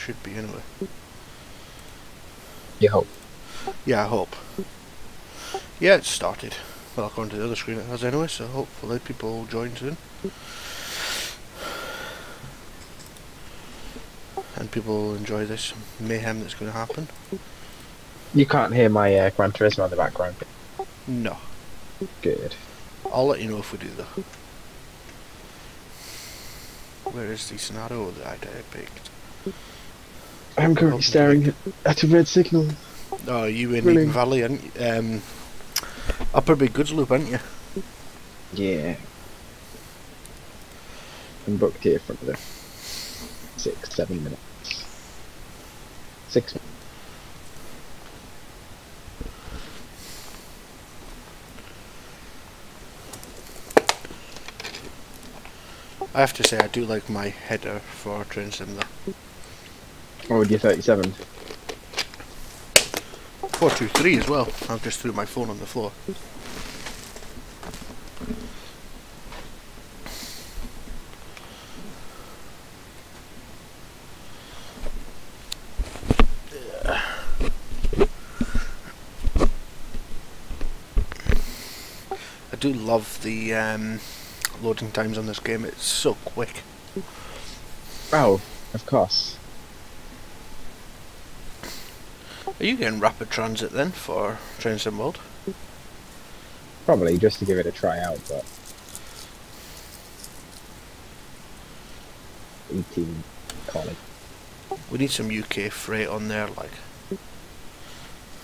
should be anyway. You hope. Yeah, I hope. Yeah, it's started. Well, according to the other screen it has anyway, so hopefully people will join soon. And people will enjoy this mayhem that's going to happen. You can't hear my Gran Turismo in the background. No. Good. I'll let you know if we do though. Where is the scenario that I picked? I'm currently staring at a red signal. Oh, you in Really? Eden Valley, aren't you? Upper Big Goods Loop, aren't you? Yeah. I'm booked here for the 6-7 minutes. 6 minutes. I have to say I do like my header for Train Sim though. What would you 37? 423 as well. I've just threw my phone on the floor. I do love the loading times on this game. It's so quick. Oh, of course. Are you getting rapid transit then for Train Sim World? Probably just to give it a try out, but 18 calling. We need some UK freight on there, like.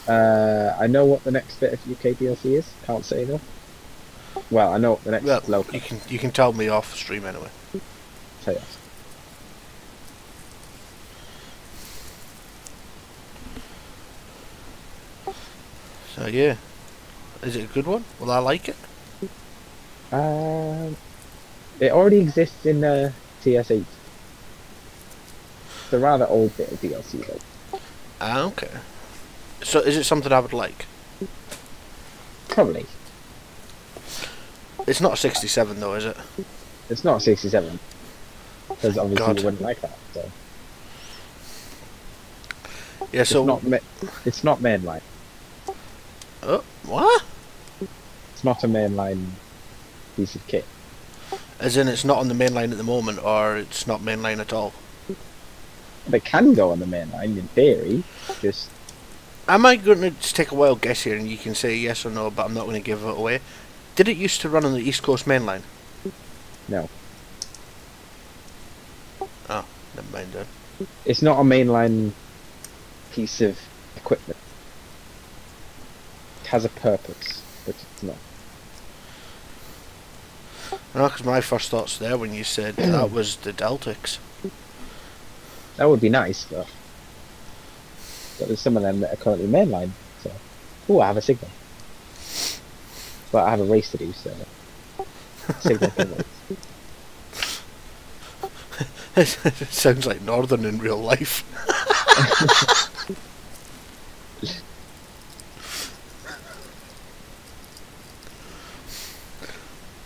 I know what the next bit of UK DLC is. Can't say though. Well, I know what the next Well, local. you can tell me off stream anyway. Tell you. So yeah, is it a good one? Will I like it? It already exists in TS8. It's a rather old bit of DLC though. Ah, okay. So is it something I would like? Probably. It's not a 67 though, is it? It's not 67. Because obviously God. you wouldn't like that. So. Yeah. So It's not mainline. oh, what? It's not a mainline piece of kit. As in, it's not on the main line at the moment, or it's not mainline at all. They can go on the mainline in theory. Just Am I going to just take a wild guess here, and you can say yes or no, but I'm not going to give it away? Did it used to run on the East Coast main line? no. Oh, never mind then. It's not a mainline piece of equipment. It has a purpose, but it's not. I know, because my first thoughts there when you said that was the Deltics. That would be nice, but there's some of them that are currently mainline. So, oh, I have a signal. But I have a race to do, so signal can wait. It sounds like Northern in real life.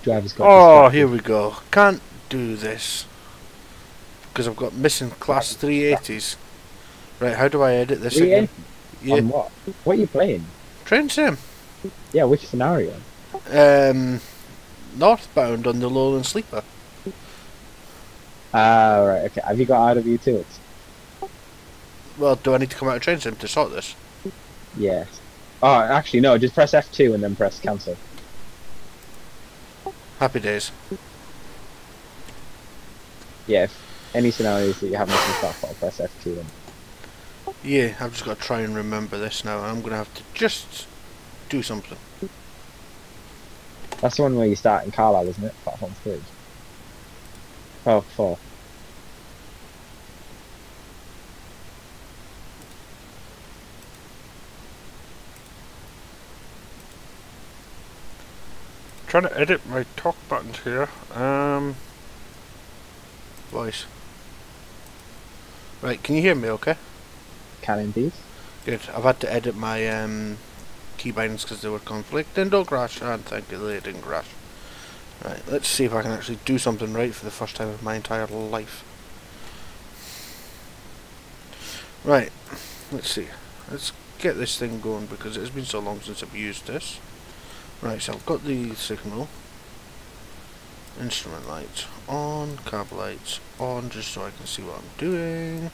Driver's got Oh, distracted. here we go. Can't do this because I've got missing class 380s. Right, how do I edit this again? 380? Yeah, On what? What are you playing? Train Sim. Yeah, which scenario? Northbound on the lowland sleeper. Ah, right, okay. Have you got out of utilities? Well, do I need to come out of Train Sim to sort this? Yes. Oh, actually, no. Just press F2 and then press cancel. Happy days. Yeah, if any scenarios that you have missing stuff, I'll press F2 and... Yeah, I've just got to try and remember this now. I'm going to have to just do something. That's the one where you start in Carlisle, isn't it? Platform 3. Oh, 4. Trying to edit my talk buttons here. Voice. Right, can you hear me okay? Can indeed. Good. I've had to edit my key bindings because they were conflicting. Don't crash. And thank you, they didn't crash. Right, let's see if I can actually do something right for the first time of my entire life. Right, let's see. Let's get this thing going because it has been so long since I've used this. Right, so I've got the signal. Instrument lights on, cab lights on, just so I can see what I'm doing.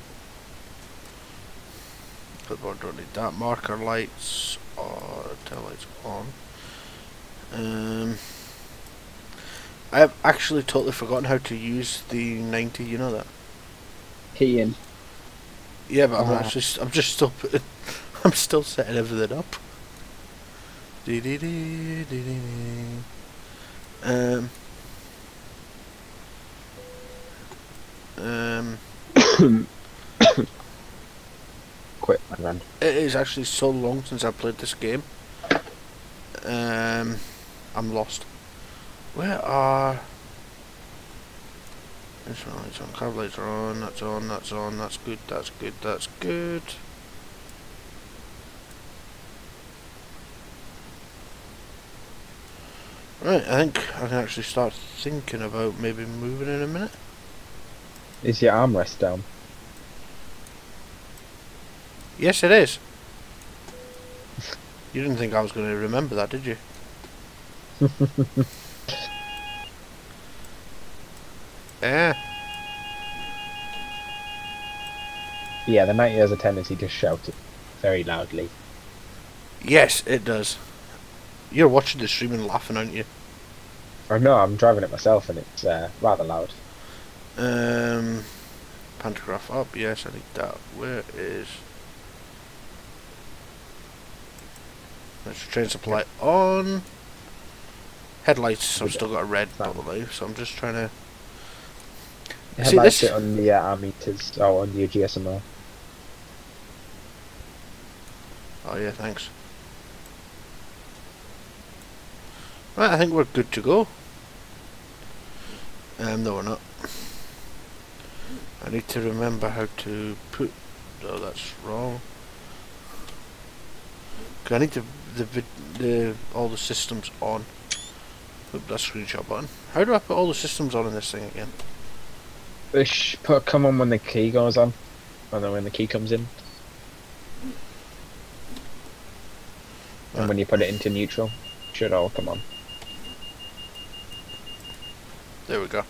Clipboard don't need that. Marker lights or tail lights on. I have actually totally forgotten how to use the 90. You know that? Key in. Yeah, but I'm just still putting, I'm still setting everything up. Quit, my friend. It is actually so long since I played this game. I'm lost. Where are... Instrument lights on, cab lights are on, that's on, that's on, that's good, that's good, that's good. Right, I think I can actually start thinking about maybe moving in a minute. Is your armrest down? Yes, it is. You didn't think I was going to remember that, did you? Yeah. Yeah, the 90 has a tendency to shout it very loudly. Yes, it does. You're watching the stream and laughing, aren't you? Or no, I'm driving it myself and it's rather loud. Pantograph up, yes, I need that. Where is... Let's train supply on. Headlights, I've still got a red probably, so I'm just trying to... Headlights sit on the meters, or on your GSMR. Oh yeah, thanks. Right, I think we're good to go. No, we're not. I need to remember how to put... Oh, that's wrong. Okay, I need all the systems on. Oop, that screenshot button. How do I put all the systems on in this thing again? Come on when the key goes on, and then when the key comes in, and when you put it into neutral, it should all come on. There we go.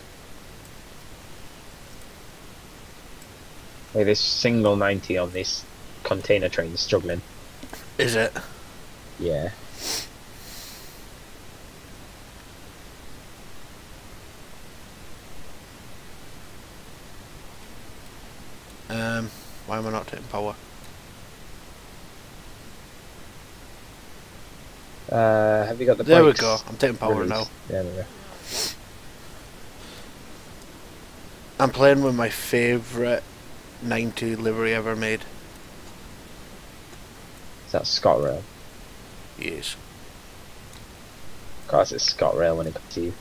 Hey, this single 90 on this container train is struggling. Is it? Yeah. Why am I not taking power? Have you got the There we brakes go. I'm taking power released? now. There we go. I'm playing with my favourite 90 livery ever made. Is that ScotRail? Yes. Of course it's ScotRail when it comes to you.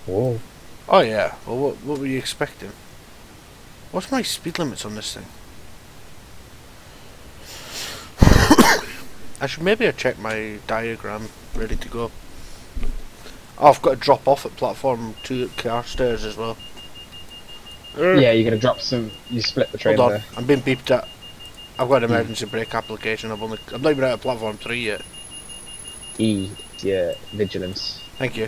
Whoa. Oh yeah. Well, what were you expecting? What's my speed limits on this thing? I should maybe have checked my diagram ready to go. Oh, I've got to drop off at platform 2 at Carstairs as well. Yeah, you're gonna drop some. You split the train Hold on, there. I'm being beeped at. I've got an emergency brake application. I'm not even out of platform 3 yet. E, yeah, vigilance. Thank you.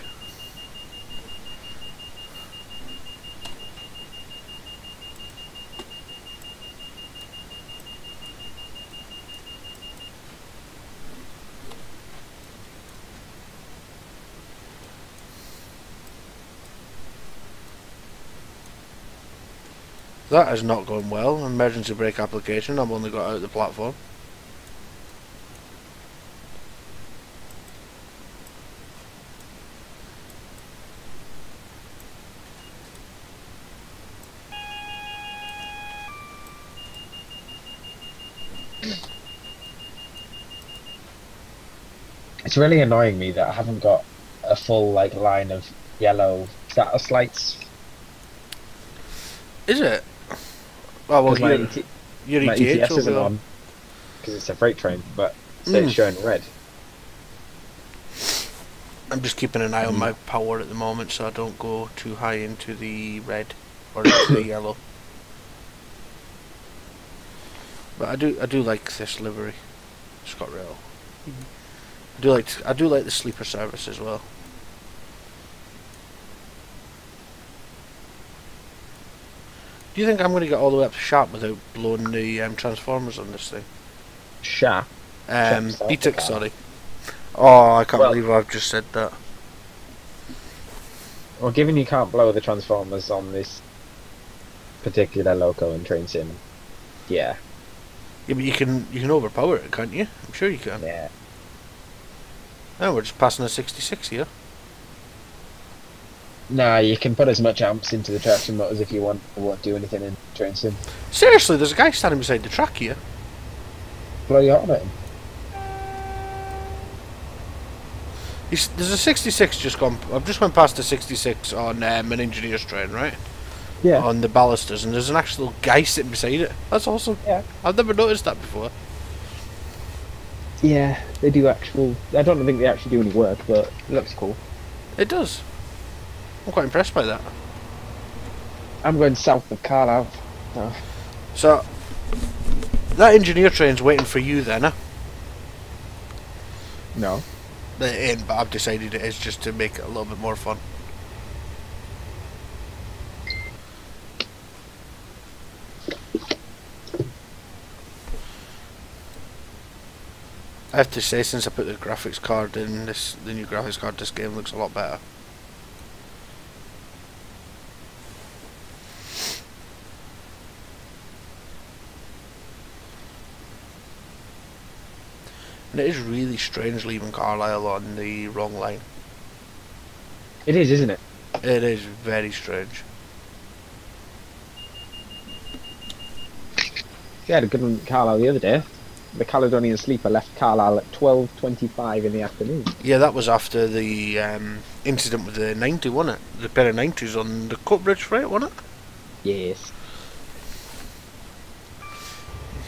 That is not going well. Emergency brake application. I've only got out of the platform. It's really annoying me that I haven't got a full line of yellow status lights. Is it? Oh well, my your my ETH ETS will be isn't on. on because it's a freight train, but it's showing red. I'm just keeping an eye on my power at the moment so I don't go too high into the red or into the yellow. But I do like this livery. Scott Rail. I do like the sleeper service as well. Do you think I'm going to get all the way up to sharp without blowing the transformers on this thing? Sharp. BTIC, sorry. Oh, I can't believe I've just said that. Well, given you can't blow the transformers on this particular loco and train sim, yeah. Yeah, but you can overpower it, can't you? I'm sure you can. Yeah. Oh, we're just passing a 66 here. Nah, you can put as much amps into the traction motors if you want. It won't do anything in train sim. Seriously, there's a guy standing beside the track here. Blow your heart at him. There's a 66 just gone. I've just went past the 66 on an engineer's train, right? Yeah. On the balusters, and there's an actual guy sitting beside it. That's awesome. Yeah. I've never noticed that before. Yeah, they do actual. I don't think they actually do any work, but it looks cool. It does. I'm quite impressed by that. I'm going south of Carlisle. Oh. So, that engineer train's waiting for you then, huh? No. It ain't, but I've decided it is just to make it a little bit more fun. I have to say, since I put the graphics card in the new graphics card, this game looks a lot better. And it is really strange leaving Carlisle on the wrong line. It is, isn't it? It is very strange. We had a good one at Carlisle the other day. The Caledonian Sleeper left Carlisle at 12:25 in the afternoon. Yeah, that was after the incident with the 90, wasn't it? The pair of 90s on the Coatbridge Freight, wasn't it? Yes.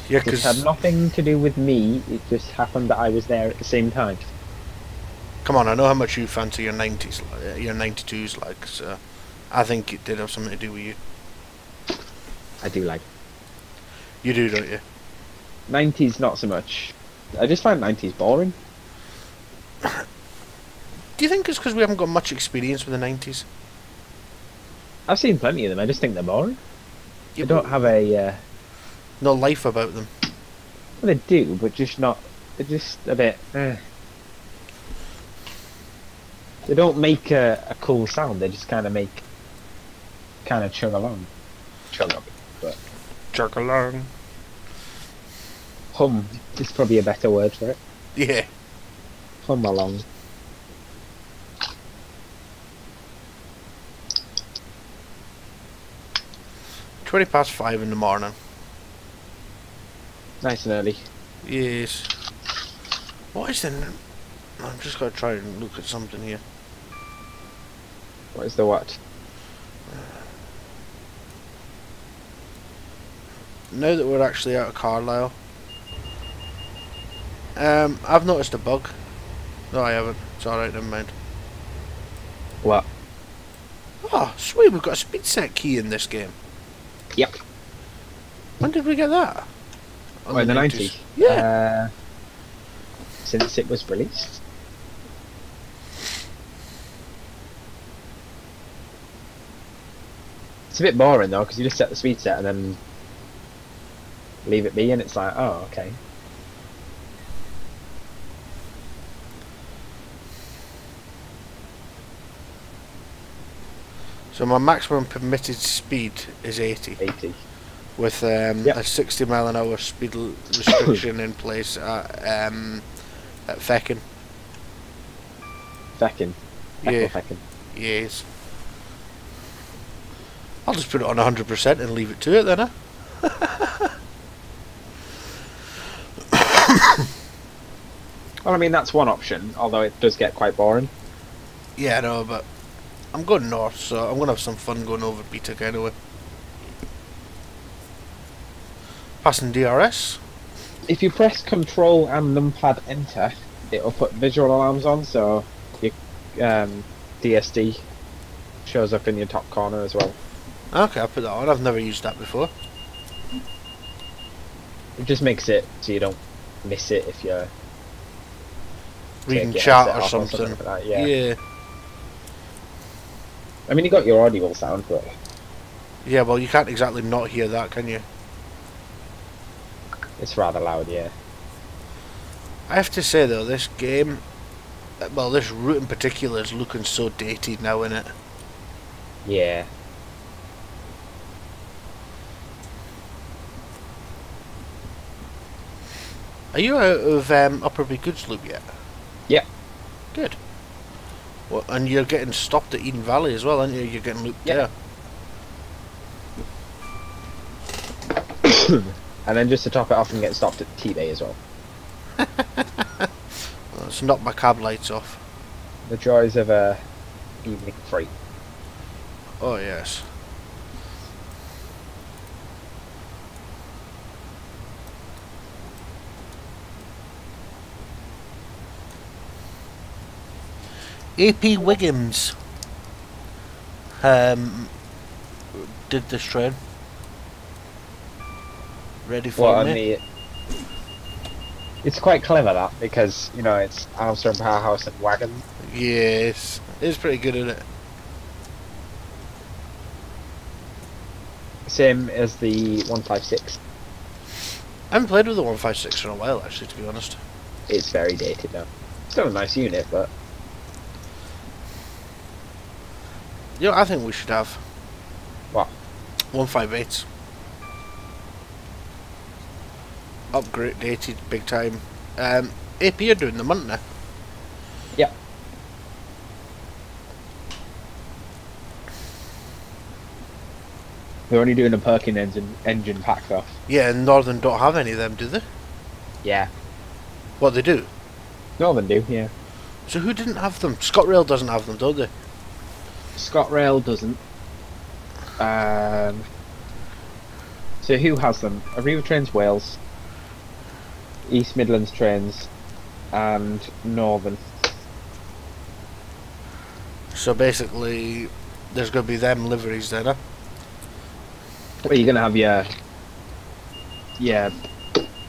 Yeah, It because had nothing to do with me, it just happened that I was there at the same time. come on, I know how much you fancy your 90s, your 92s, like. So I think it did have something to do with you. I do like You do, don't you? 90s, not so much. I just find 90s boring. Do you think it's because we haven't got much experience with the 90s? I've seen plenty of them, I just think they're boring. Yeah, They don't have a... no life about them. well, they do, but just not... They're just a bit... They don't make a cool sound, they just kind of make... kind of chug along. Chug up, but... Jerk along. Hum is probably a better word for it. Yeah. Hum along. £5 in the morning. Nice and early. Yes. What is the... I'm just going to try and look at something here. What is the what? Now that we're actually out of Carlisle, I've noticed a bug. No, I haven't. It's alright, never mind. What? Oh, sweet, we've got a speed set key in this game. Yep. When did we get that? Oh, in the 90s? Yeah. Since it was released. It's a bit boring though, because you just set the speed set and then leave it be, and it's like, oh, okay. So my maximum permitted speed is 80. 80. With Yep. a 60 mile an hour speed restriction in place at Feckin. Feckin. Yeah. Feckin. Yes. I'll just put it on 100% and leave it to it then, huh? Well, I mean, that's one option, although it does get quite boring. Yeah, I know, but I'm going north, so I'm going to have some fun going over BTIC anyway. Passing DRS. If you press Control and numpad Enter, it'll put visual alarms on, so your DSD shows up in your top corner as well. Okay, I'll put that on. I've never used that before. It just makes it so you don't miss it if you're reading your chat headset or off something. like that. Yeah. Yeah. I mean, you got your audible sound, but Yeah, well, you can't exactly not hear that, can you? it's rather loud, yeah. I have to say though, this game, well, this route in particular is looking so dated now, innit? Yeah. Are you out of Upperby Goods Loop yet? Yeah. Good. Well, and you're getting stopped at Eden Valley as well, aren't you? You're getting looped Yeah. there. And then just to top it off and get stopped at T-Bay as well. Well, it's knocked my cab lights off. The joys of evening freight. Oh, yes. AP Wiggins did this train. Ready for me? It's quite clever that, because, you know, it's Armstrong Powerhouse and Wagon. Yes, it's pretty good, isn't it? Same as the 156. I haven't played with the 156 for a while, actually, to be honest. It's very dated now. Still a nice unit, but... You know, I think we should have... What? 158s. Upgrade dated big time. AP are doing them, aren't they? Yeah. They're only doing a Perkin engine pack though. Yeah, and Northern don't have any of them, do they? Yeah. What, they do? Northern do, yeah. So who didn't have them? ScotRail doesn't have them, don't they? ScotRail doesn't. So who has them? Arriva Trains Wales, East Midlands Trains, and Northern. So basically, there's going to be them liveries then, huh? Well, you're going to have your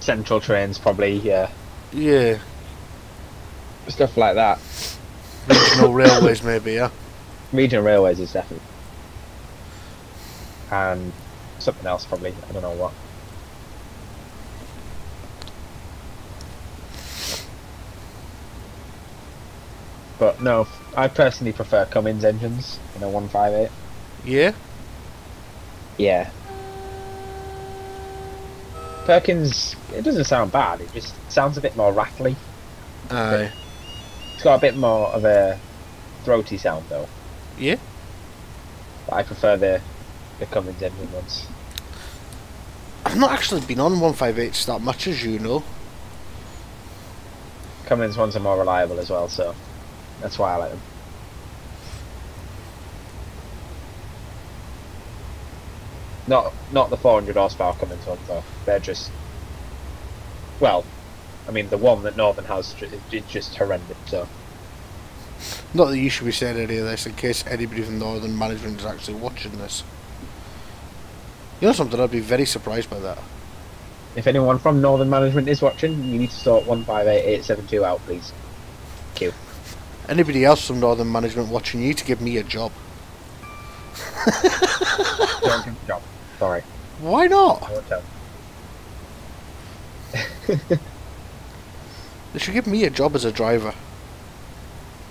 Central Trains probably, yeah. Yeah. Stuff like that. Regional railways maybe, yeah? Regional Railways is definitely. And something else probably, I don't know what. But no, I personally prefer Cummins engines in a 158. Yeah? Yeah. Perkins, it doesn't sound bad, it just sounds a bit more rattly. Aye. It's got a bit more of a throaty sound though. Yeah? But I prefer the Cummins engine ones. I've not actually been on 158s that much, as you know. Cummins ones are more reliable as well, so that's why I like them. Not the 400 horsepower Cummins ones though. They're just, well, I mean the one that Northern has is just horrendous. So Not that you should be saying any of this in case anybody from Northern Management is actually watching this. You know something, I'd be very surprised by that. if anyone from Northern Management is watching, you need to sort 158872 out, please. Thank you. Anybody else from Northern Management watching, you need to give me a job. Don't give a job. Sorry. Why not? I won't tell. They should give me a job as a driver.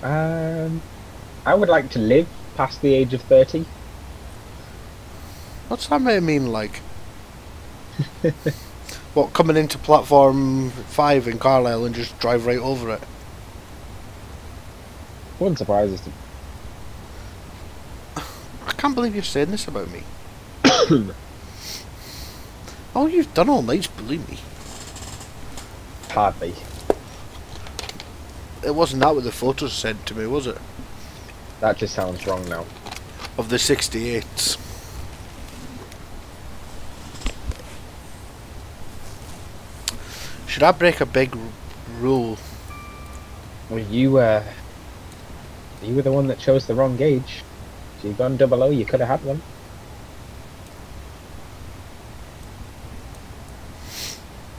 I would like to live past the age of 30. What's that mean, like? What, coming into platform 5 in Carlisle and just drive right over it? Wouldn't surprise us. I can't believe you're saying this about me. Oh, you've done all night's believe me. Hardly. It wasn't that what the photos sent to me, was it? That just sounds wrong now. Of the 68s. Should I break a big rule? Well, you were the one that chose the wrong gauge. If you'd gone double O, you could have had one.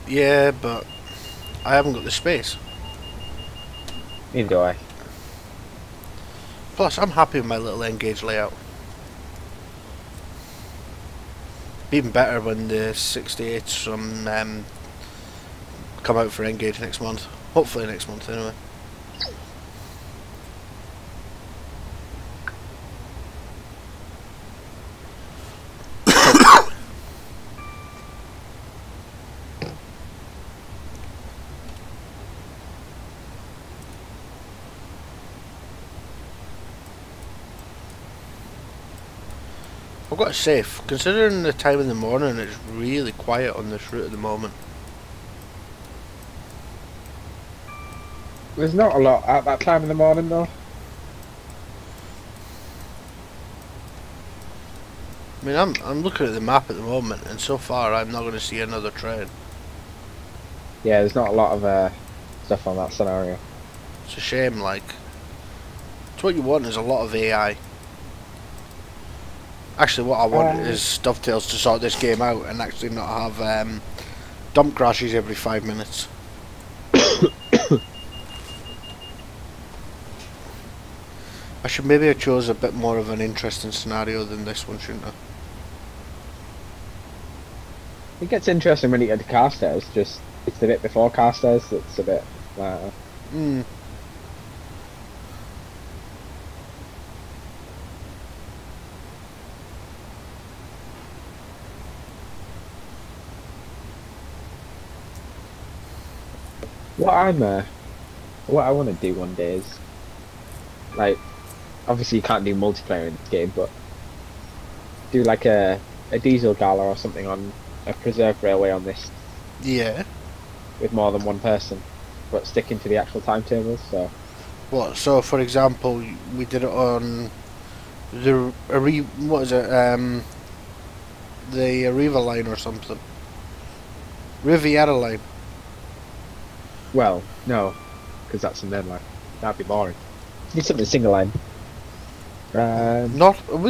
Yeah, but I haven't got the space. Neither do I. Plus, I'm happy with my little Engage layout. Be even better when the 68s from come out for Engage next month. Hopefully next month, anyway. I've got to say, considering the time in the morning, it's really quiet on this route at the moment. There's not a lot at that time in the morning, though. I mean, I'm looking at the map at the moment, and so far I'm not going to see another train. Yeah, there's not a lot of stuff on that scenario. It's a shame, like. It's what you want is a lot of AI. Actually, what I want is Dovetails to sort this game out and actually not have dump crashes every 5 minutes. I should maybe have chose a bit more of an interesting scenario than this one, shouldn't I? It gets interesting when you get to Carstairs, just it's the bit before Carstairs that's a bit what I want to do one day is, like, obviously you can't do multiplayer in this game, but do like a diesel gala or something on a preserved railway on this. Yeah. With more than one person, but sticking to the actual timetables. So. What? So, for example, we did it on the what is it? The Arriva line or something. Riviera line. Well, no, because that's a main line. That'd be boring. Need something single line. We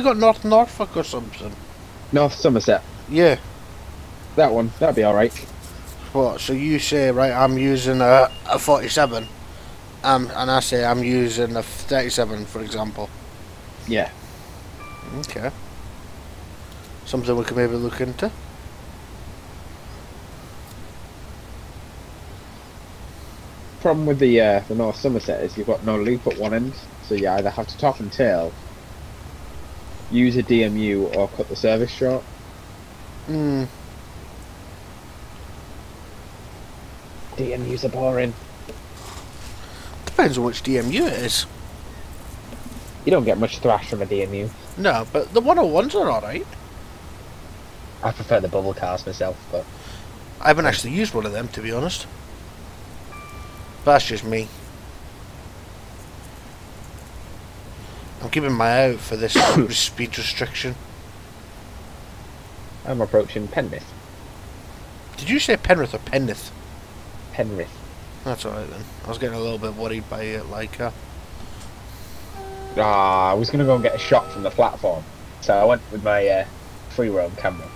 got North Norfolk or something. North Somerset. Yeah. That one. That'd be all right. What? So you say, right? I'm using a 47, and I say I'm using a 37, for example. Yeah. Okay. Something we can maybe look into. Problem with the North Somerset is you've got no loop at one end, so you either have to top and tail, use a DMU, or cut the service short. DMUs are boring. Depends on which DMU it is. You don't get much thrash from a DMU. No, but the 101s are alright. I prefer the bubble cars myself, but I haven't actually used one of them, to be honest. But that's just me. I'm keeping my eye out for this speed restriction. I'm approaching Penrith. Did you say Penrith or Penrith? Penrith. That's alright then. I was getting a little bit worried by it, like... I was going to go and get a shot from the platform, so I went with my free roam camera.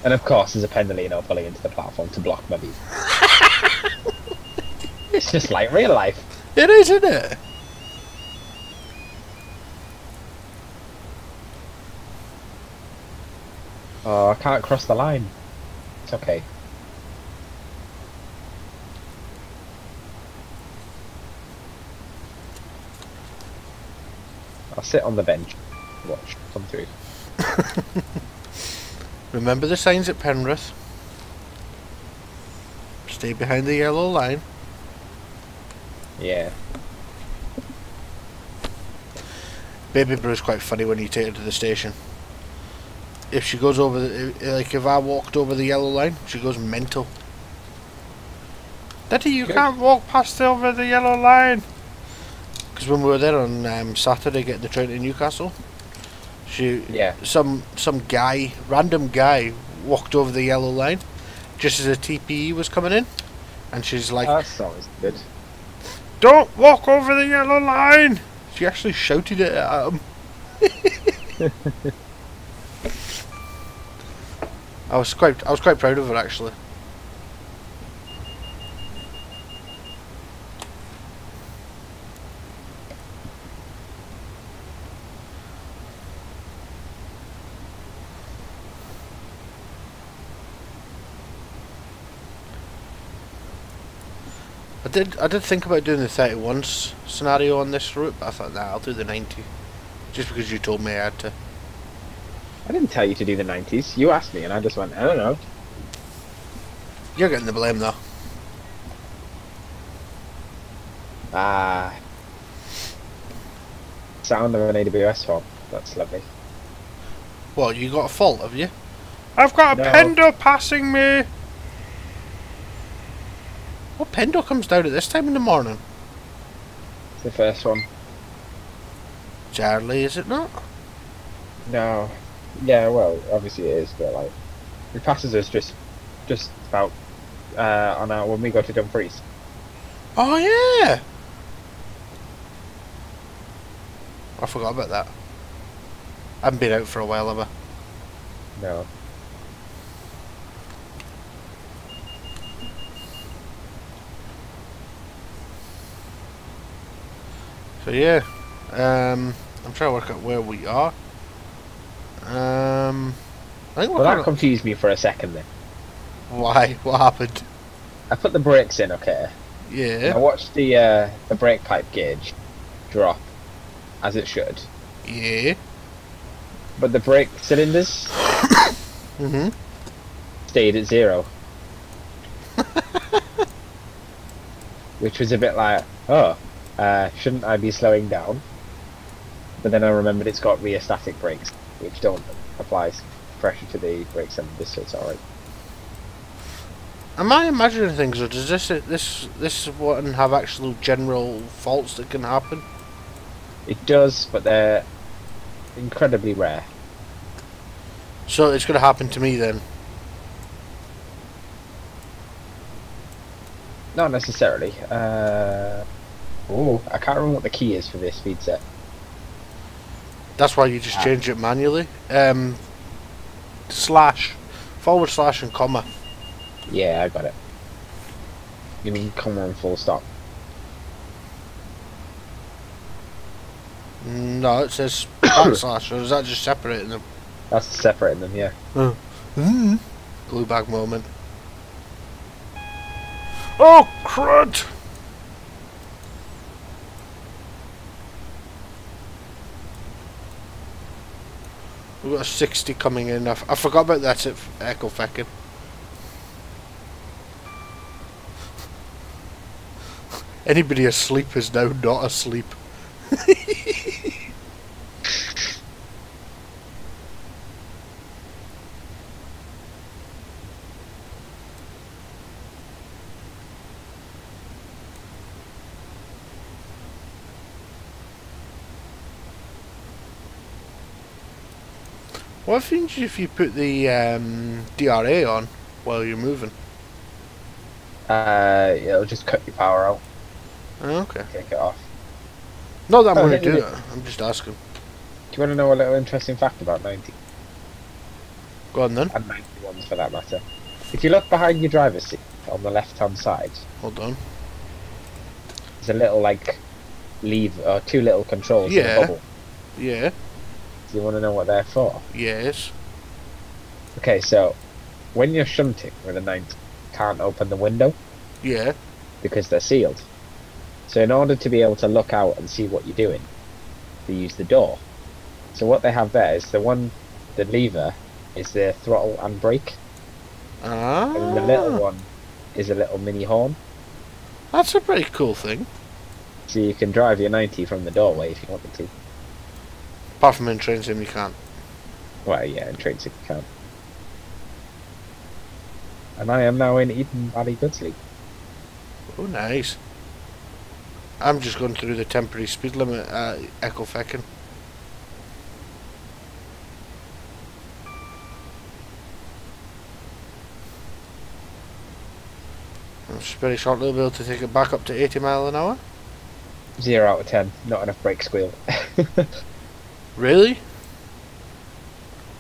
And of course there's a Pendolino pulling into the platform to block my view. It's just like real life. It is, isn't it? Oh, I can't cross the line. It's okay. I'll sit on the bench. Watch. Come through. Remember the signs at Penrith. Stay behind the yellow line. Yeah. Baby Brew's quite funny when you take her to the station. If she goes over the... Like, if I walked over the yellow line, she goes mental. Daddy, you can't walk past over the yellow line. Because when we were there on Saturday getting the train to Newcastle, some guy, random guy, walked over the yellow line just as a TPE was coming in, and she's like, "That's always good. Don't walk over the yellow line!" She actually shouted it at him. I was quite proud of her, actually. I did think about doing the 31s scenario on this route, but I thought, nah, I'll do the 90. Just because you told me I had to. I didn't tell you to do the 90s. You asked me, and I just went, I don't know. You're getting the blame, though. Ah. Sound of an AWS form. That's lovely. What, you got a fault, have you? I've got a No. Pendo passing me! What Pendo comes down at this time in the morning? It's the first one. Charlie, is it not? No. Yeah, well, obviously it is, but like, it passes us just about on our when we go to Dumfries. Oh, yeah! I forgot about that. I haven't been out for a while, have I? No. So yeah, I'm trying to work out where we are. I think we're Well, that kinda... confused me for a second then. Why? What happened? I put the brakes in, okay. And I Yeah. watched the brake pipe gauge drop, as it should. Yeah. But the brake cylinders Mhm. stayed at 0. Which was a bit like, oh, shouldn't I be slowing down? But then I remembered it's got rheostatic brakes, which don't apply pressure to the brake cylinders, so it's alright. Am I imagining things, or does this one have actual general faults that can happen? It does, but they're incredibly rare. So it's going to happen to me then. Not necessarily. Oh, I can't remember what the key is for this speed set. That's why you just change it manually. Slash, forward slash and comma. Yeah, I got it. You mean comma and full stop? No, it says backslash, or is that just separating them? That's separating them, yeah. Glue bag moment. Oh, crud! We've got a 60 coming in. I forgot about that at Echo Feckin. Anybody asleep is now not asleep. What happens if you put the DRA on while you're moving? It'll just cut your power out. Oh, okay. Take it off. Not that I'm Oh, going to yeah, do yeah. that. I'm just asking. Do you want to know a little interesting fact about 90? Go on then. And 91s for that matter. If you look behind your driver's seat on the left-hand side, Hold on. there's a little like lever or two little controls in a Yeah. bubble. Yeah. Do you want to know what they're for? Yes. Okay, so when you're shunting with a 90, you can't open the window Yeah. because they're sealed. So in order to be able to look out and see what you're doing, they use the door. So what they have there is the lever is the throttle and brake, Ah. and the little one is a little mini horn. That's a pretty cool thing. So you can drive your 90 from the doorway if you wanted to. Apart from in train sim, you can't. Well, yeah, in trains if you can. And I am now in Eden Valley Goodsleep. Oh, nice. I'm just going through the temporary speed limit at Echo Feckin. It's very short little able to take it back up to 80 mile an hour. 0 out of 10. Not enough brake squeal. Really?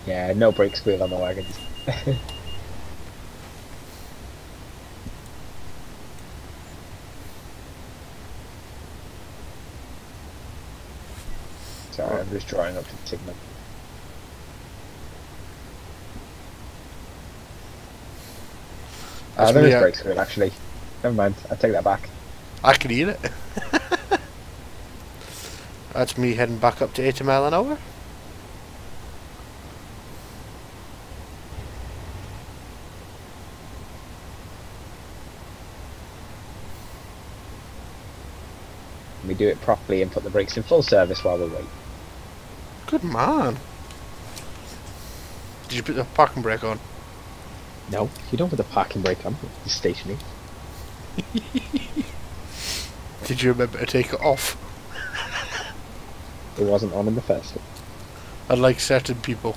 Yeah, no brake squeal on the wagons. Sorry, I'm just drawing up to the signal. That's There me is out. brake squeal actually. Never mind, I take that back. I can hear it. That's me heading back up to 80 mile an hour. We do it properly and put the brakes in full service while we wait. Good man. Did you put the parking brake on? No, you don't put the parking brake on. It's stationary. Did you remember to take it off? It wasn't on in the first one. Unlike certain people.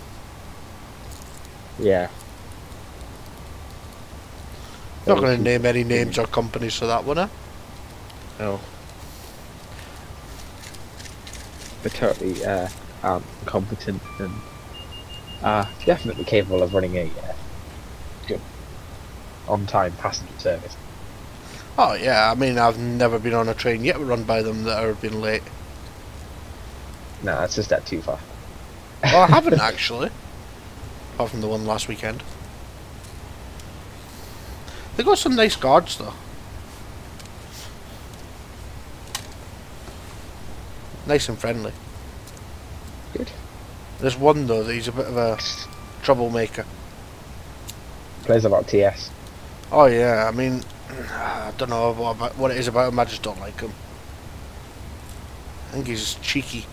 Yeah. Not going to name any names or companies for that one, eh? No. They're totally incompetent and definitely capable of running a good on-time passenger service. Oh yeah, I mean I've never been on a train yet run by them that have been late. No, that's just that too far. Well, I haven't actually. Apart from the one last weekend. They got some nice guards though. Nice and friendly. Good. There's one though that he's a bit of a troublemaker. Plays a lot of TS. Oh yeah, I mean, I don't know what it is about him, I just don't like him. I think he's cheeky.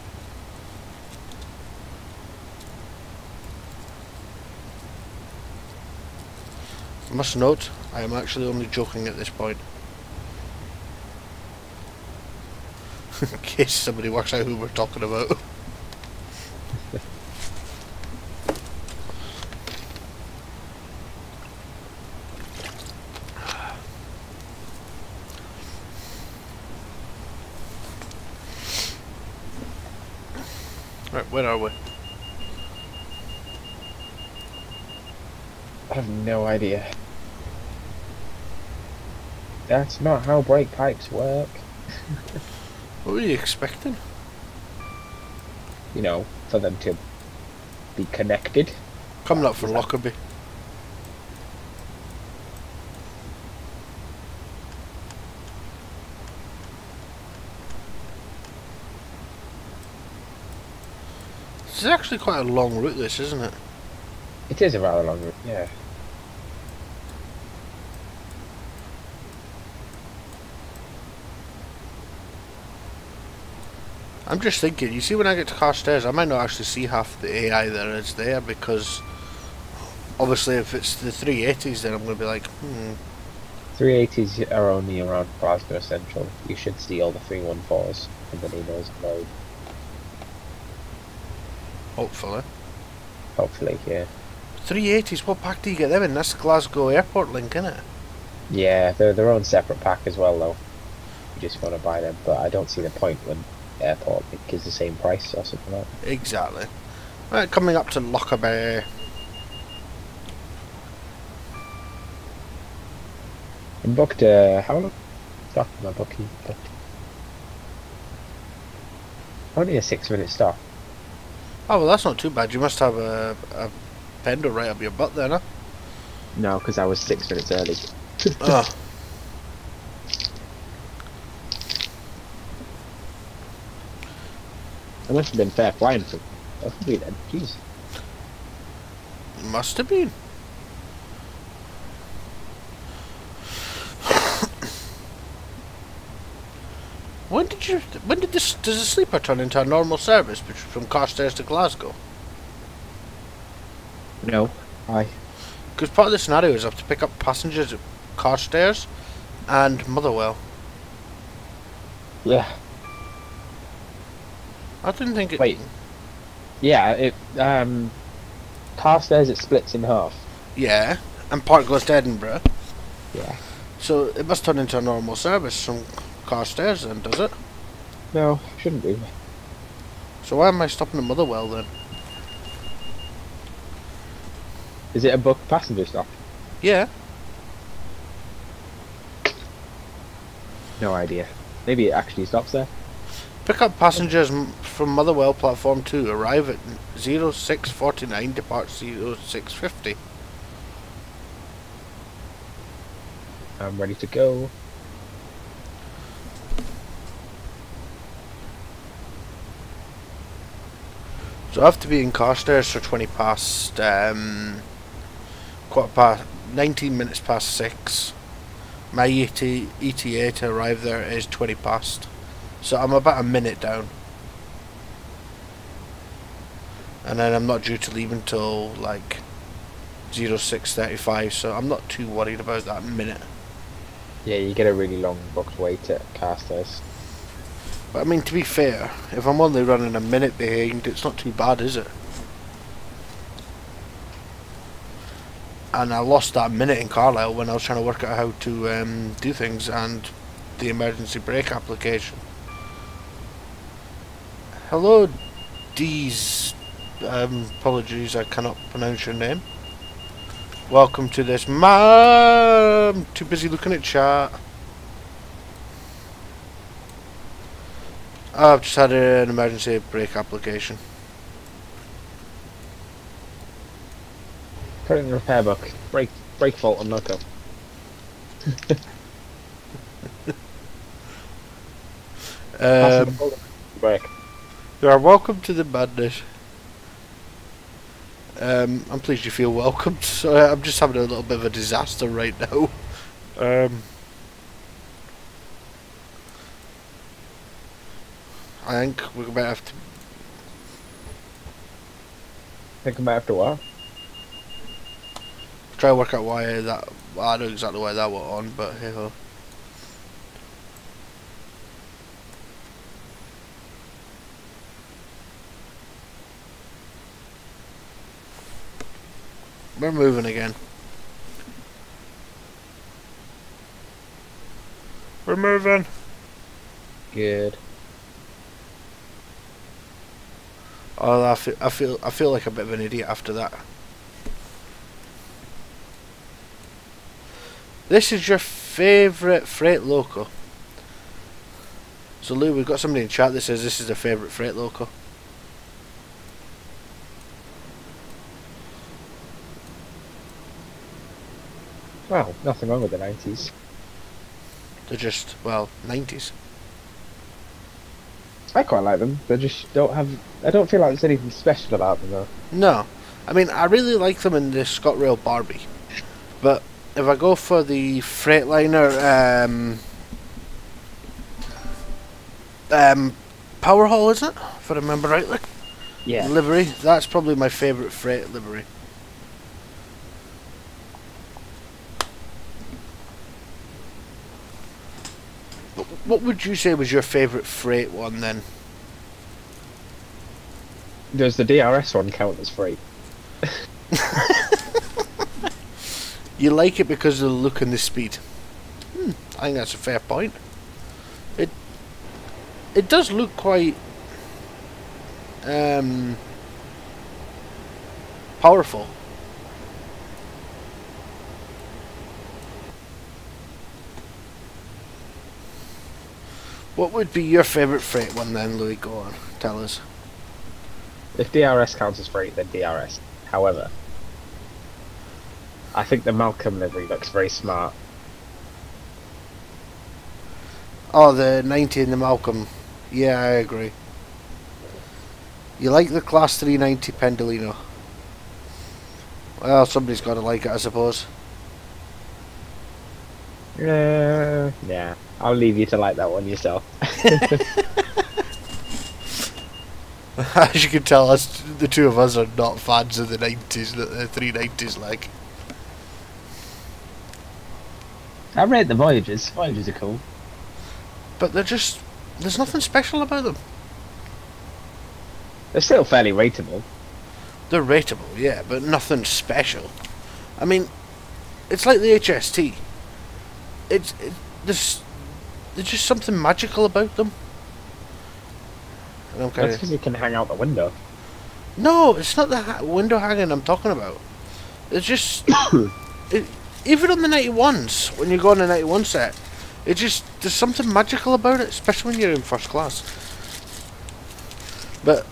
I must note, I am actually only joking at this point. In case somebody works out who we're talking about. Right, where are we? I have no idea. That's not how brake pipes work. What were you expecting? You know, for them to be connected. Coming up for Lockerbie. This is actually quite a long route, this, isn't it? It is a rather long route, yeah. I'm just thinking, you see when I get to Carstairs, I might not actually see half the AI that is there, because obviously if it's the 380s then I'm going to be like, 380s are only around Glasgow Central. You should see all the 314s and the Ninos Road. hopefully. Hopefully, yeah. 380s, what pack do you get them in? That's the Glasgow Airport link, innit? Yeah, they're their own separate pack as well though. You just want to buy them, but I don't see the point when Airport is the same price or something like that. Exactly. Right, coming up to Lockerbie. I booked how long? Stop my booking. Booked. Only a 6-minute stop. Oh, well, that's not too bad. You must have a pendle right up your butt then, huh? No, because I was 6 minutes early. Oh. I must have been fair flying for me then. Jeez. Must have been. When did does the sleeper turn into a normal service from Carstairs to Glasgow? No, I. Because part of the scenario is I have to pick up passengers at Carstairs and Motherwell. Yeah. I didn't think it... Wait. Yeah, it, Carstairs it splits in half. Yeah, and part goes to Edinburgh. Yeah. So it must turn into a normal service from Carstairs then, does it? No, shouldn't be. So why am I stopping at Motherwell then? Is it a booked passenger stop? Yeah. No idea. Maybe it actually stops there. Pick up passengers from Motherwell platform 2. Arrive at 0649, depart 0650. I'm ready to go. So I have to be in Carstairs for 19 minutes past 6. My ETA to arrive there is 20 past. So I'm about a minute down. And then I'm not due to leave until like 06:35, so I'm not too worried about that minute. Yeah, you get a really long booked wait at Carstairs. But I mean, to be fair, if I'm only running a minute behind, it's not too bad, is it? And I lost that minute in Carlisle when I was trying to work out how to do things and the emergency brake application. Hello, D's. Apologies, I cannot pronounce your name. Welcome to this. I'm too busy looking at chat. I've just had an emergency brake application. Put it in the repair book. Brake fault on loco. Brake. You are welcome to the madness. I'm pleased you feel welcomed. So I'm just having a little bit of a disaster right now. I think we might have to. Think about after what? Try to work out why that. Well, I know exactly why that went on, but hey ho. We're moving again. We're moving. Good. Oh, I feel like a bit of an idiot after that. This is your favourite freight loco. So Lou, we've got somebody in chat that says this is their favourite freight loco. Well, nothing wrong with the 90s. They're just, well, 90s. I quite like them. They just don't have. I don't feel like there's anything special about them though. No. I mean, I really like them in the ScotRail Barbie. But if I go for the Freightliner Power Haul, is it? If I remember rightly. Yeah. Livery, that's probably my favourite freight livery. What would you say was your favourite freight one then? Does the DRS one count as free? You like it because of the look and the speed. I think that's a fair point. It does look quite powerful. What would be your favourite freight one then, Louis? Go on, tell us. If DRS counts as free, then DRS. However, I think the Malcolm livery looks very smart. Oh, the 90 in the Malcolm. Yeah, I agree. You like the Class 390 Pendolino? Well, somebody's got to like it, I suppose. Yeah, I'll leave you to like that one yourself. As you can tell, the two of us are not fans of the 90s, the 390s like. I rate the Voyagers. Voyagers are cool. But there's nothing special about them. They're still fairly rateable. They're rateable, yeah, but nothing special. I mean, it's like the HST. There's just something magical about them. And That's because you can hang out the window. No, it's not the window hanging I'm talking about. It's just even on the 91s, when you go on a 91 set, there's something magical about it, especially when you're in first class. But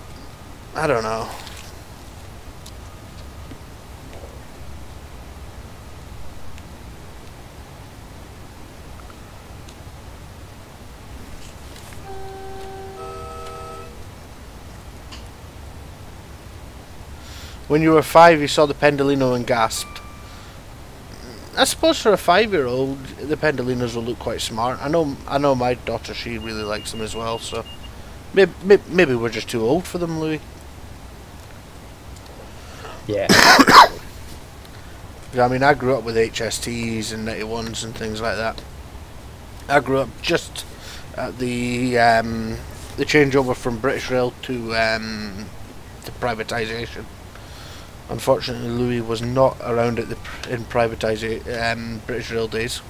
I don't know. When you were 5, you saw the Pendolino and gasped. I suppose for a 5-year-old, the Pendolinos will look quite smart. I know my daughter, she really likes them as well, so... Maybe we're just too old for them, Louis. Yeah. I mean, I grew up with HSTs and 91s and things like that. I grew up just at the changeover from British Rail to privatisation. Unfortunately, Louis was not around in privatisation British Rail days.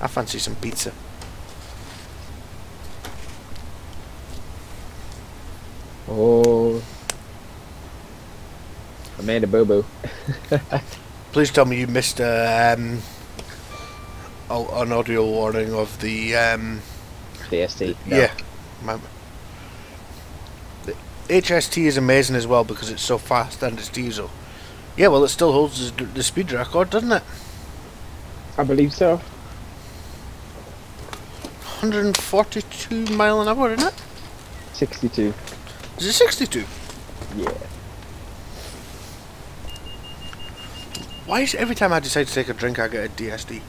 I fancy some pizza. Oh, I made a boo-boo. Please tell me you missed an audio warning of the DST. No. yeah. The HST is amazing as well because it's so fast and it's diesel. Yeah, well, it still holds the speed record, doesn't it? I believe so. 142 mile an hour, isn't it? 62. Is it 62? Yeah. Why is it every time I decide to take a drink I get a DSD?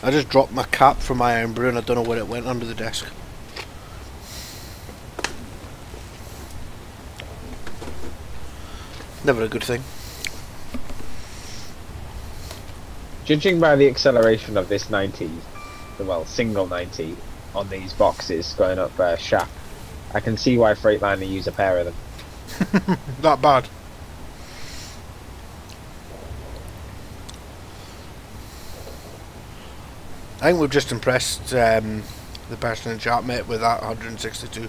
I just dropped my cap from my iron brew and I don't know where it went under the desk. Never a good thing. Judging by the acceleration of this 90, well, single 90 on these boxes going up shaft, I can see why Freightliner use a pair of them. That bad. I think we've just impressed the person in chat, mate, with that 162.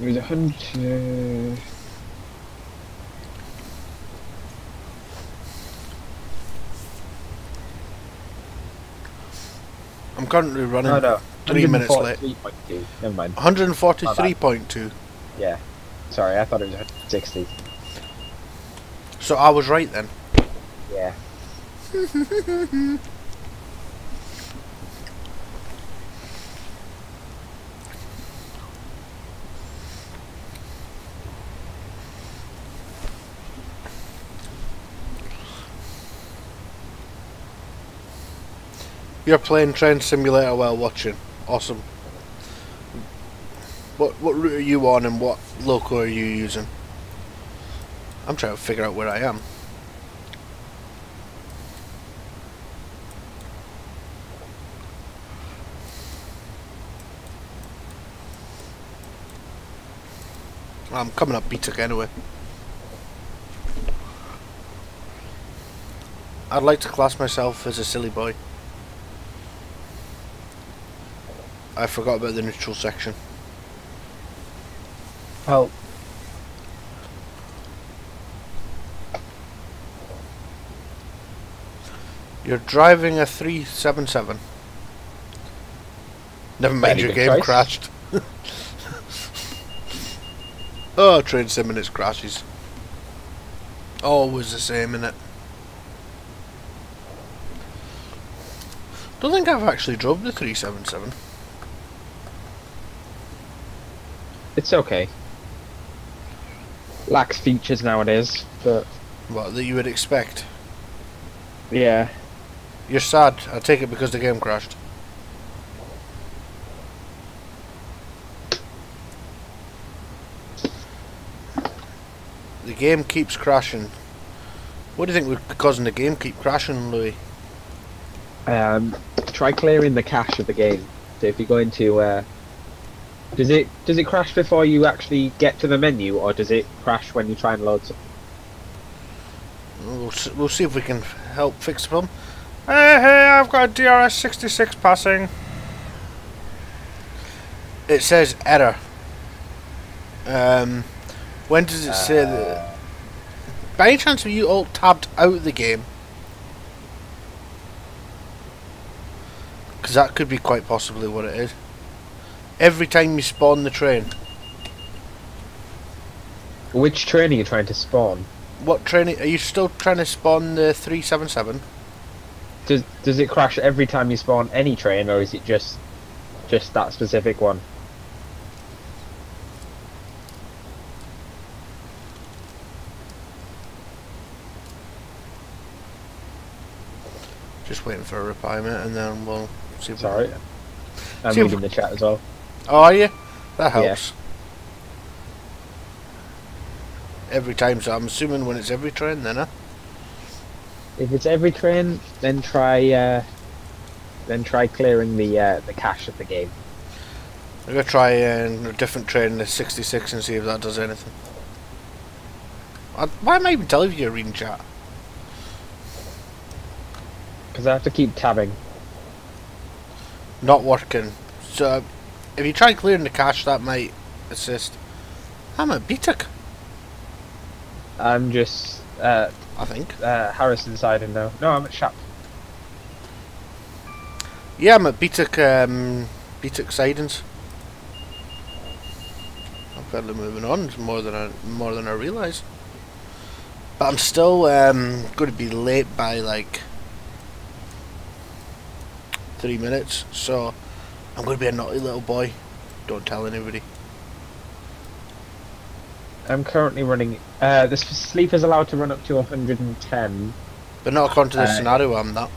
It was 100. I'm currently running Oh, no. 3 minutes late. 143.2. Never mind. 143.2. Yeah. Sorry, I thought it was 160. So I was right then. Yeah. You're playing Train Simulator while watching. Awesome. What route are you on and what loco are you using? I'm trying to figure out where I am. I'm coming up BTIC anyway. I'd like to class myself as a silly boy. I forgot about the neutral section. Oh. You're driving a 377. Never mind, Very your good game choice. crashed. Oh, Train Sim and its crashes. Always the same, innit? Don't think I've actually drove the 377. It's okay. Lacks features nowadays, but What, that you would expect? yeah. You're sad. I take it because the game crashed. The game keeps crashing. What do you think would be causing the game keep crashing, Louis? Try clearing the cache of the game. So if you go into does it crash before you actually get to the menu, or does it crash when you try and load something? We'll see if we can help fix the problem. Hey, I've got a DRS 66 passing. It says error. When does it say that? By any chance have you alt-tabbed out the game? because that could be quite possibly what it is. Every time you spawn the train. Which train are you trying to spawn? What train are you still trying to spawn? The 377? Does it crash every time you spawn any train, or is it just that specific one? Just waiting for a reply, mate, and then we'll see. Sorry, I'm See if- reading the chat as well. Oh, are you? That helps. Every time, so I'm assuming when it's every train then, huh? If it's every train, then try clearing the cache of the game. I'm gonna try a different train, the 66, and see if that does anything. Why am I even telling you you're reading chat? Because I have to keep tabbing. Not working. So, if you try clearing the cache, that might assist. I'm at BTIC, I'm just I think. Harrison side and no, I'm at Shap. Yeah, I'm at BTIC, BTIC sidings. I'm fairly moving on. It's more than I realise. But I'm still going to be late by like 3 minutes, so I'm going to be a naughty little boy. Don't tell anybody. I'm currently running. The sleep is allowed to run up to 110. But not according to the scenario, I'm not.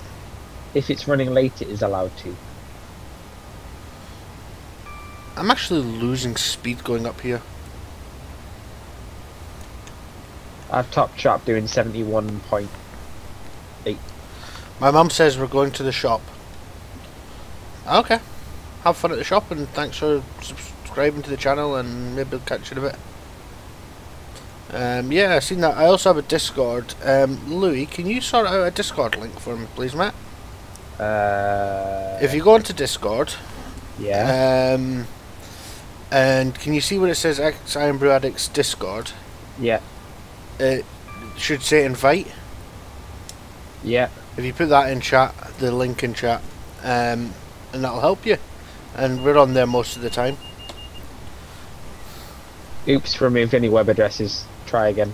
If it's running late, it is allowed to. I'm actually losing speed going up here. I've top chop doing 71.8. My mum says we're going to the shop. Okay. Have fun at the shop, and thanks for subscribing to the channel, and maybe I'll catch you in a bit. Yeah, I've seen that. I also have a Discord. Louis, can you sort out a Discord link for me, please, mate? If you go into Discord, Yeah. and can you see where it says X Iron Brew Addicts Discord? Yeah. It should say invite. Yeah. If you put that in chat, the link in chat, and that'll help you. And we're on there most of the time. Oops, remove any web addresses. Try again.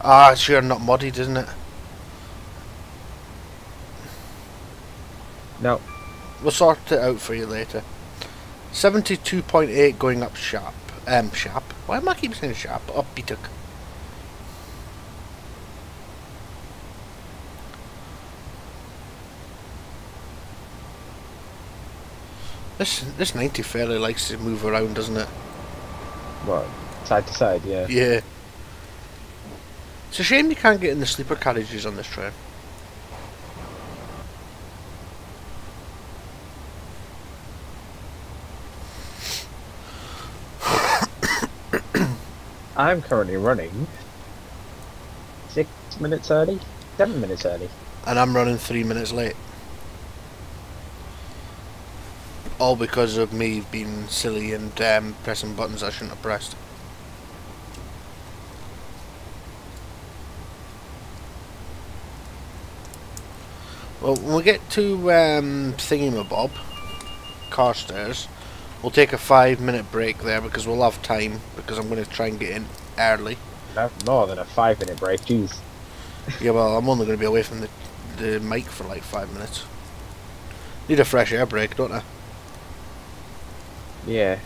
Ah, sure, not modded, isn't it? No. We'll sort it out for you later. 72.8 going up sharp. Sharp? Why am I keep saying sharp? Up BTIC. This 90 fairly likes to move around, doesn't it? What? Side to side, yeah. Yeah. It's a shame you can't get in the sleeper carriages on this train. I'm currently running 6 minutes early, 7 minutes early. And I'm running 3 minutes late. All because of me being silly and pressing buttons I shouldn't have pressed. Well, when we get to Thingamabob, Carstairs, we'll take a 5-minute break there because we'll have time, because I'm going to try and get in early. That's more than a 5-minute break, jeez. Yeah, well, I'm only going to be away from the mic for like 5 minutes. Need a fresh air break, don't I? Yeah.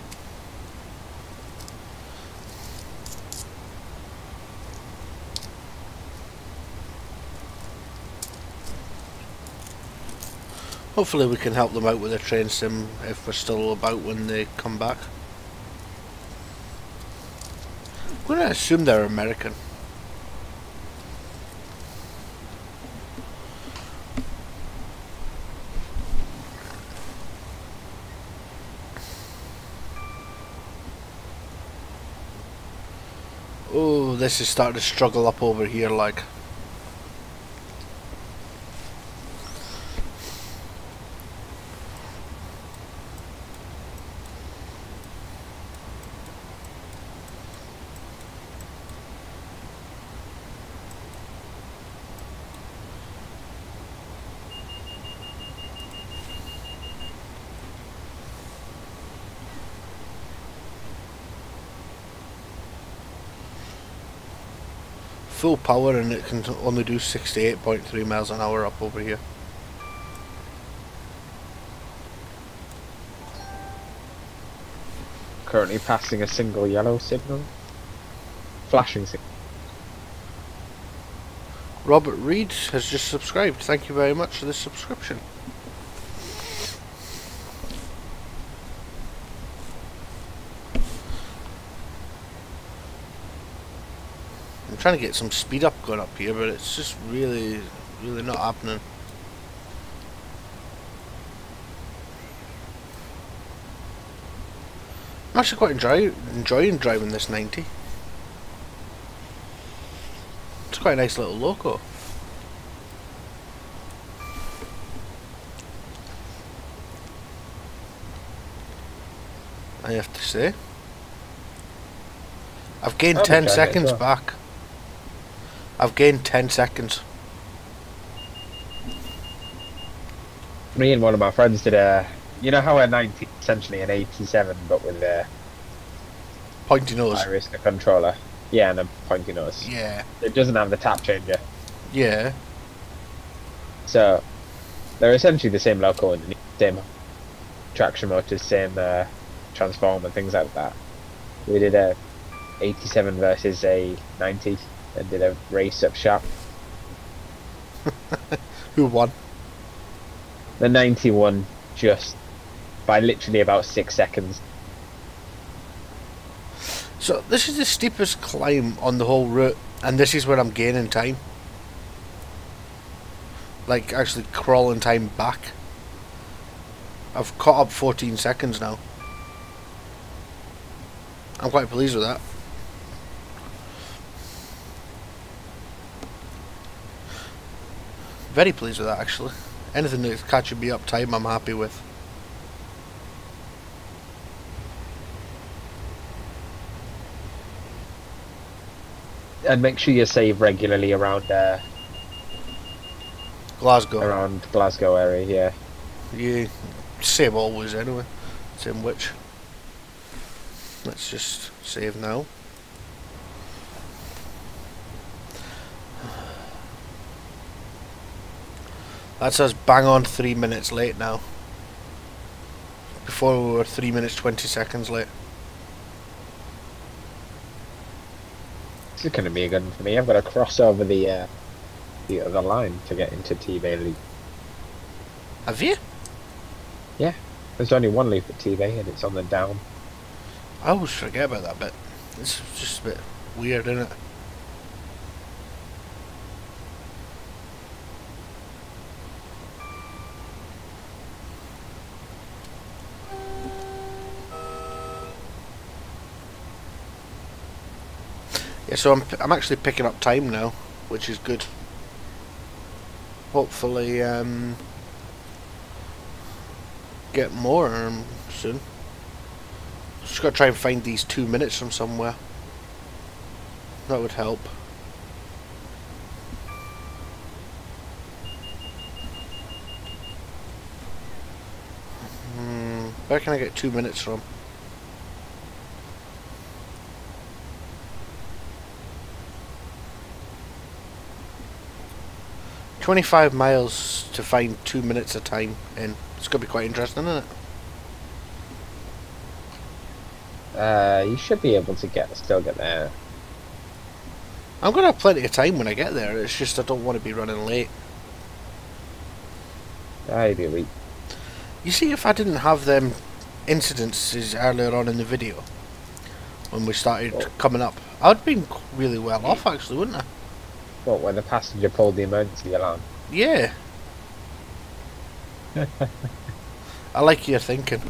Hopefully we can help them out with a train sim if we're still about when they come back. I'm going to assume they're American. Oh, this is starting to struggle up over here, like. full power, and it can only do 68.3 miles an hour up over here. Currently passing a single yellow signal. Flashing signal. Robert Reed has just subscribed. Thank you very much for this subscription. I'm trying to get some speed up going up here, but it's just really not happening. I'm actually quite enjoying driving this 90. It's quite a nice little loco. I have to say. I've gained 10 seconds back. I've gained 10 seconds. Me and one of my friends did a... You know how a 90 is essentially an 87, but with a... Pointy nose. Iris controller. Yeah, and a pointy nose. Yeah. It doesn't have the tap changer. Yeah. So, they're essentially the same loco and the same traction motors, same transform and things like that. We did a 87 versus a 90 and did a race up shop. Who won? The 91 just by literally about 6 seconds. So this is the steepest climb on the whole route, and this is where I'm gaining time. Like actually crawling time back. I've caught up 14 seconds now. I'm quite pleased with that. Very pleased with that actually. Anything that's catching me up time I'm happy with. And make sure you save regularly around Glasgow. around Glasgow area, yeah. Yeah, same always anyway. Same which. Let's just save now. That's us bang on 3 minutes late now. Before we were 3 minutes 20 seconds late. This is going to be a good one for me. I've got to cross over the other line to get into T-Bay Loop. Have you? Yeah, there's only one loop at T-Bay and it's on the down. I always forget about that bit. It's just a bit weird, isn't it? Yeah, so I'm actually picking up time now, which is good. Hopefully, get more soon. Just gotta try and find these 2 minutes from somewhere. That would help. Where can I get 2 minutes from? 25 miles to find 2 minutes of time in. It's gonna be quite interesting, isn't it? You should be able to still get there. I'm gonna have plenty of time when I get there. It's just I don't want to be running late. I'd be weak. You see, if I didn't have them incidences earlier on in the video, when we started coming up, I'd have been really well off actually, wouldn't I? What, when the passenger pulled the emergency alarm? Yeah. I like your thinking.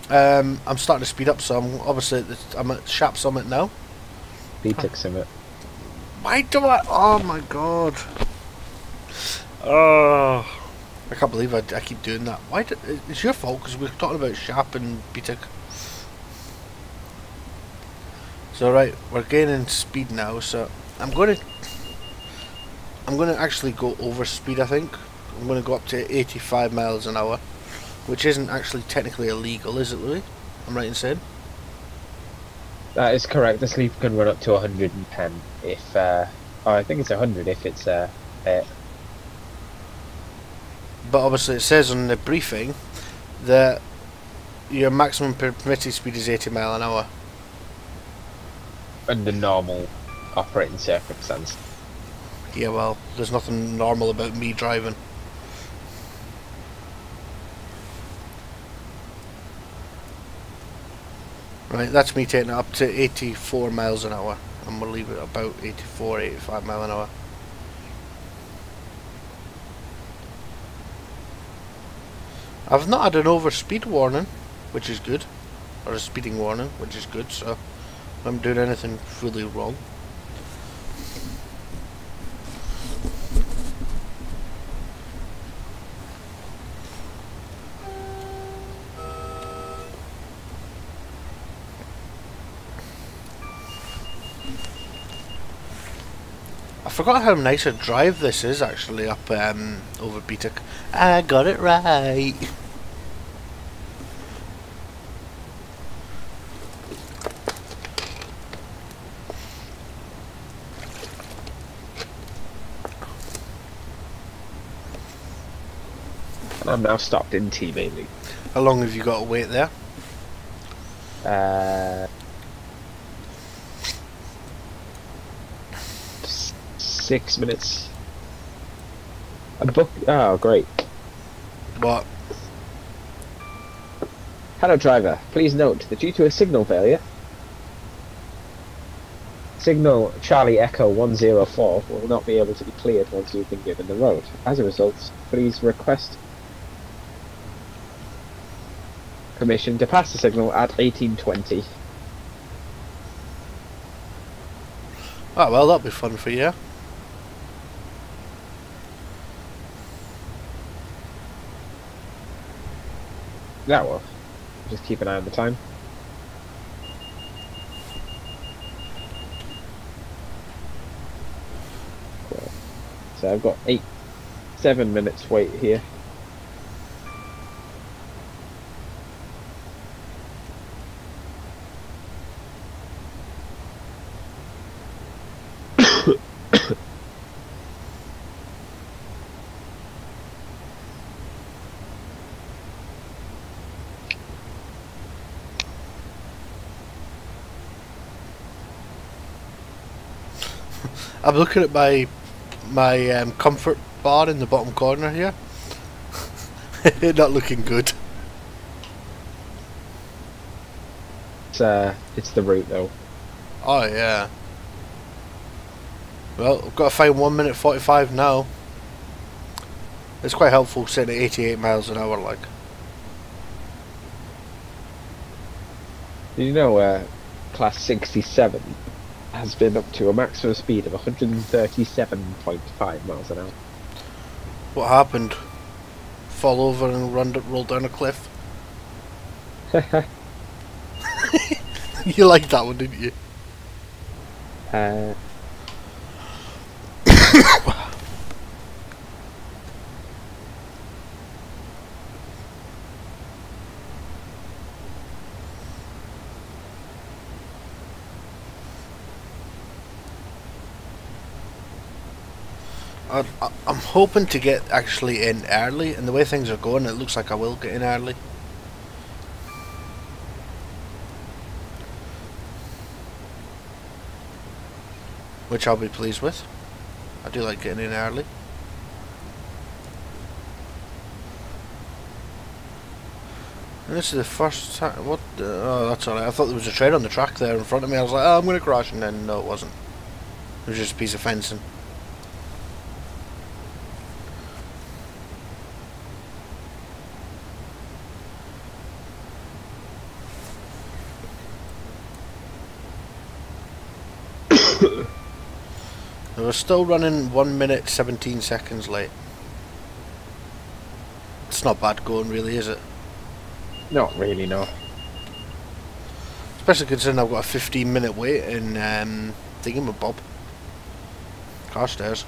I'm starting to speed up, so I'm obviously I'm at Shap Summit now. BTEC Summit. Why do I? Oh my god. Oh, I can't believe I keep doing that. Why? It's your fault because we're talking about Shap and BTEC. So right, we're gaining speed now. So I'm gonna actually go over speed. I think I'm gonna go up to 85 miles an hour, which isn't actually technically illegal, is it, Louis? I'm right in saying. That is correct. The sleeper can run up to 110 if, oh, I think it's 100 if it's But obviously it says on the briefing that your maximum permitted speed is 80 mile an hour. under normal operating circumstance. Yeah, well, there's nothing normal about me driving. Right, that's me taking it up to 84 miles an hour. And we'll leave it about 84, 85 mile an hour. I've not had an overspeed warning, which is good. Or a speeding warning, which is good, so I haven't doing anything fully wrong. I forgot how nice a drive this is actually up over Beatic. I got it right. And I'm now stopped in T-Bailey. How long have you got to wait there? 6 minutes. A book. Oh, great. What? Hello, driver. Please note that due to a signal failure, signal Charlie Echo 104 will not be able to be cleared once you've been given the road. As a result, please request permission to pass the signal at 1820. Oh well, that'll be fun for you. That will. Just keep an eye on the time. Cool. So I've got 7 minutes wait here. I'm looking at my comfort bar in the bottom corner here. Not looking good. It's the route though. Oh yeah. Well, I've got to find 1 minute 45 now. It's quite helpful sitting at 88 miles an hour, like. Did you know class 67 has been up to a maximum speed of 137.5 miles an hour? What happened? Fall over and roll down a cliff? You liked that one, didn't you? I'm hoping to get actually in early, and the way things are going, it looks like I will get in early. Which I'll be pleased with. I do like getting in early. And this is the first time. What? Oh, that's alright. I thought there was a train on the track there in front of me. I was like, oh, I'm going to crash, and then no, it wasn't. It was just a piece of fencing. We're still running 1 minute 17 seconds late. It's not bad going, really, is it? Not really, no. Especially considering I've got a 15-minute wait in Thingamabob. Carstairs.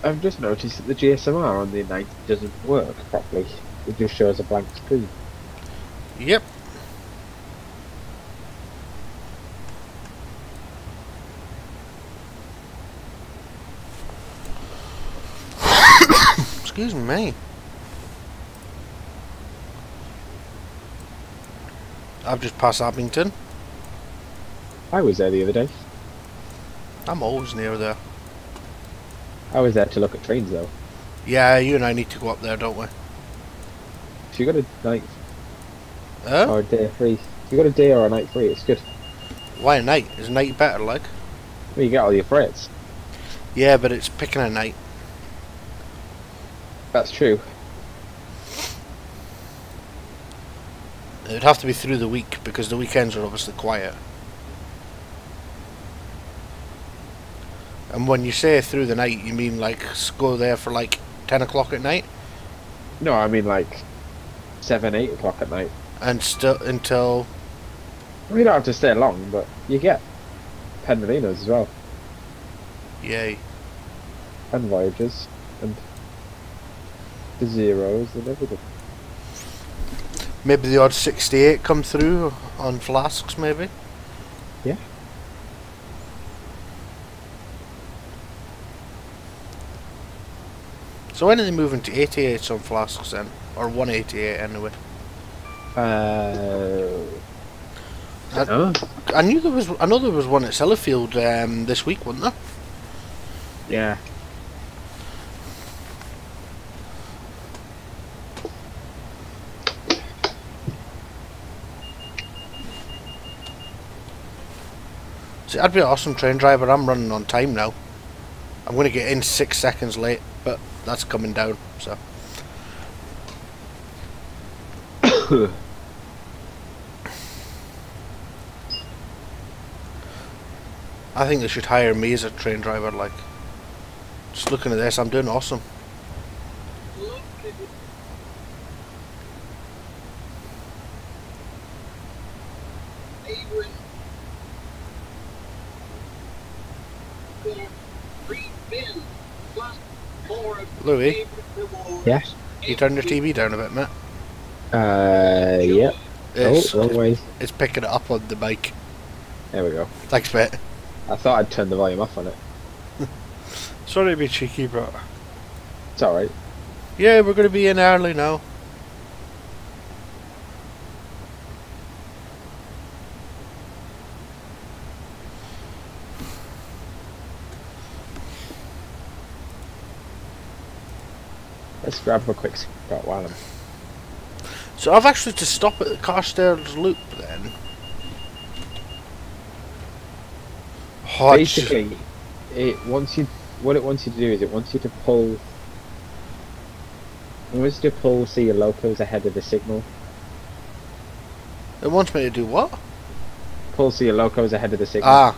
I've just noticed that the GSMR on the night doesn't work properly. It just shows a blank screen. Yep. Excuse me. I've just passed Abington. I was there the other day. I'm always near there. I was there to look at trains though. Yeah, you and I need to go up there, don't we? If you got a night Huh? or a day free, if you got a day or a night free, it's good. Why a night? Is night better, like? Well, you get all your freights. Yeah, but it's picking a night. That's true. It'd have to be through the week because the weekends are obviously quiet. And when you say through the night, you mean like go there for like 10 o'clock at night? No, I mean like 7, 8 o'clock at night. And still until... We don't have to stay long, but you get Penmalinos as well. Yay. And Voyagers. And the Zeros and everything. Maybe the odd 68 come through on flasks, maybe? Yeah. So when are they moving to 88s on flasks then? Or 188 anyway? I knew there was. I know there was one at Sellafield this week, wasn't there? Yeah. See, I'd be an awesome train driver. I'm running on time now. I'm going to get in 6 seconds late, but that's coming down, so. I think they should hire me as a train driver, like. Just looking at this, I'm doing awesome. Louis? Yeah? You turn your TV down a bit, mate. Yeah. It's, Wrong way. it's picking it up on the mic. There we go. Thanks, mate. I thought I'd turn the volume off on it. Sorry to be cheeky, but... It's alright. Yeah, we're going to be in early now. Let's grab a quick spot while I'm... So I've actually to stop at the Carstairs Loop then. Oh, Basically, what it wants you to do is it wants you to pull... It wants you to pull so your locos ahead of the signal. It wants me to do what? Pull so your locos ahead of the signal. Ah,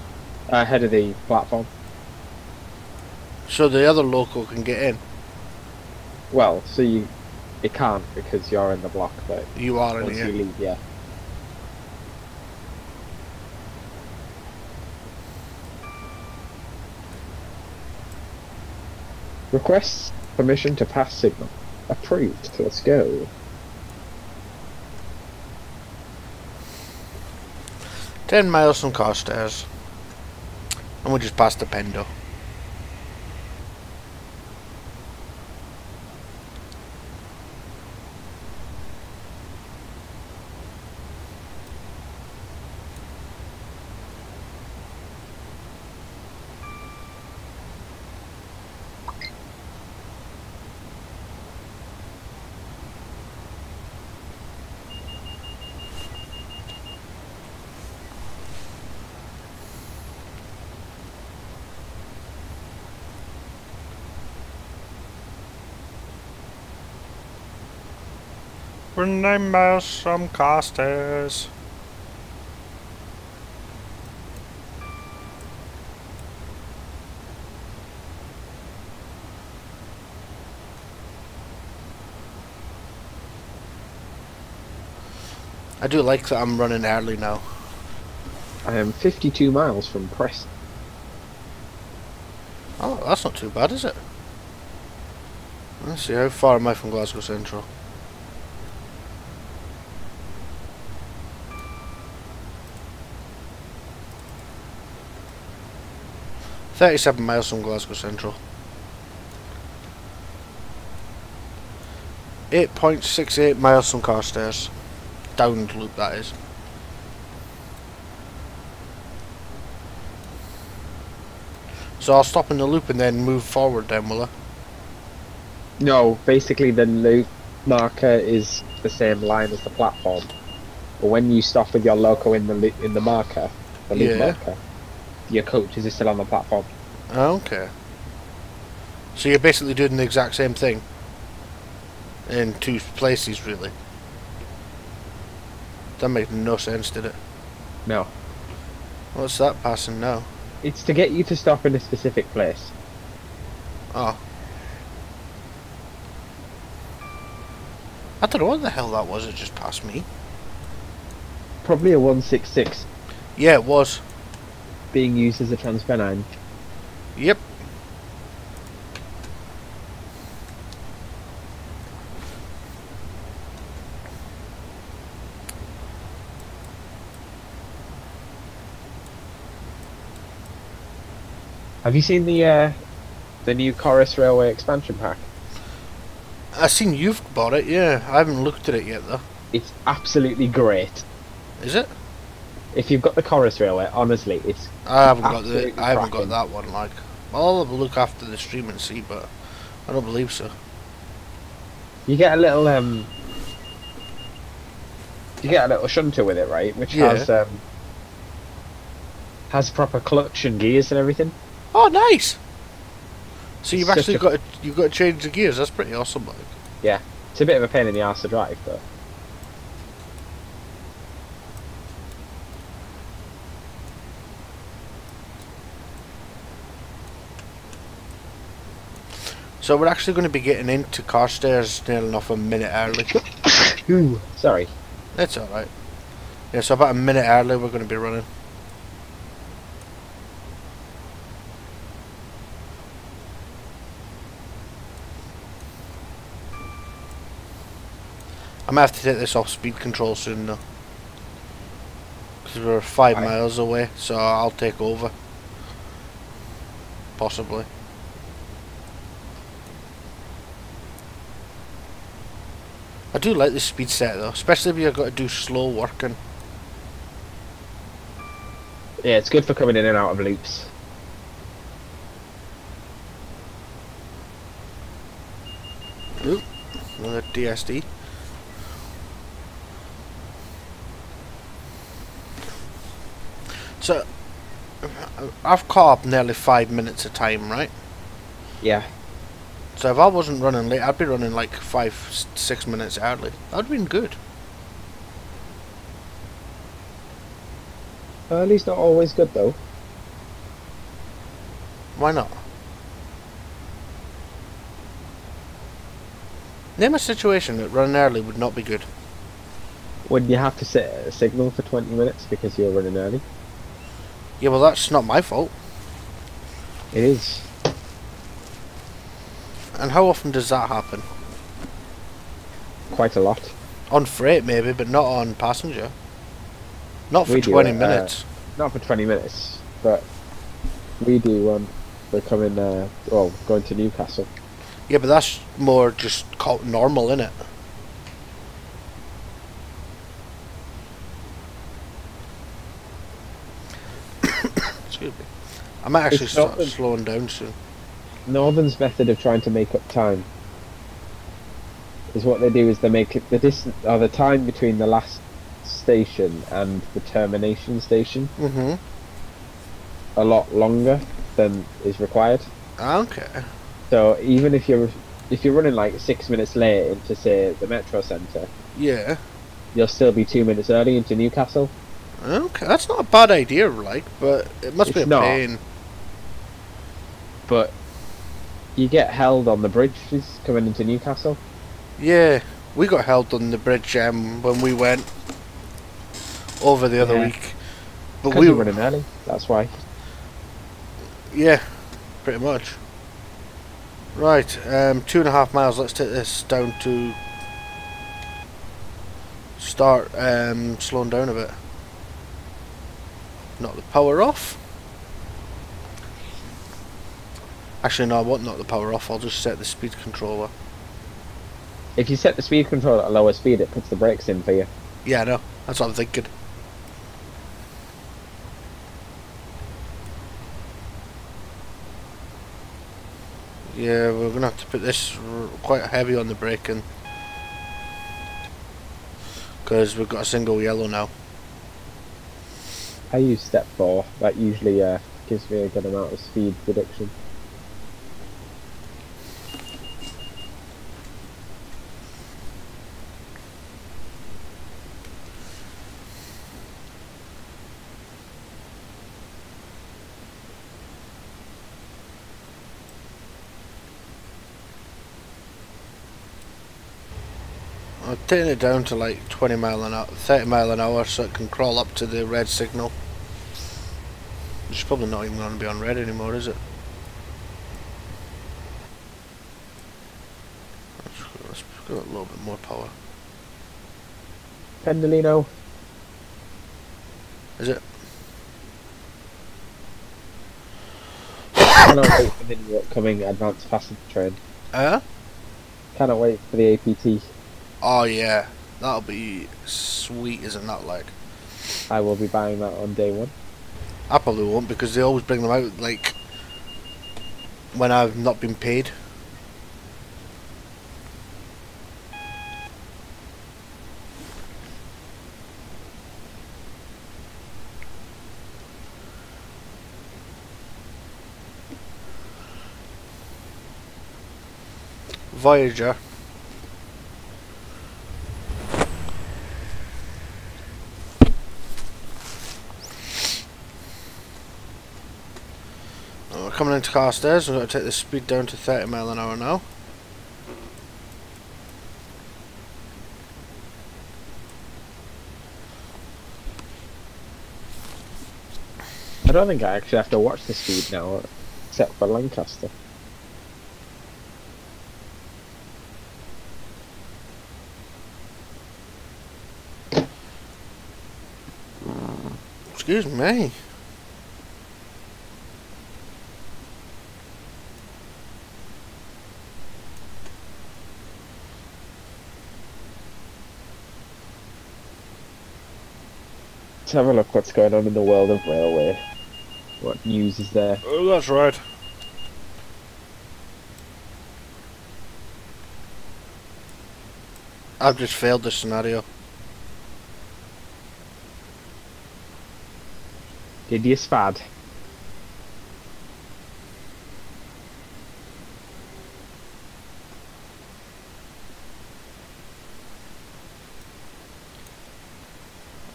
Ahead of the platform. so the other local can get in. Well, so it can't because you're in the block, but You are in once here. you leave, yeah. Requests permission to pass signal. Approved. Let's go. 10 miles from Carstairs. And we just passed the Pendo. We're 9 miles from Carstairs. I do like that I'm running early now. I am 52 miles from Preston. Oh, that's not too bad, is it? Let's see, how far am I from Glasgow Central? £37 from Glasgow Central. 8.68 miles from Carstairs. Down the loop, that is. So I'll stop in the loop and then move forward then, will I? No, basically the loop marker is the same line as the platform. But when you stop with your loco in the marker, the loop marker, your coaches are still on the platform. Okay. So you're basically doing the exact same thing in two places, really. That made no sense, did it? No. What's that passing now? It's to get you to stop in a specific place. Oh. I don't know what the hell that was, it just passed me. Probably a 166 Yeah, it was. being used as a Transpennine. Yep. Have you seen the new Chorus Railway expansion pack? I seen you've bought it, yeah. I haven't looked at it yet, though. It's absolutely great. Is it? If you've got the Chorus Railway, honestly, it's I haven't absolutely got that one, like. I'll have a look after the stream and see, but I don't believe so. you get a little shunter with it, right? Which has proper clutch and gears and everything. Oh, nice! So you've It's actually just got to change the gears. That's pretty awesome, like. Yeah, it's a bit of a pain in the arse to drive, but So we're actually going to be getting into Carstairs nearly enough a minute early. ooh, sorry. That's alright. Yeah, so about a minute early we're going to be running. I might have to take this off speed control soon though. Because we're 5 miles away, so I'll take over. Possibly. I do like the speed set though, especially if you've got to do slow working. Yeah, it's good for coming in and out of loops. Oop, another DSD. So, I've caught up nearly 5 minutes of time, right? Yeah. So if I wasn't running late, I'd be running like 5-6 minutes early. That'd been good. Early's not always good though. Why not? Name a situation that running early would not be good. When you have to set a signal for 20 minutes because you're running early. Yeah, well that's not my fault. It is. And how often does that happen? Quite a lot. On freight maybe, but not on passenger. Not for We do 20 it, minutes. Not for 20 minutes, but we do when we're coming, going to Newcastle. Yeah, but that's more just normal, innit? Excuse me. I might actually start slowing down soon. Northern's method of trying to make up time is what they do is they make it the distance or the time between the last station and the termination station a lot longer than is required. Okay. So even if you're running like 6 minutes late into say the metro centre, Yeah. you'll still be 2 minutes early into Newcastle. Okay, that's not a bad idea, like, but it must be a pain. But you get held on the bridges coming into Newcastle. Yeah, we got held on the bridge when we went over the other week. But we were running early, that's why. Yeah, pretty much. Right, 2.5 miles. Let's take this down to start slowing down a bit. Knock the power off. Actually, no, I won't knock the power off. I'll just set the speed controller. If you set the speed control at a lower speed, it puts the brakes in for you. Yeah, I know. That's what I'm thinking. Yeah, we're gonna have to put this quite heavy on the braking because we've got a single yellow now. I use step 4. That usually gives me a good amount of speed reduction. I'm taking it down to like 20 mile an hour, 30 mile an hour, so it can crawl up to the red signal. It's probably not even going to be on red anymore, is it? Let's go a little bit more power. Pendolino. Is it? Cannot wait for the new upcoming advanced passenger train. Cannot wait for the APT. Oh yeah, that'll be sweet, isn't that like? I will be buying that on day 1. I probably won't because they always bring them out like when I've not been paid. Voyager. We're coming into Carstairs. We're going to take the speed down to 30 mile an hour now. I don't think I actually have to watch the speed now, except for Lancaster. Excuse me. Let's have a look what's going on in the world of railway. What news is there? Oh, that's right. I've just failed this scenario. Did you spad?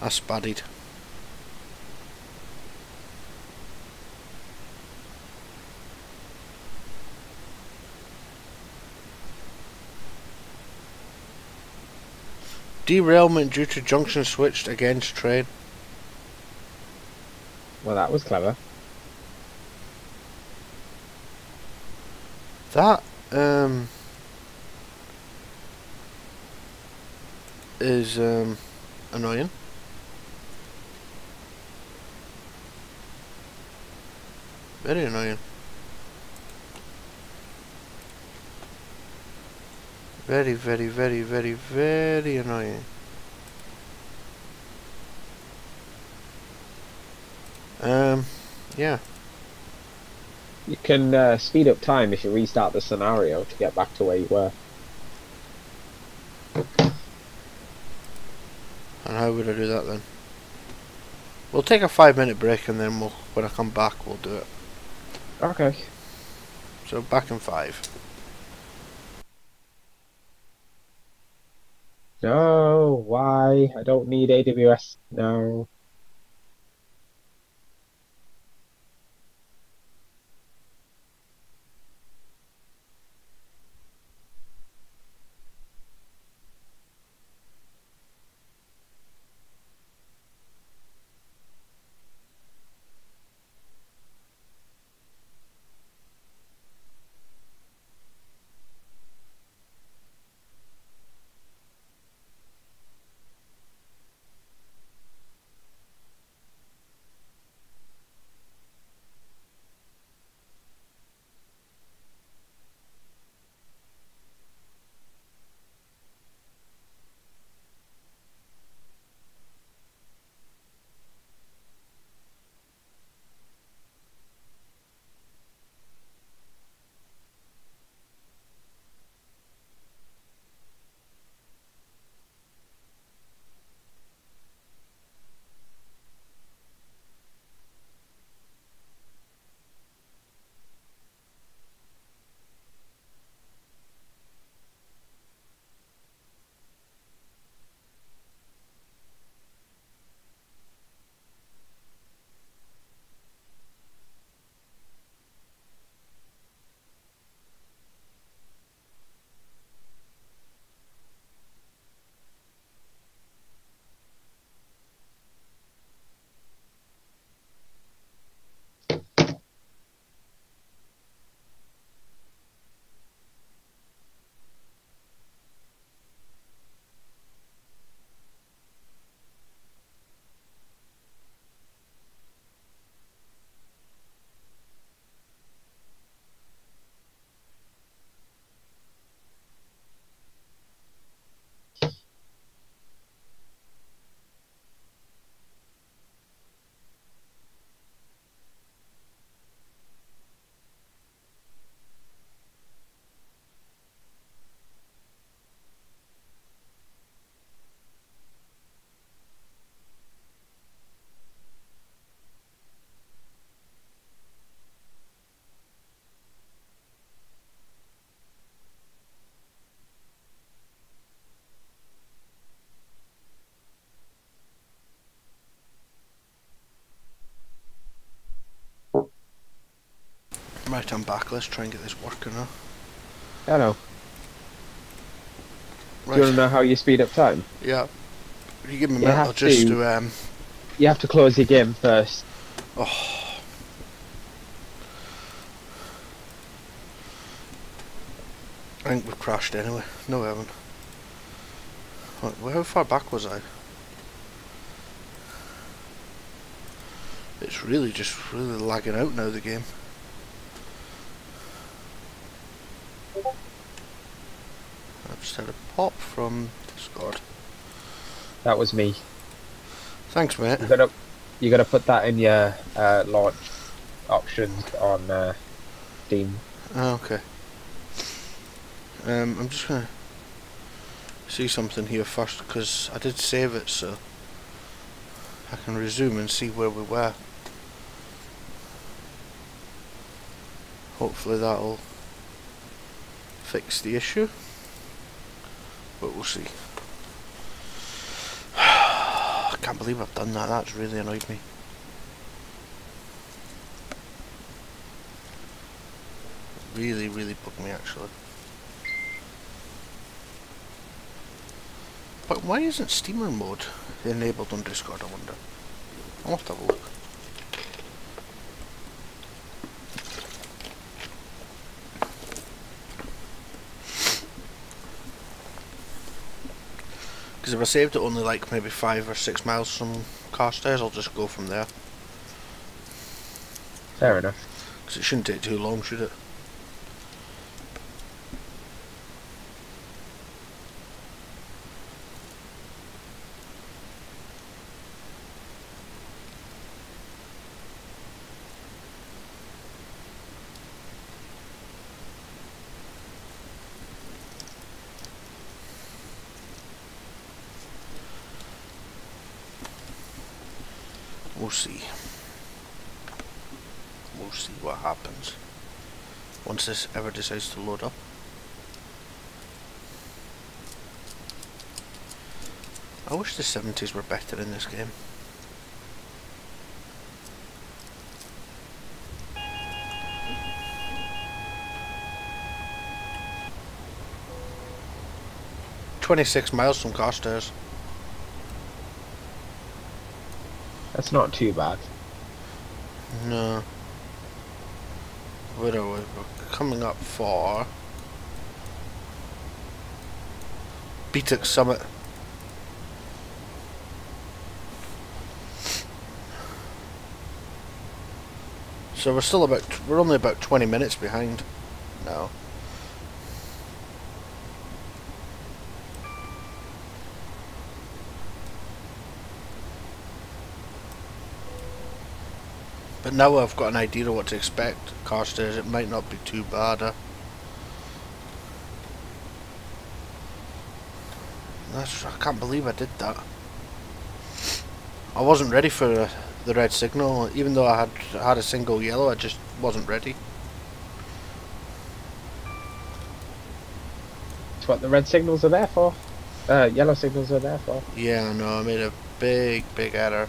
I spuddied. Derailment due to junction switched against train. Well, that was clever. That is annoying. Very annoying. Very, very, very, very, very annoying. Yeah. You can speed up time if you restart the scenario to get back to where you were. And how would I do that then? We'll take a 5-minute break and then when I come back, we'll do it. Okay. So back in 5. No, why? I don't need AWS. No. Right, I'm back. Let's try and get this working now. Hello. Right. Do you want to know how you speed up time? Yeah. You give me a You minute, have I'll just to- do You have to close your game first. oh. I think we've crashed anyway. No, we haven't. How far back was I? It's really just really lagging out now, the game. I've just had a pop from Discord. That was me. Thanks, mate. You gotta put that in your launch options on Steam. Oh, okay. I'm just gonna see something here first because I did save it, so I can resume and see where we were. Hopefully that'll fix the issue, but we'll see. I can't believe I've done that. That's really annoyed me. Really bugged me, actually. But why isn't steamer mode enabled on Discord, I wonder? I'll have to have a look. Because if I saved it only like maybe 5 or 6 miles from Carstairs, I'll just go from there. Fair enough. Because it shouldn't take too long, should it? We'll see. We'll see what happens once this ever decides to load up. I wish the 70s were better in this game. "26 miles from Carstairs." That's not too bad. No. Where are we? We're coming up for Beattock Summit. So we're only about 20 minutes behind now. But now I've got an idea of what to expect. Carstairs, it might not be too bad. I can't believe I did that. I wasn't ready for the red signal, even though I had a single yellow. I just wasn't ready. That's what the red signals are there for. Yellow signals are there for. Yeah, I know. I made a big error.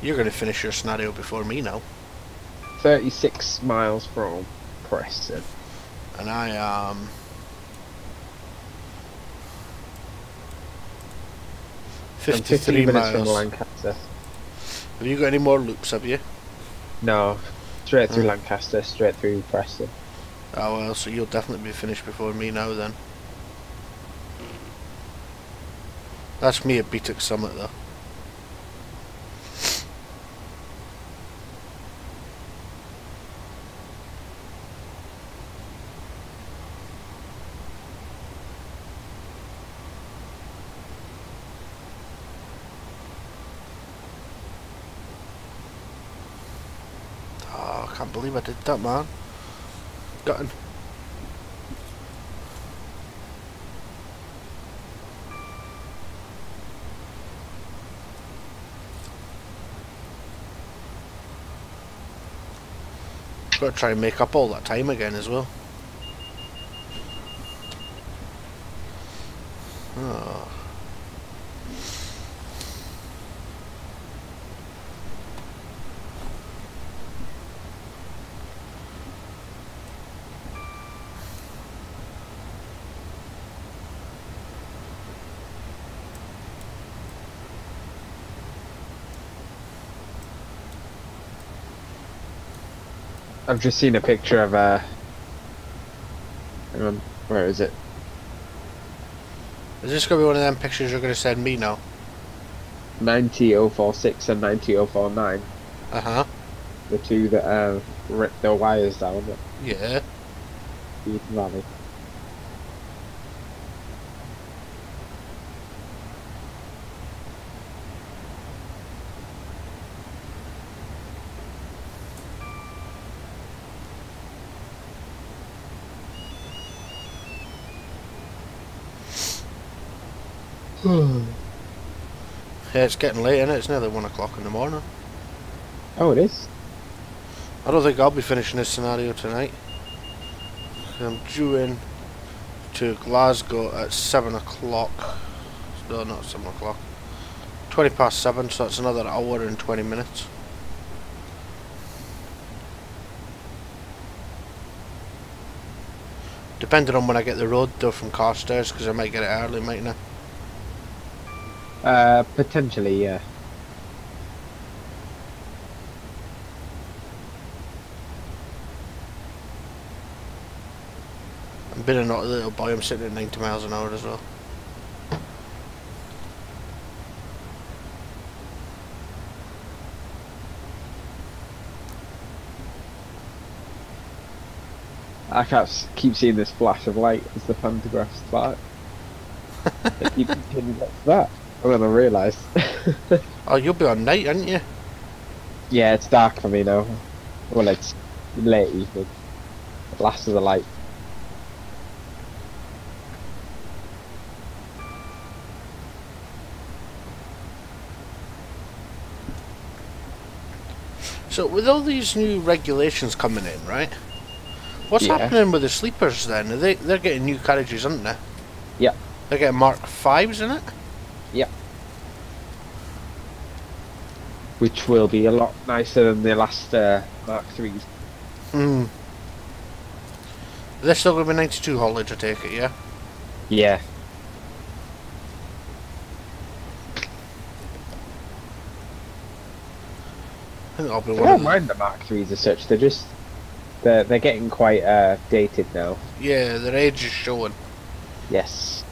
You're going to finish your scenario before me now. 36 miles from Preston. And I am 53 minutes from miles. Lancaster. Have you got any more loops, have you? No, straight through Lancaster, straight through Preston. Oh well, so you'll definitely be finished before me now then. That's me at Beattock Summit though. Oh, I can't believe I did that, man. Gutting. Got to try and make up all that time again as well. Oh. I've just seen a picture of hang on, where is it? Is this going to be one of them pictures you're going to send me now? 90046 and 90049. Uh-huh. The two that ripped their wires down at Yeah. Eden Valley. Yeah, it's getting late, isn't it? It's nearly 1 o'clock in the morning. Oh, it is? I don't think I'll be finishing this scenario tonight. I'm due in to Glasgow at 7 o'clock. No, not 7 o'clock. 20 past 7, so that's another hour and 20 minutes. Depending on when I get the road though from Carstairs, because I might get it early, mightn't I? Potentially, yeah. I'm being a naughty little boy, I'm sitting at 90 miles an hour as well. I can't keep seeing this flash of light as the photographs start. They keep continuing back to that. And then I realised. Oh, you'll be on night, aren't you? Yeah, it's dark for me now. Well, it's late evening. Last of the light. So with all these new regulations coming in, right? What's Yeah. happening with the sleepers then? They're getting new carriages, aren't they? Yeah. They're getting Mark 5s in it? Yeah. Which will be a lot nicer than the last Mark 3s. Hmm. They're still going to be 92 haulage, I take it, yeah? Yeah. I think I'll be I one don't of the... mind the Mark 3s as such. They're getting quite dated now. Yeah, their age is showing. Yes.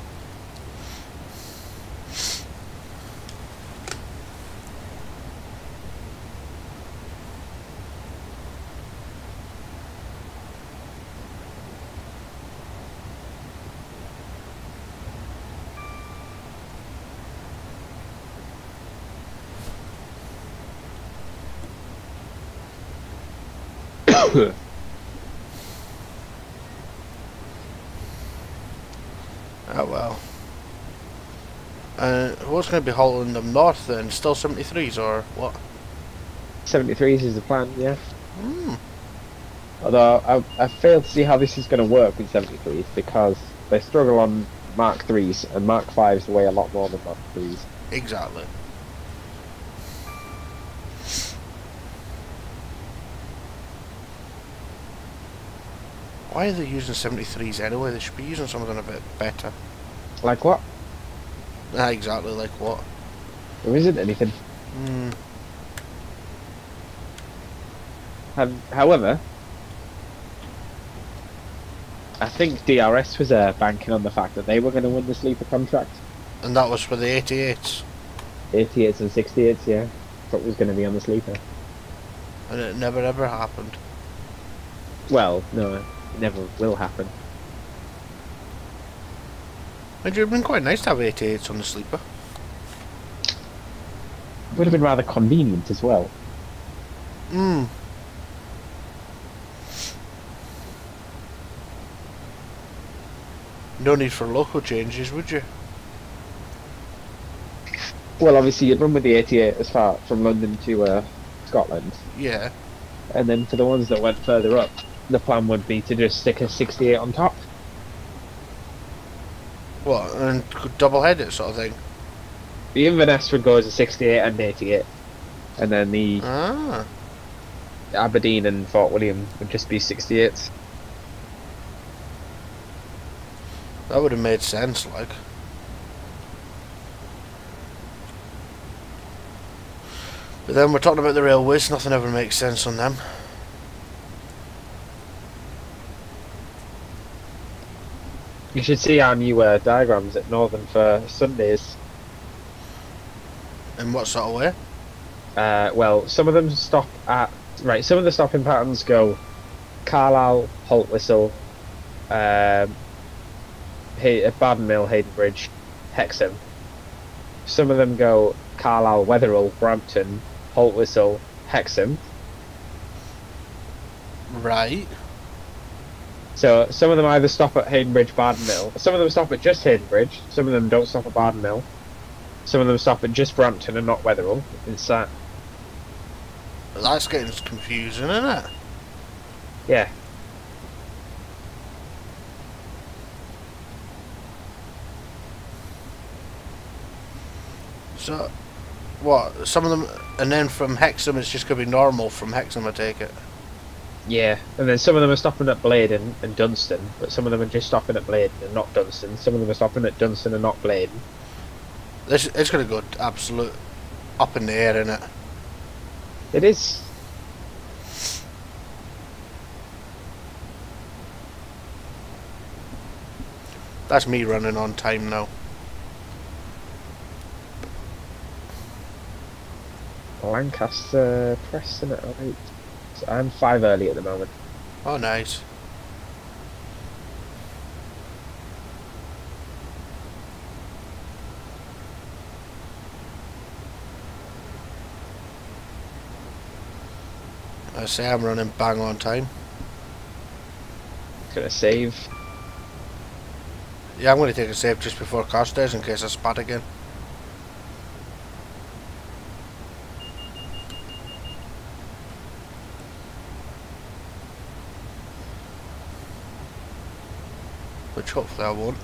Oh well. What's going to be hauling them north then? Still 73s or what? 73s is the plan, yeah. Hmm. Although I fail to see how this is going to work with 73s because they struggle on Mark 3s and Mark 5s weigh a lot more than Mark 3s. Exactly. Why are they using 73s anyway? They should be using something a bit better. Like what? Ah, exactly, like what? There isn't anything. Hmm. However, I think DRS was banking on the fact that they were going to win the sleeper contract. And that was for the 88s. 88s and 68s, yeah. Thought was going to be on the sleeper. And it never ever happened. Well, no, it never will happen. It would have been quite nice to have 88s on the sleeper. It would have been rather convenient as well. Hmm. No need for local changes, would you? Well, obviously you'd run with the 88 as far from London to Scotland. Yeah. And then for the ones that went further up, the plan would be to just stick a 68 on top. What, and could double head it sort of thing? The Inverness would go as a 68 and 88, and then the Ah. Aberdeen and Fort William would just be 68s. That would have made sense, like. But then we're talking about the railways, nothing ever makes sense on them. You should see our new diagrams at Northern for Sundays. In what sort of way? Well, some of them stop at... Right, some of the stopping patterns go Carlisle, Haltwhistle, Barden Mill, Haydenbridge, Hexham. Some of them go Carlisle, Wetherall, Brampton, Haltwhistle, Hexham. Right. So some of them either stop at Haydenbridge, Barden Mill. Some of them stop at just Haydenbridge. Some of them don't stop at Barden Mill. Some of them stop at just Brampton and not Wetherall. It's that. That's getting confusing, isn't it? Yeah. So, what? Some of them, and then from Hexham, it's just going to be normal from Hexham, I take it. Yeah, and then some of them are stopping at Bladen and Dunstan, but some of them are just stopping at Bladen and not Dunstan. Some of them are stopping at Dunstan and not Bladen. It's going to go absolute up in the air, isn't it? It is. That's me running on time now. Lancaster, Preston at 8. So I'm 5 early at the moment. Oh, nice. I say I'm running bang on time. Gonna save. Yeah, I'm going to take a save just before Carstairs in case I spat again. Which hopefully I won't.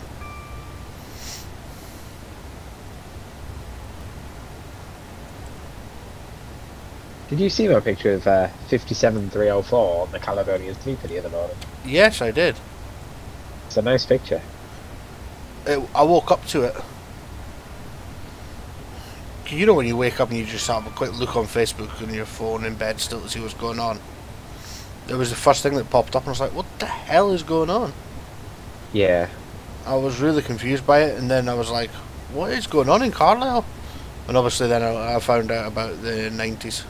Did you see my picture of 57304 on the Caledonian Sleeper the other morning? Yes, I did. It's a nice picture. I woke up to it. You know when you wake up and you just have a quick look on Facebook on your phone in bed still to see what's going on? It was the first thing that popped up and I was like, what the hell is going on? Yeah. I was really confused by it, and then I was like, what is going on in Carlisle? And obviously then I found out about the 90s.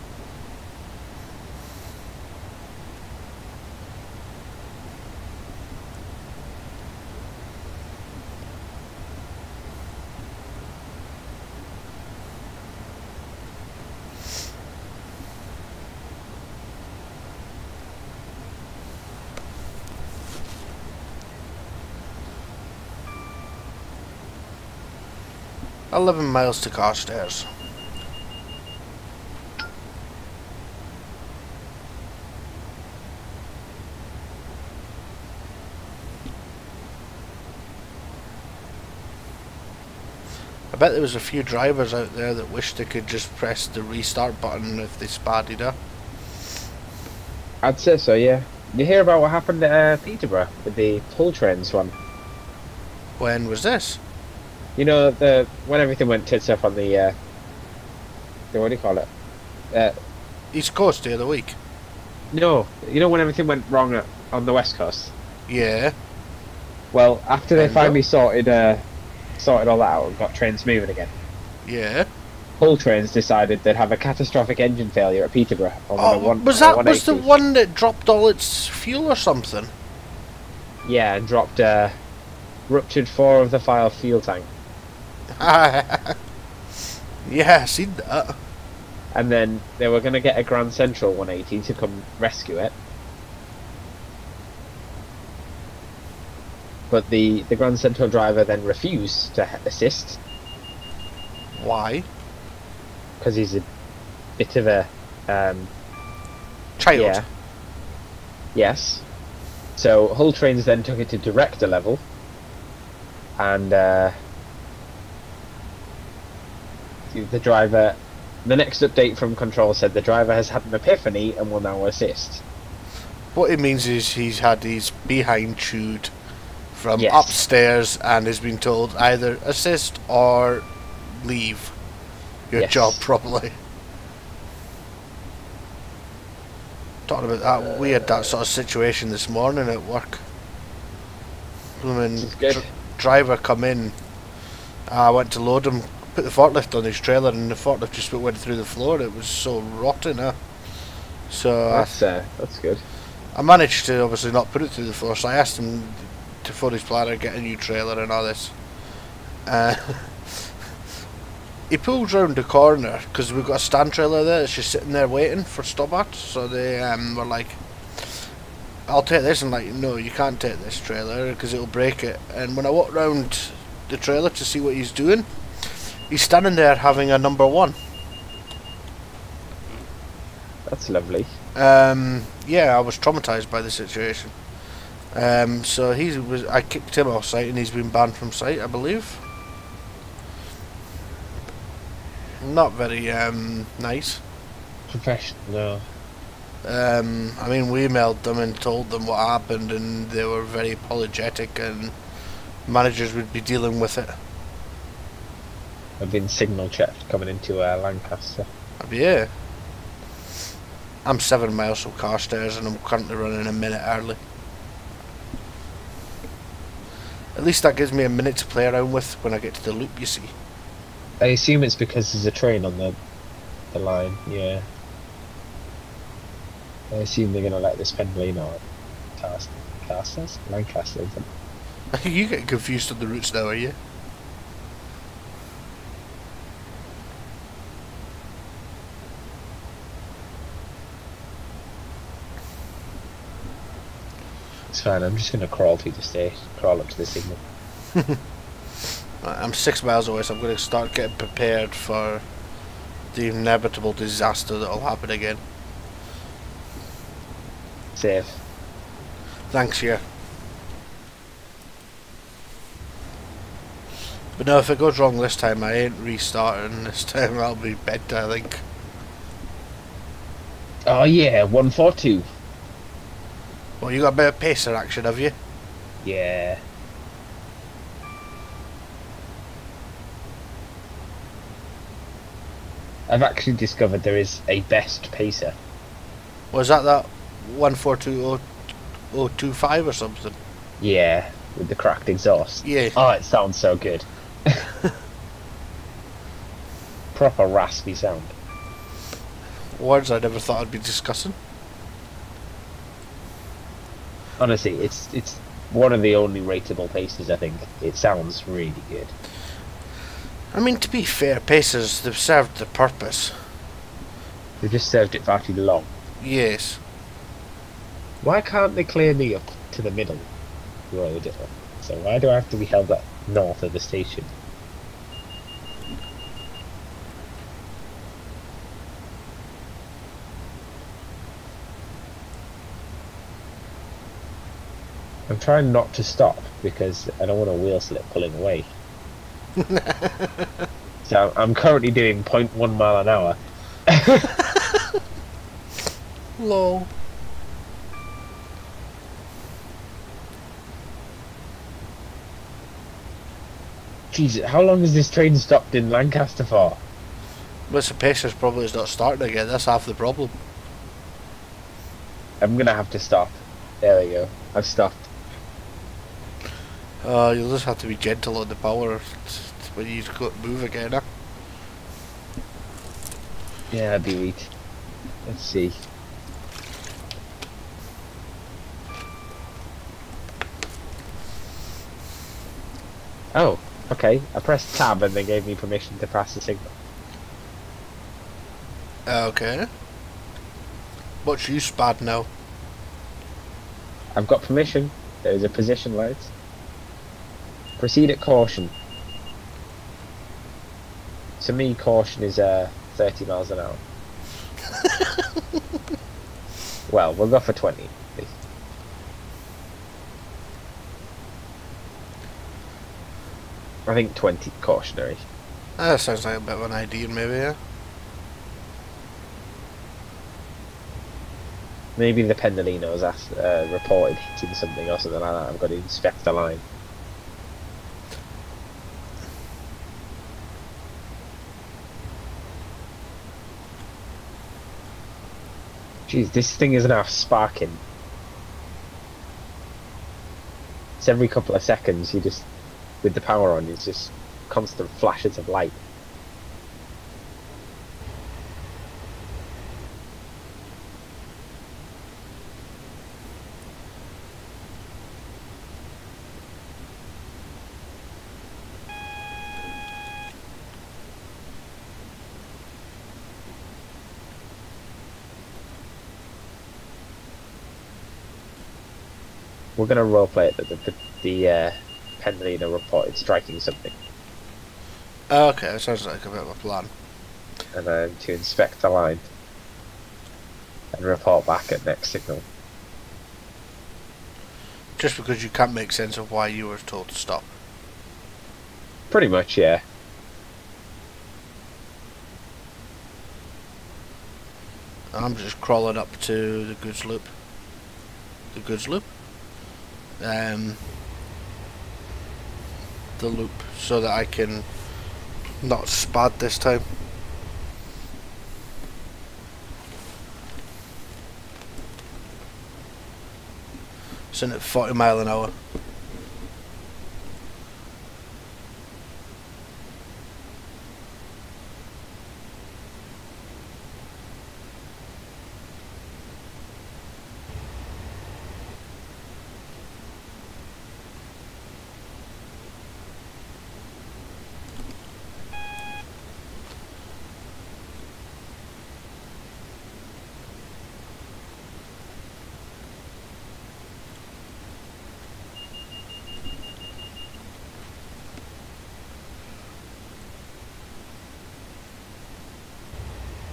"11 miles to Carstairs." I bet there was a few drivers out there that wish they could just press the restart button if they spatted her. I'd say so, yeah. You hear about what happened at Peterborough with the Hull Trains one? When was this? You know, when everything went tits up on the what do you call it? East Coast the other week. No, you know when everything went wrong on the West Coast? Yeah. Well, after they finally sorted all that out and got trains moving again, Yeah. Hull Trains decided they'd have a catastrophic engine failure at Peterborough on was the one that dropped all its fuel or something? Yeah, and dropped ruptured 4 of the 5 fuel tank. Yeah, I seen that. And then they were going to get a Grand Central 180 to come rescue it. But the Grand Central driver then refused to assist. Why? Because he's a bit of a... Child. Yeah. Yes. So Hull Trains then took it to director level. and the driver. The next update from control said the driver has had an epiphany and will now assist. What it means is he's had his behind chewed from Yes. upstairs and has been told either assist or leave your Yes. job properly. Talking about that, we had that sort of situation this morning at work. Blooming Good. driver come in. I went to load him, put the forklift on his trailer, and the forklift just went through the floor. It was so rotten, So That's good. I managed to obviously not put it through the floor, so I asked him to phone his planner, get a new trailer and all this. He pulls round the corner, because we've got a stand trailer there, it's just sitting there waiting for stop at, so they were like, I'll take this, and like, no, you can't take this trailer, because it'll break it. And when I walked round the trailer to see what he's doing, he's standing there having a number one. That's lovely. Yeah, I was traumatised by the situation. So I kicked him off site, and he's been banned from site, I believe. Not very nice. Professional. I mean, we emailed them and told them what happened, and they were very apologetic, and managers would be dealing with it. I've been signal checked coming into Lancaster. Yeah. I'm 7 miles from Carstairs, and I'm currently running a minute early. At least that gives me a minute to play around with when I get to the loop, you see. I assume it's because there's a train on the line, yeah. I assume they're going to let this Pendley or Carstairs? Lancaster, isn't it? You getting confused on the routes now, are you? It's fine, I'm just going to crawl through the station, crawl up to the signal. I'm 6 miles away, so I'm going to start getting prepared for the inevitable disaster that will happen again. Save. Thanks, yeah. But no, if it goes wrong this time, I ain't restarting. This time I'll be bed, I think. Oh yeah, 142. Well, you got a bit of pacer action, have you? Yeah. I've actually discovered there is a best pacer. Was that 142025 or something? Yeah, with the cracked exhaust. Yeah. Oh, it sounds so good. Proper raspy sound. Words I never thought I'd be discussing. Honestly, it's one of the only rateable pacers, I think. It sounds really good. I mean, to be fair, pacers, they've served their purpose. They just served it far too long. Yes. Why can't they clear me up to the middle road? So why do I have to be held up north of the station? I'm trying not to stop because I don't want a wheel slip pulling away. So I'm currently doing 0.1 mile an hour. Lol. Jesus, how long has this train stopped in Lancaster for? But the pacer's probably is not starting again, that's half the problem. I'm gonna have to stop. There we go. I've stopped. You'll just have to be gentle on the power when you move again, huh? Yeah, that'd be weak. Let's see. Oh, okay. I pressed tab and they gave me permission to pass the signal. Okay. What's you spad now? I've got permission. There's a position light. Proceed at caution. To me, caution is 30 miles an hour. Well, we'll go for 20. I think 20 cautionary. That sounds like a bit of an idea, maybe, yeah. Maybe the Pendolino's reported hitting something or something like that. I've got to inspect the line. Jeez, this thing isn't half sparking. It's every couple of seconds you just, with the power on, it's just constant flashes of light. We're gonna roleplay it that the Pendolino reported striking something, Okay, that sounds like a bit of a plan. and then to inspect the line and report back at next signal. Just because you can't make sense of why you were told to stop. Pretty much, yeah. I'm just crawling up to the goods loop. The goods loop? The loop, so that I can not spad this time. Send it 40 mile an hour.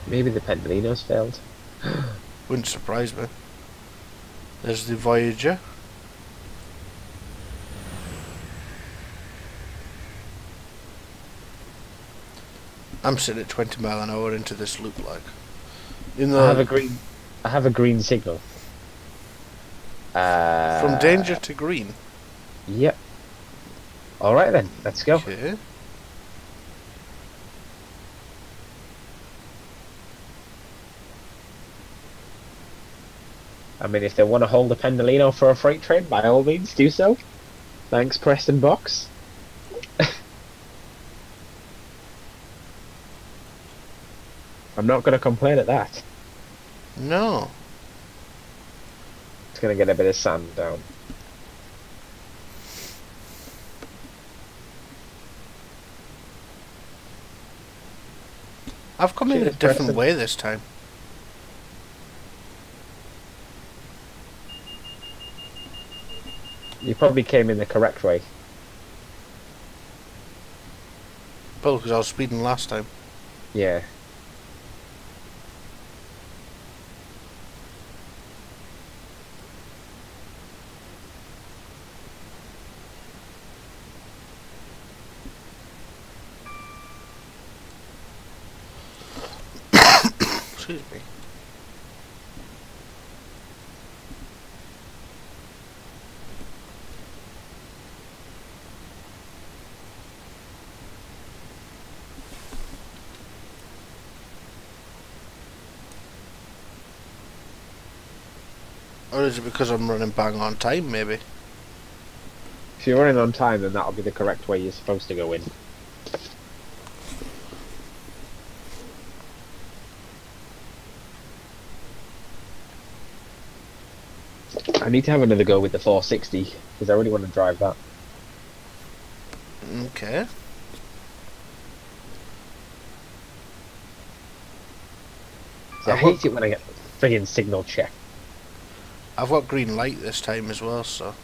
Maybe the Pendolino's failed. Wouldn't surprise me. There's the Voyager. I'm sitting at 20 mile an hour into this loop, like. In the I have a green signal. from danger to green. Yep. All right then, let's go. Okay. I mean, if they want to hold a Pendolino for a freight train, by all means, do so. Thanks, Preston Box. I'm not going to complain at that. No. It's going to get a bit of sand down. I've come in a Cheers, different Preston. way this time. You probably came in the correct way. Probably because I was speeding last time. Yeah. Excuse me. Or is it because I'm running bang on time, maybe? If you're running on time, then that'll be the correct way you're supposed to go in. I need to have another go with the 460 because I really want to drive that. Okay. See, I hate it when I get friggin' signal check. I've got green light this time as well, so.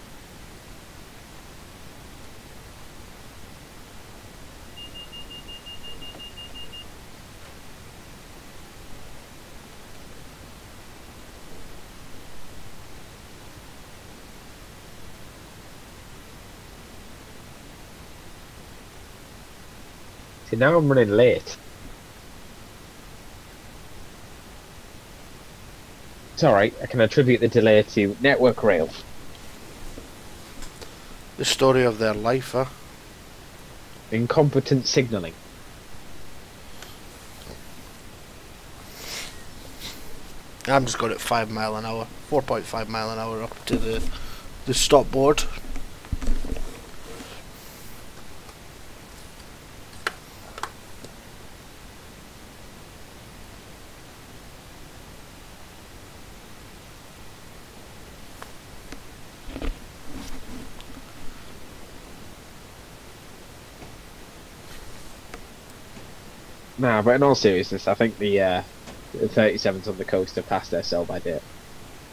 See, now I'm running late. It's alright, I can attribute the delay to network rail. The story of their life, huh? Incompetent signalling. I'm just going at 5 mile an hour, 4.5 mile an hour up to the stop board. Nah, but in all seriousness, I think the 37s on the coast have passed their sell by date.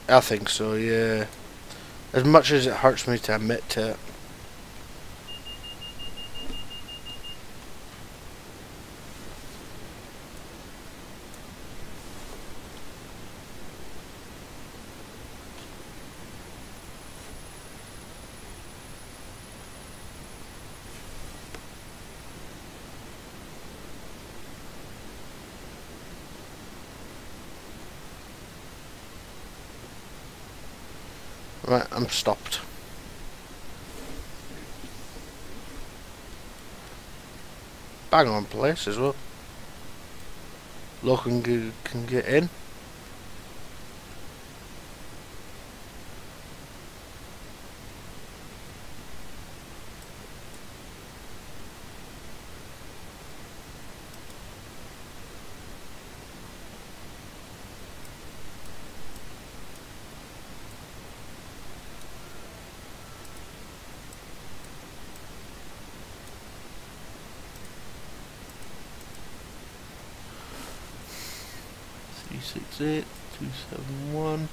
I think so, yeah. As much as it hurts me to admit to it. Right, I'm stopped. Bang on place as well. Local can get in. Three 6 8 2 7 1.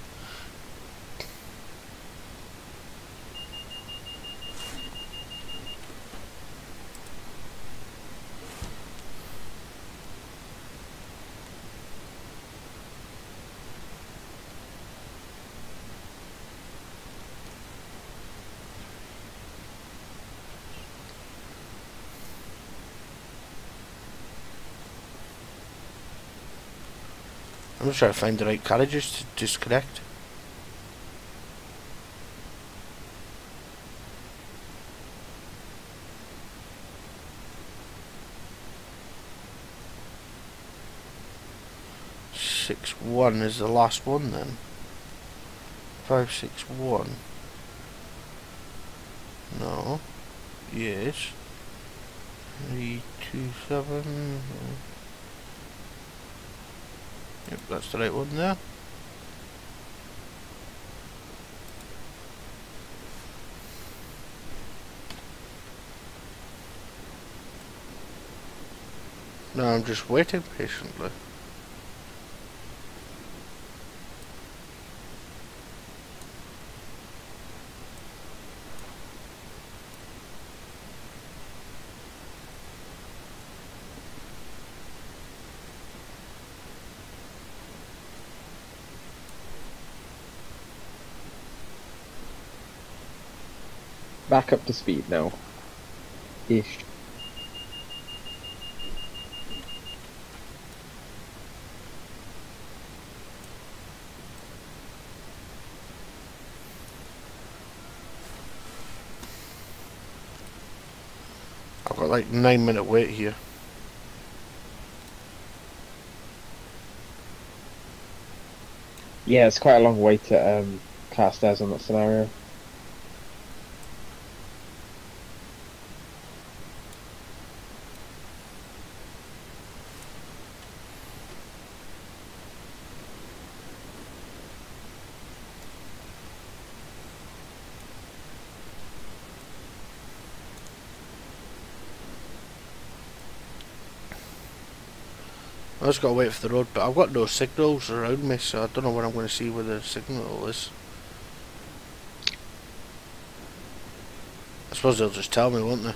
I'm just trying to find the right carriages to disconnect. Six one is the last one then. 561. No. Yes. 327. Yep, that's the right one there. Now I'm just waiting patiently. Back up to speed now. Ish. I've got like 9-minute wait here. Yeah, it's quite a long way to Carstairs on that scenario. I just gotta wait for the road, but I've got no signals around me, so I don't know where I'm going to see where the signal is. I suppose they'll just tell me, won't they?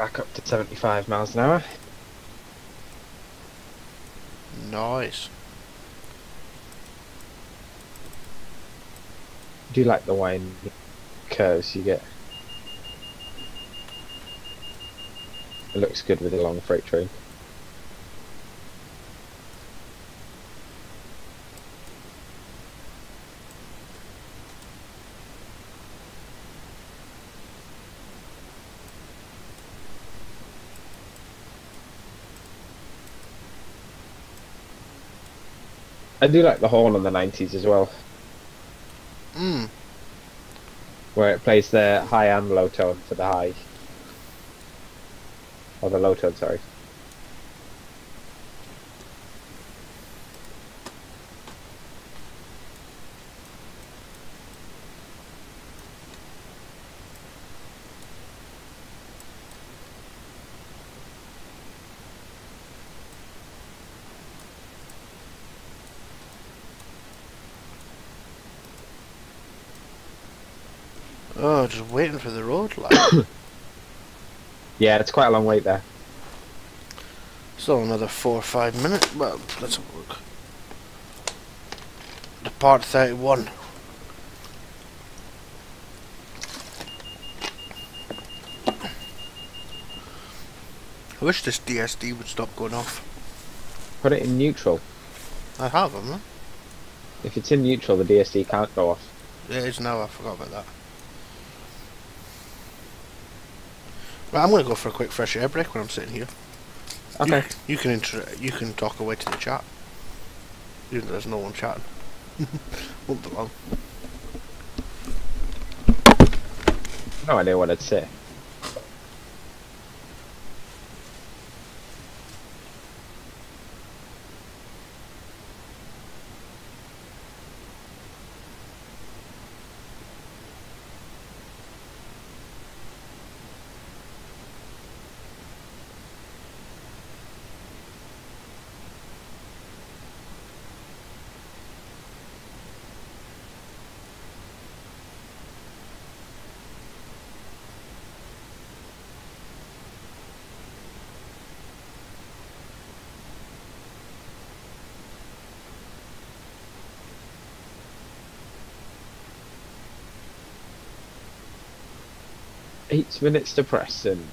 back up to 75 miles an hour. Nice. I do like the wine curves you get. It looks good with a long freight train. I do like the horn on the 90s as well, Mm. where it plays the high and low tone for the high. Or the low tone, sorry. Oh, just waiting for the road light. Yeah, it's quite a long wait there. Still another 4 or 5 minutes. Well, let's have a look. Depart 31. I wish this DSD would stop going off. Put it in neutral. I have, haven't I? If it's in neutral, the DSD can't go off. It is now, I forgot about that. Right, I'm going to go for a quick fresh air break when I'm sitting here. Okay. You can talk away to the chat. Even though there's no one chatting. Won't be long. No idea what I'd say. Eight minutes to Preston.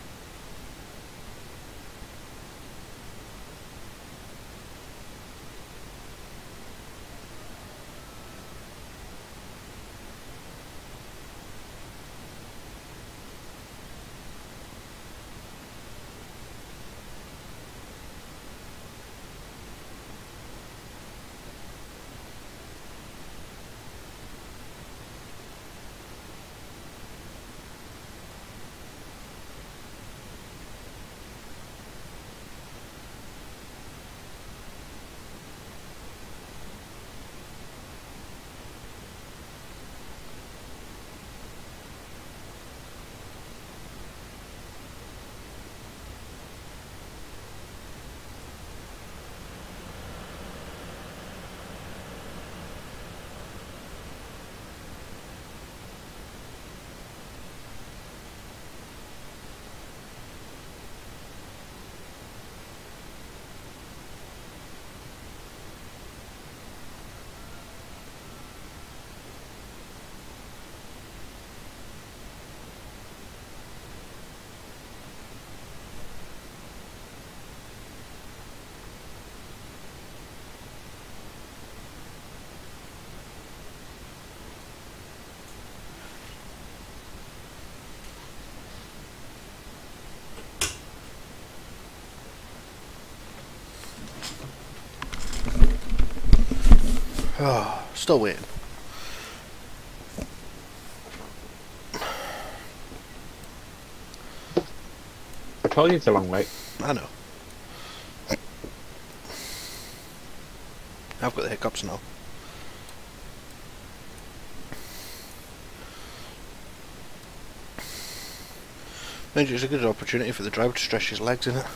Oh, still waiting. I told you it's a long wait. I know. I've got the hiccups now. Maybe it's a good opportunity for the driver to stretch his legs in it.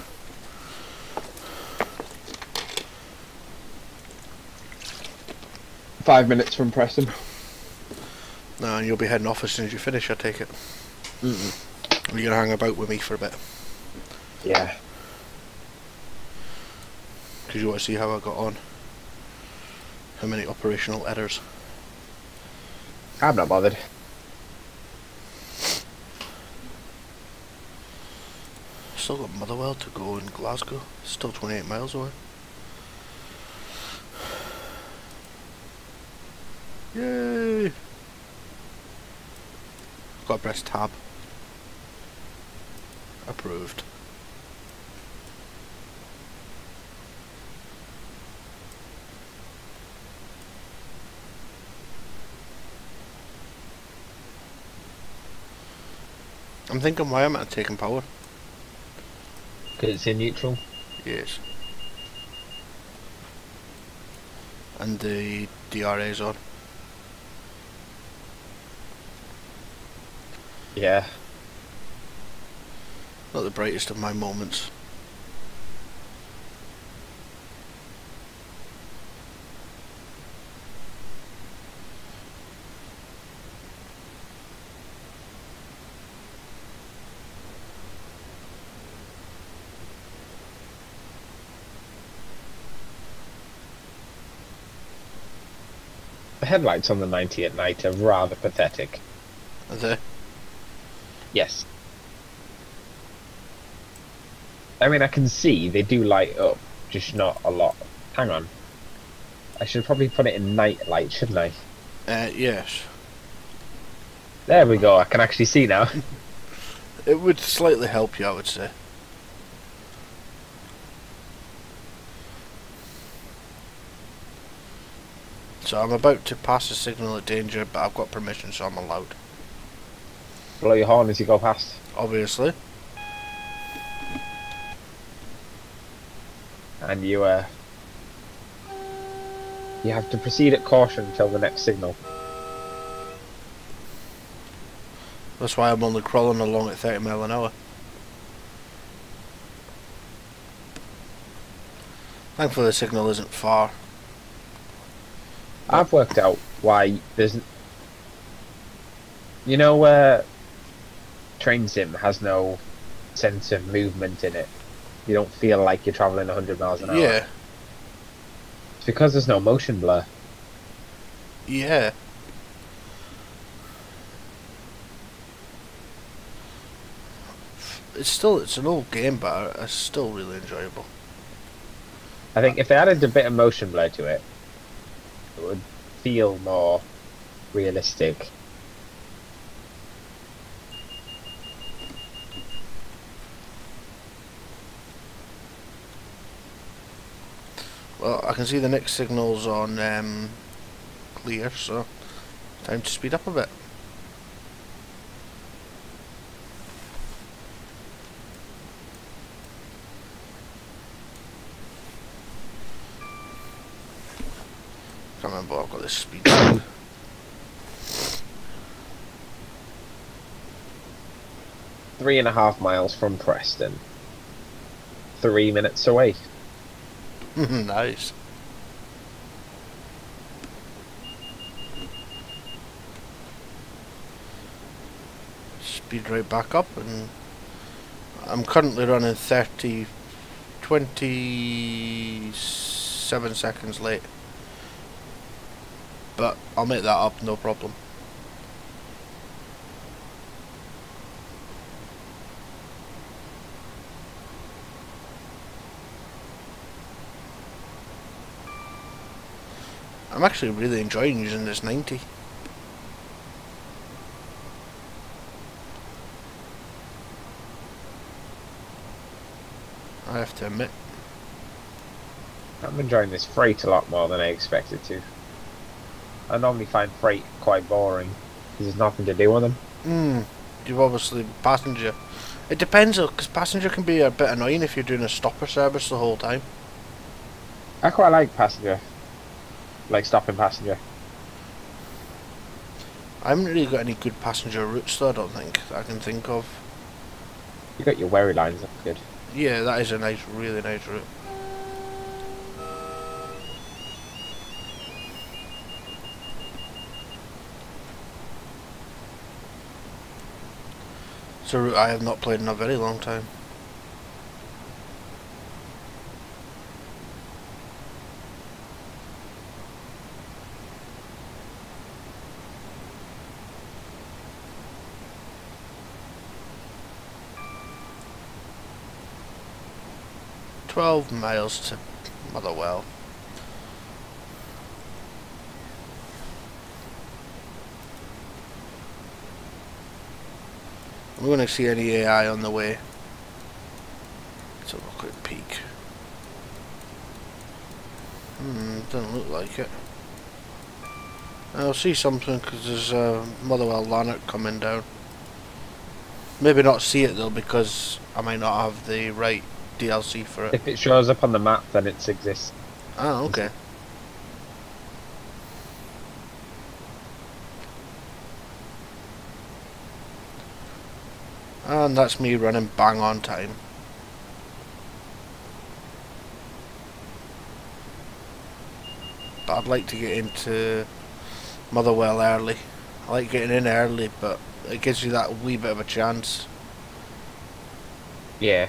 Five minutes from Preston. No, and you'll be heading off as soon as you finish, I take it. Mm-mm. You're going to hang about with me for a bit. Yeah. Because you want to see how I got on. How many operational errors. I'm not bothered. Still got Motherwell to go in Glasgow. Still 28 miles away. Yay! Got to press tab. Approved. I'm thinking, why am I taking power? Because it's in neutral. Yes. And the DRA's on. Yeah. Not the brightest of my moments. The headlights on the 90 at night are rather pathetic. Are they? Yes. I mean, I can see they do light up, just not a lot. Hang on. I should probably put it in night light, shouldn't I? Yes. There we go, I can actually see now. It would slightly help you, I would say. So I'm about to pass a signal of danger, but I've got permission, so I'm allowed. Blow your horn as you go past. Obviously. And you have to proceed at caution until the next signal. That's why I'm only crawling along at 30 mile an hour. Thankfully the signal isn't far. I've worked out why there's... You know where Train Sim has no sense of movement in it? You don't feel like you're travelling 100 miles an hour. Yeah. It's because there's no motion blur. Yeah. It's an old game, but it's still really enjoyable. I think if they added a bit of motion blur to it, it would feel more realistic. Well, I can see the next signal's on clear, so time to speed up a bit. Can't remember what I've got this speed up. 3.5 miles from Preston. 3 minutes away. Nice. Speed right back up, and I'm currently running 27 seconds late. But I'll make that up, no problem. I'm actually really enjoying using this 90. I have to admit. I'm enjoying this freight a lot more than I expected to. I normally find freight quite boring because there's nothing to do on them. You've obviously passenger. It depends though, because passenger can be a bit annoying if you're doing a stopper service the whole time. I quite like passenger. Like stopping passenger. I haven't really got any good passenger routes though, I don't think, that I can think of. You got your wherry lines, that's good. Yeah, that is a nice, really nice route. It's a route I have not played in a very long time. 12 miles to Motherwell. We're going to see any AI on the way. Let's have a quick peek. Doesn't look like it. I'll see something because there's a Motherwell Lanark coming down. Maybe not see it though because I might not have the right DLC for it. If it shows up on the map, then it exists. Oh, okay. And that's me running bang on time. But I'd like to get into Motherwell early. I like getting in early, but it gives you that wee bit of a chance. Yeah.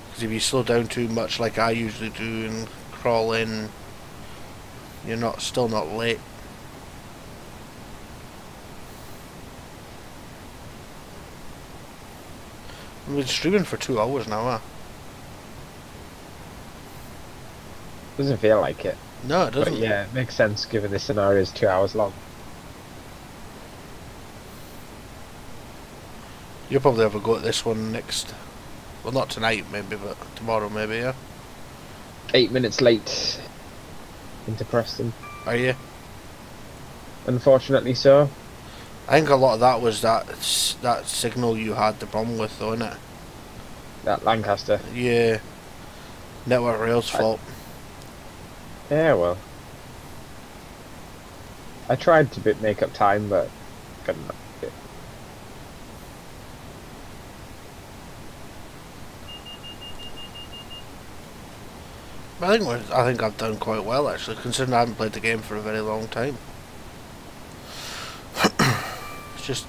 Because if you slow down too much like I usually do and crawl in, you're still not late. We've been streaming for 2 hours now, huh? Doesn't feel like it. No, it doesn't. But yeah, it makes sense given the scenario is 2 hours long. You'll probably have a go at this one next. Well, not tonight, maybe, but tomorrow, maybe, yeah? 8 minutes late into Preston. Are you? Unfortunately so. I think a lot of that was that signal you had the problem with, though, innit? That Lancaster. Yeah. Network Rail's fault. Yeah, well. I tried to make up time, but couldn't make it. I think I've done quite well, actually, considering I haven't played the game for a very long time. It's just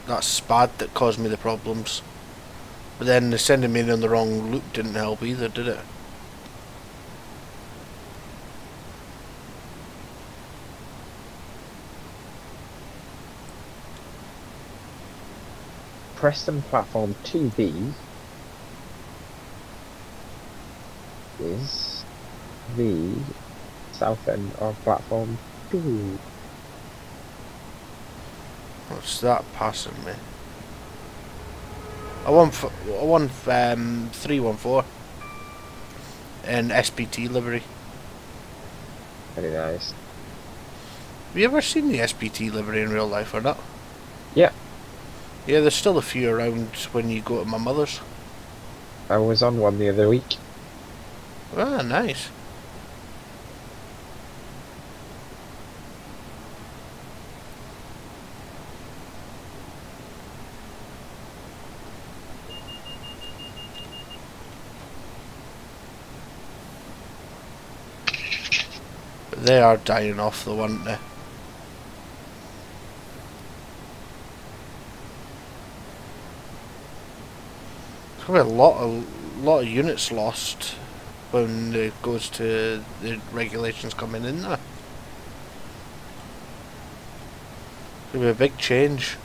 that SPAD that caused me the problems. But then the sending me in the wrong loop didn't help either, did it? Preston platform 2B is the south end of platform 2. What's that passing me? I won 314 in SPT livery. Very nice. Have you ever seen the SPT livery in real life or not? Yeah. Yeah, there's still a few around when you go to my mother's. I was on one the other week. Ah, nice. But they are dying off though, aren't they? There's gonna be a lot of units lost when it goes to the regulations coming in there. It's gonna be a big change.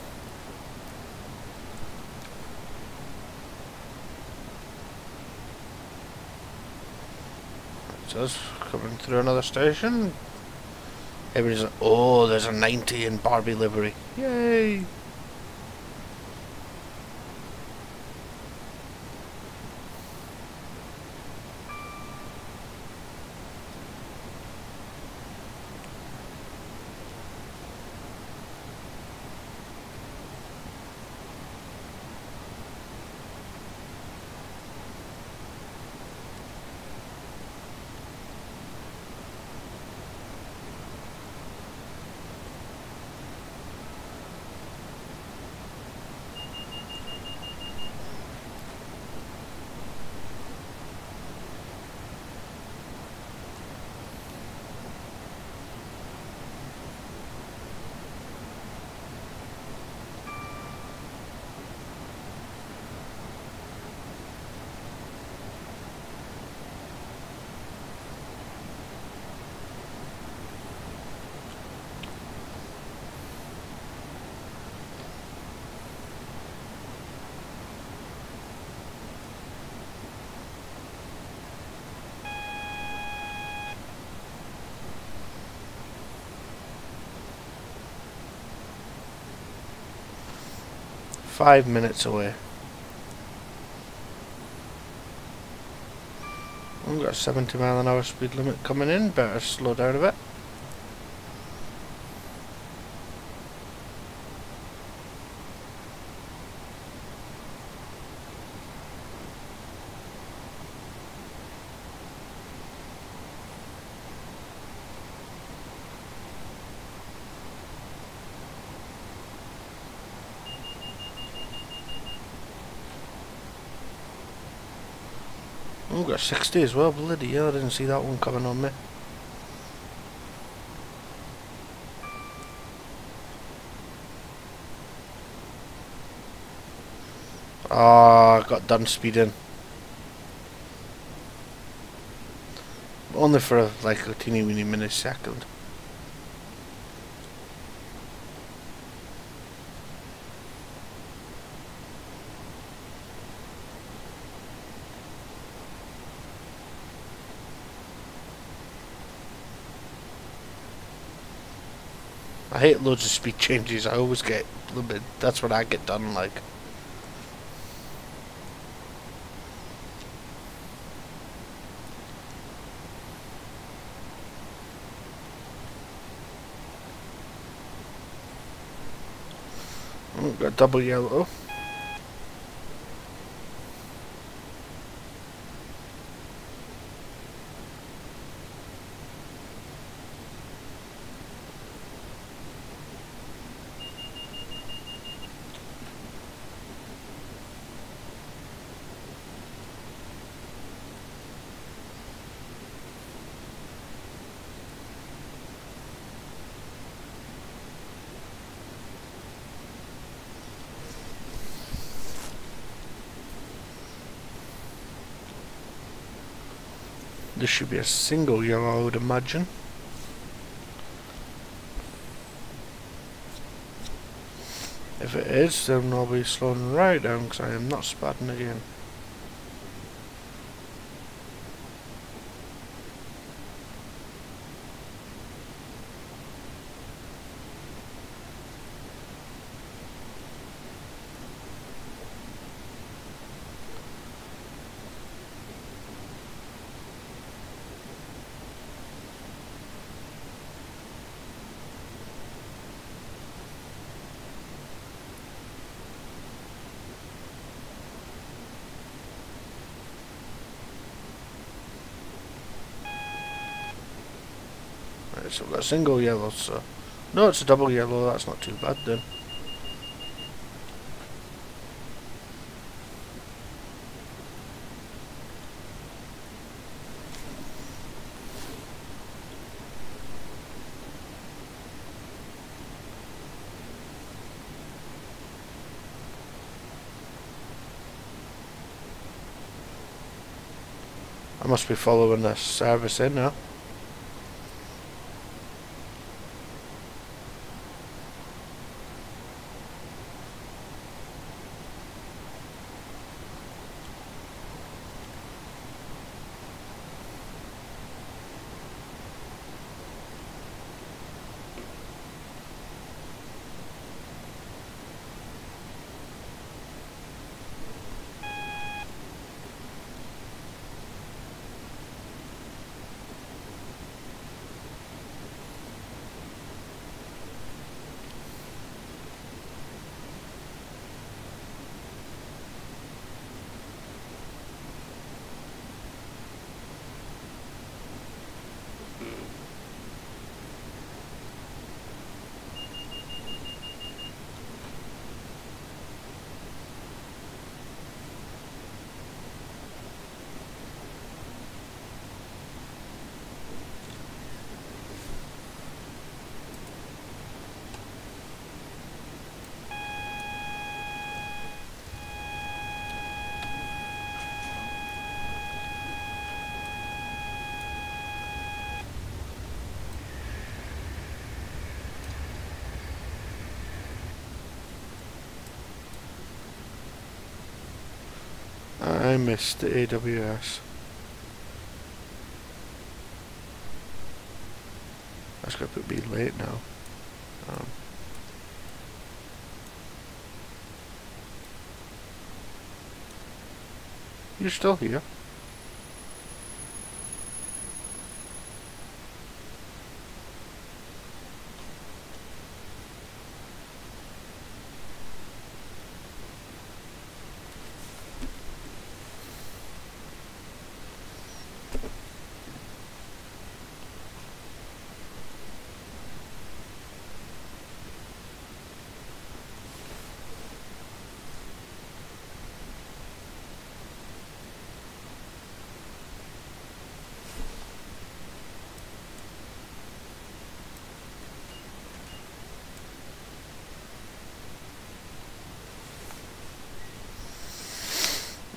It says coming through another station. Everybody's like, oh, there's a 90 in Barbie livery. Yay! 5 minutes away. We've got a 70 mph speed limit coming in, better slow down a bit. We've got 60 as well, bloody hell, I didn't see that one coming on me. Ah, I got done speeding. Only for like a teeny weeny millisecond. I hate loads of speed changes. I always get a little bit. That's what I get done like. Oh, got double yellow. This should be a single yellow, I would imagine. If it is, then I'll be slowing right down because I am not spotting again. So we've got a single yellow, so... No, it's a double yellow, that's not too bad then. I must be following this service in now. I missed the AWS. That's gonna put me late now. You're still here.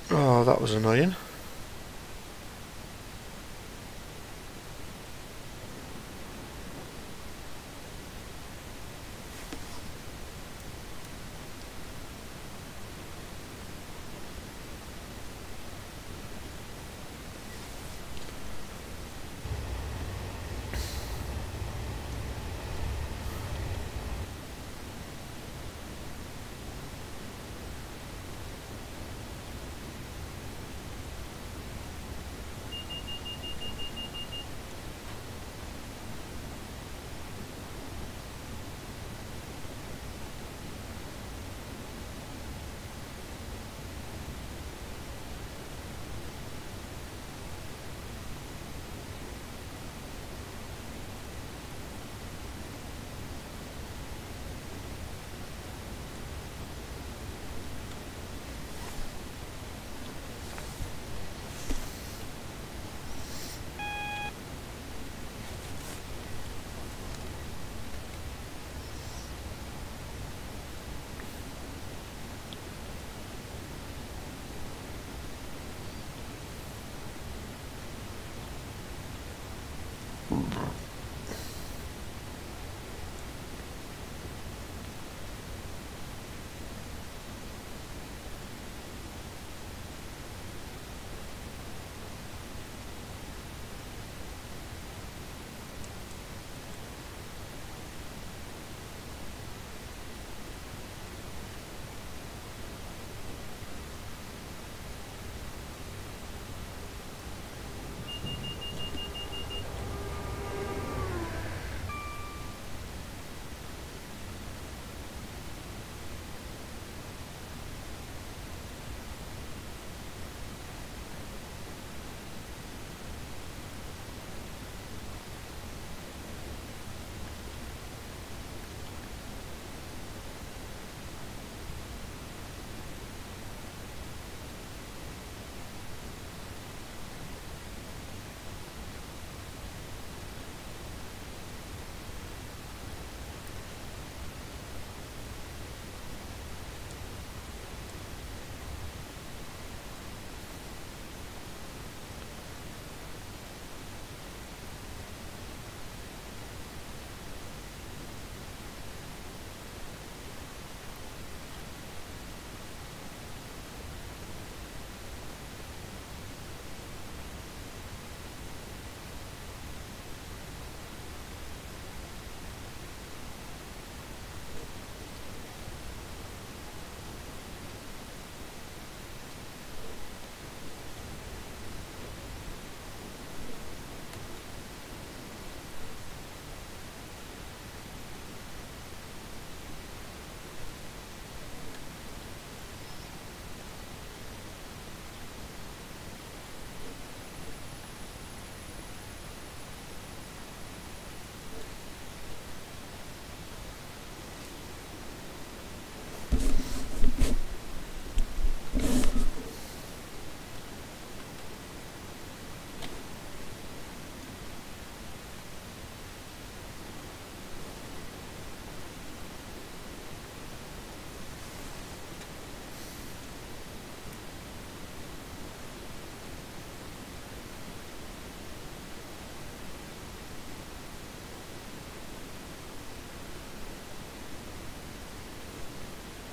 Oh, that was annoying.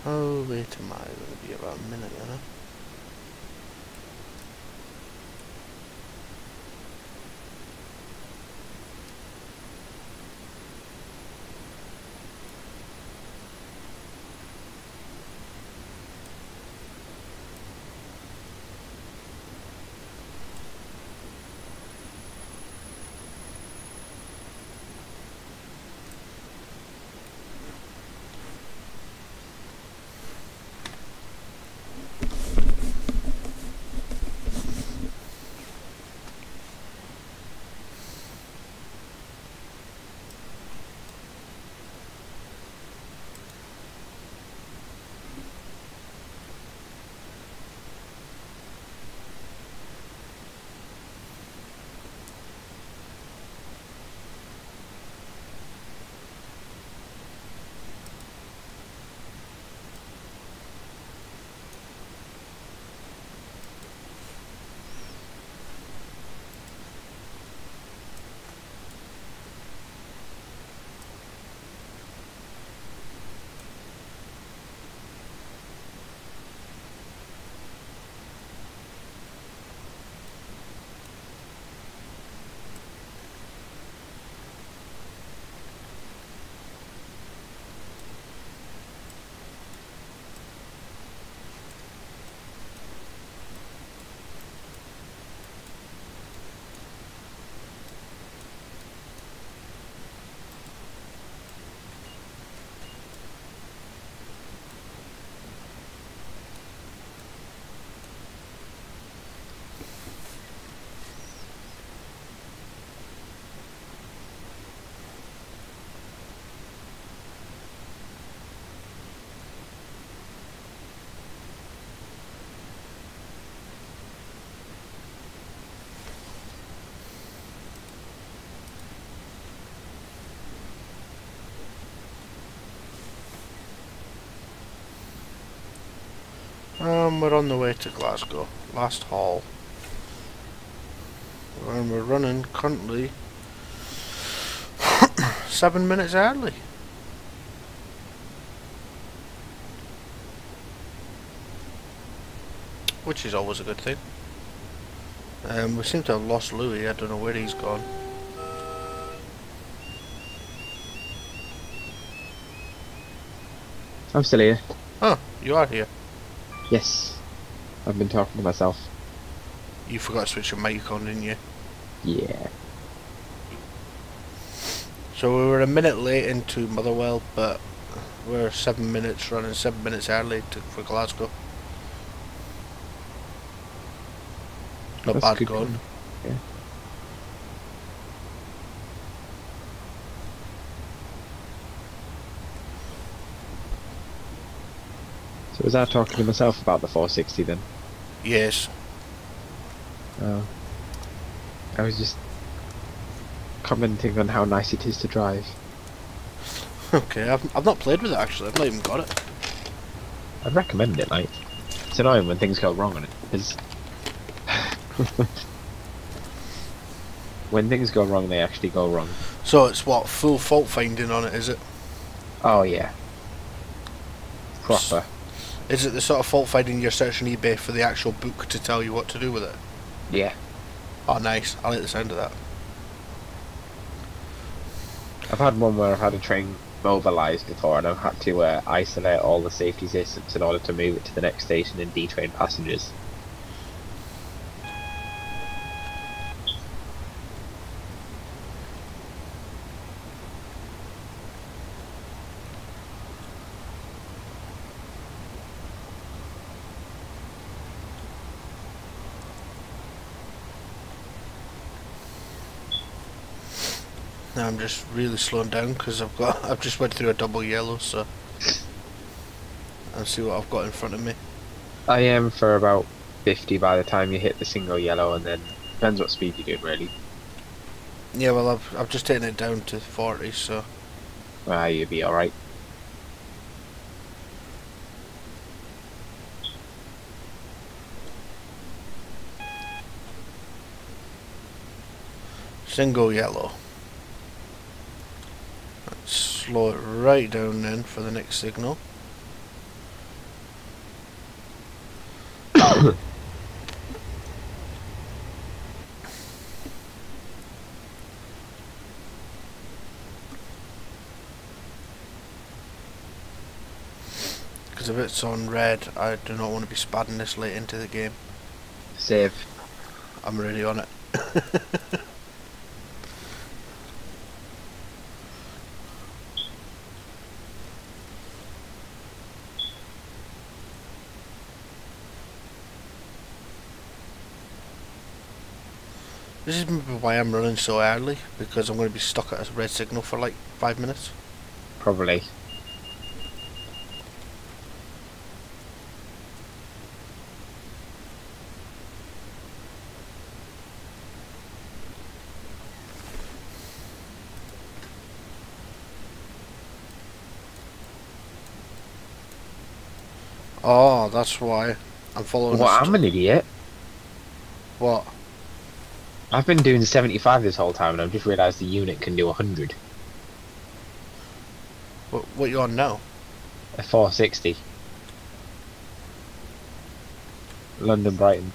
Oh, wait a minute, it'll be about a minute, you know. We're on the way to Glasgow. Last haul. And we're running currently 7 minutes early. Which is always a good thing. We seem to have lost Louis. I don't know where he's gone. I'm still here. Oh, you are here. Yes. I've been talking to myself. You forgot to switch your mic on, didn't you? Yeah. So we were a minute late into Motherwell, but we're 7 minutes running 7 minutes early for Glasgow. Not That's bad good going. going. Yeah. So was I talking to myself about the 460 then? Yes. Oh. I was just commenting on how nice it is to drive. Okay, I've not played with it actually. I've not even got it. I'd recommend it, like. It's annoying when things go wrong on it, because when things go wrong, they actually go wrong. So it's what, full fault finding on it, is it? Oh yeah. Proper. Is it the sort of fault finding you're searching eBay for the actual book to tell you what to do with it? Yeah. Oh nice, I like the sound of that. I've had one where I've had a train mobilised before and I've had to isolate all the safety systems in order to move it to the next station and detrain passengers. Now I'm just really slowing down because I've just went through a double yellow, so I'll see what I've got in front of me. I am for about 50 by the time you hit the single yellow, and then depends what speed you're doing really. Yeah, well I've just taken it down to 40, so You'll be alright. single yellow. Let's slow it right down then for the next signal. Because if it's on red, I do not want to be spadding this late into the game. Save. I'm already on it. This is maybe why I'm running so early, because I'm going to be stuck at a red signal for like 5 minutes. Probably. Oh, that's why I'm following. What? I'm an idiot. What? I've been doing 75 this whole time and I've just realised the unit can do 100. What you on now? A 460. London Brighton.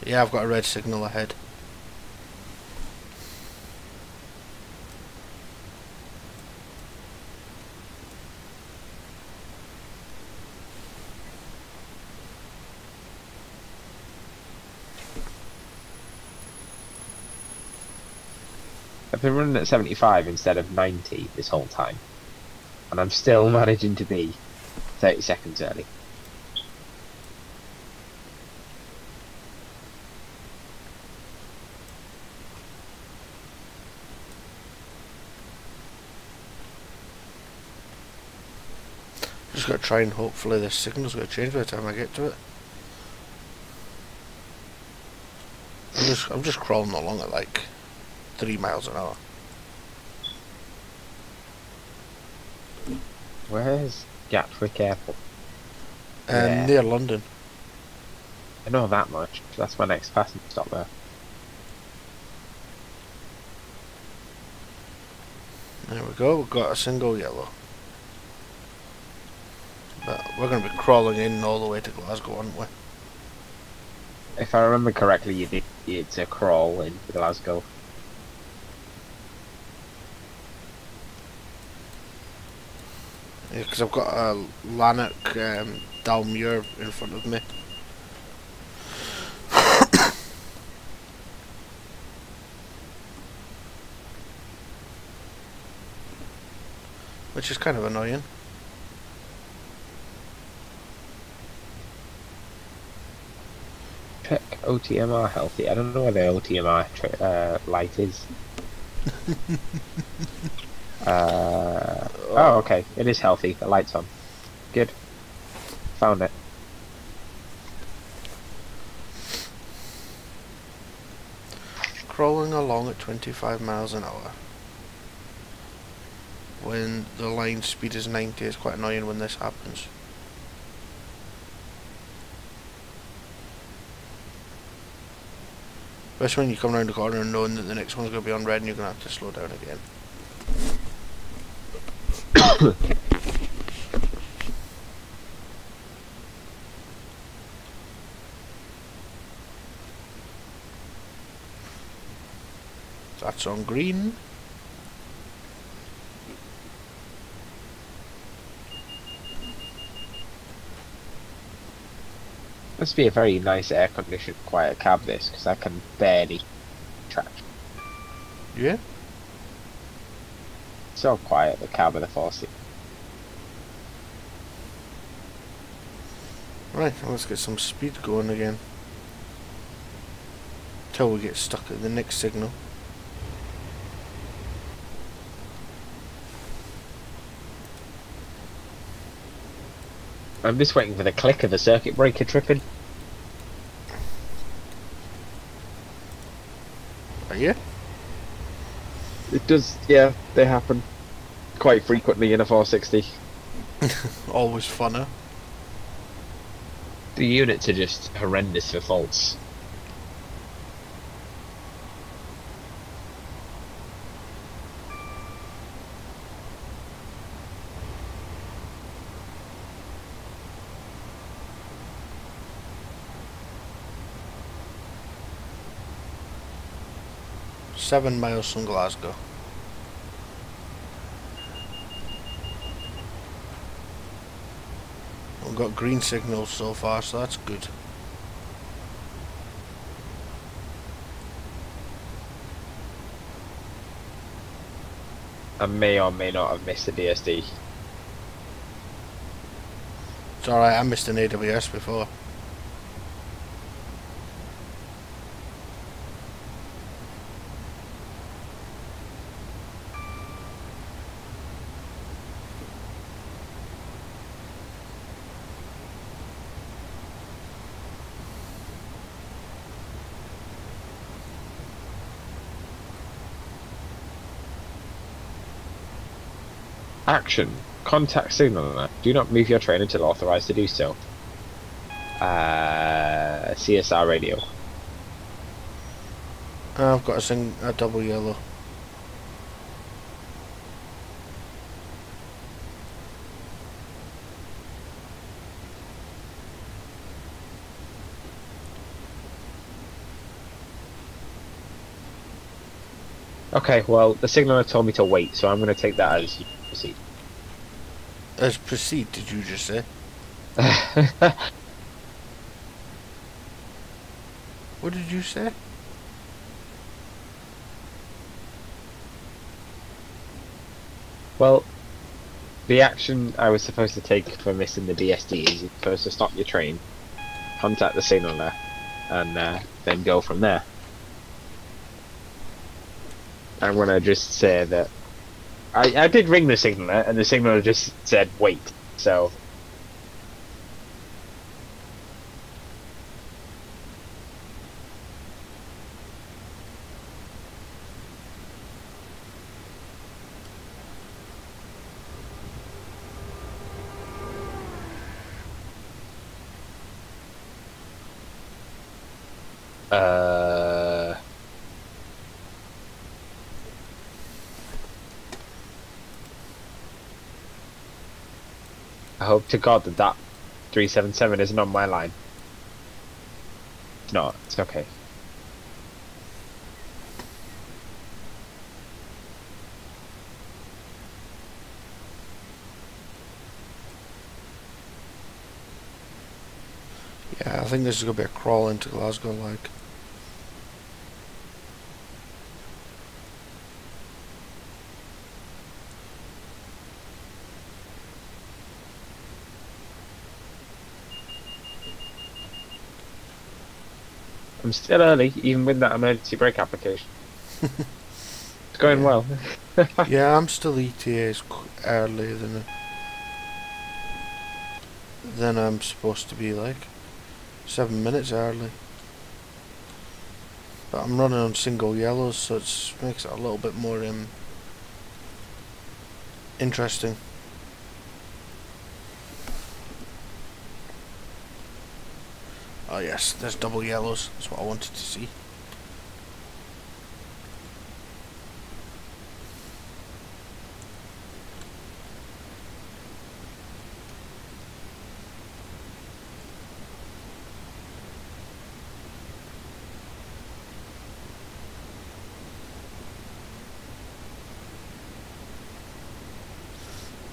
Yeah, I've got a red signal ahead. I've been running at 75 instead of 90 this whole time. And I'm still managing to be 30 seconds early. Just got to try and hopefully the signal's going to change by the time I get to it. I'm just crawling along at like 3 miles an hour. Where's Gatwick Airport? Yeah, Near London. I know that much. That's my next passing stop there. There we go, we've got a single yellow. But we're going to be crawling in all the way to Glasgow, aren't we? If I remember correctly, you need to crawl into Glasgow. Yeah, because I've got a Lanark Dalmuir in front of me. Which is kind of annoying. Check OTMR healthy. I don't know where the OTMR light is. Oh, okay. It is healthy. The light's on. Good. Found it. Crawling along at 25 miles an hour. When the line speed is 90, it's quite annoying when this happens. Especially when you come around the corner and knowing that the next one's going to be on red and you're going to have to slow down again. That's on green. Must be a very nice air-conditioned, quiet cab this, because I can barely track. Yeah? So quiet, the cab of the 4C. Right, let's get some speed going again. Till we get stuck at the next signal. I'm just waiting for the click of the circuit breaker tripping. Are you? It does, yeah, they happen quite frequently in a 460. Always funner. The units are just horrendous for faults. Seven miles from Glasgow. We've got green signals so far, so that's good. I may or may not have missed the DSD. It's alright, I missed an AWS before. Action. Contact signaler. Do not move your train until authorized to do so. CSR radio. I've got a double yellow. Okay, well, the signaler told me to wait, so I'm going to take that as you proceed. As proceed, did you just say? What did you say? Well, the action I was supposed to take for missing the DSD is you're supposed to stop your train, contact the signaler, and then go from there. I'm going to just say that I did ring the signaler, and the signaler just said wait, so... Uh, I hope to God that that 377 isn't on my line. It's not. It's okay. Yeah, I think this is gonna be a crawl into Glasgow, like. I'm still early, even with that emergency brake application. It's going Yeah. well. Yeah, I'm still ETAs earlier than I'm supposed to be, like 7 minutes early. But I'm running on single yellows, so it makes it a little bit more interesting. Oh yes, there's double yellows. That's what I wanted to see.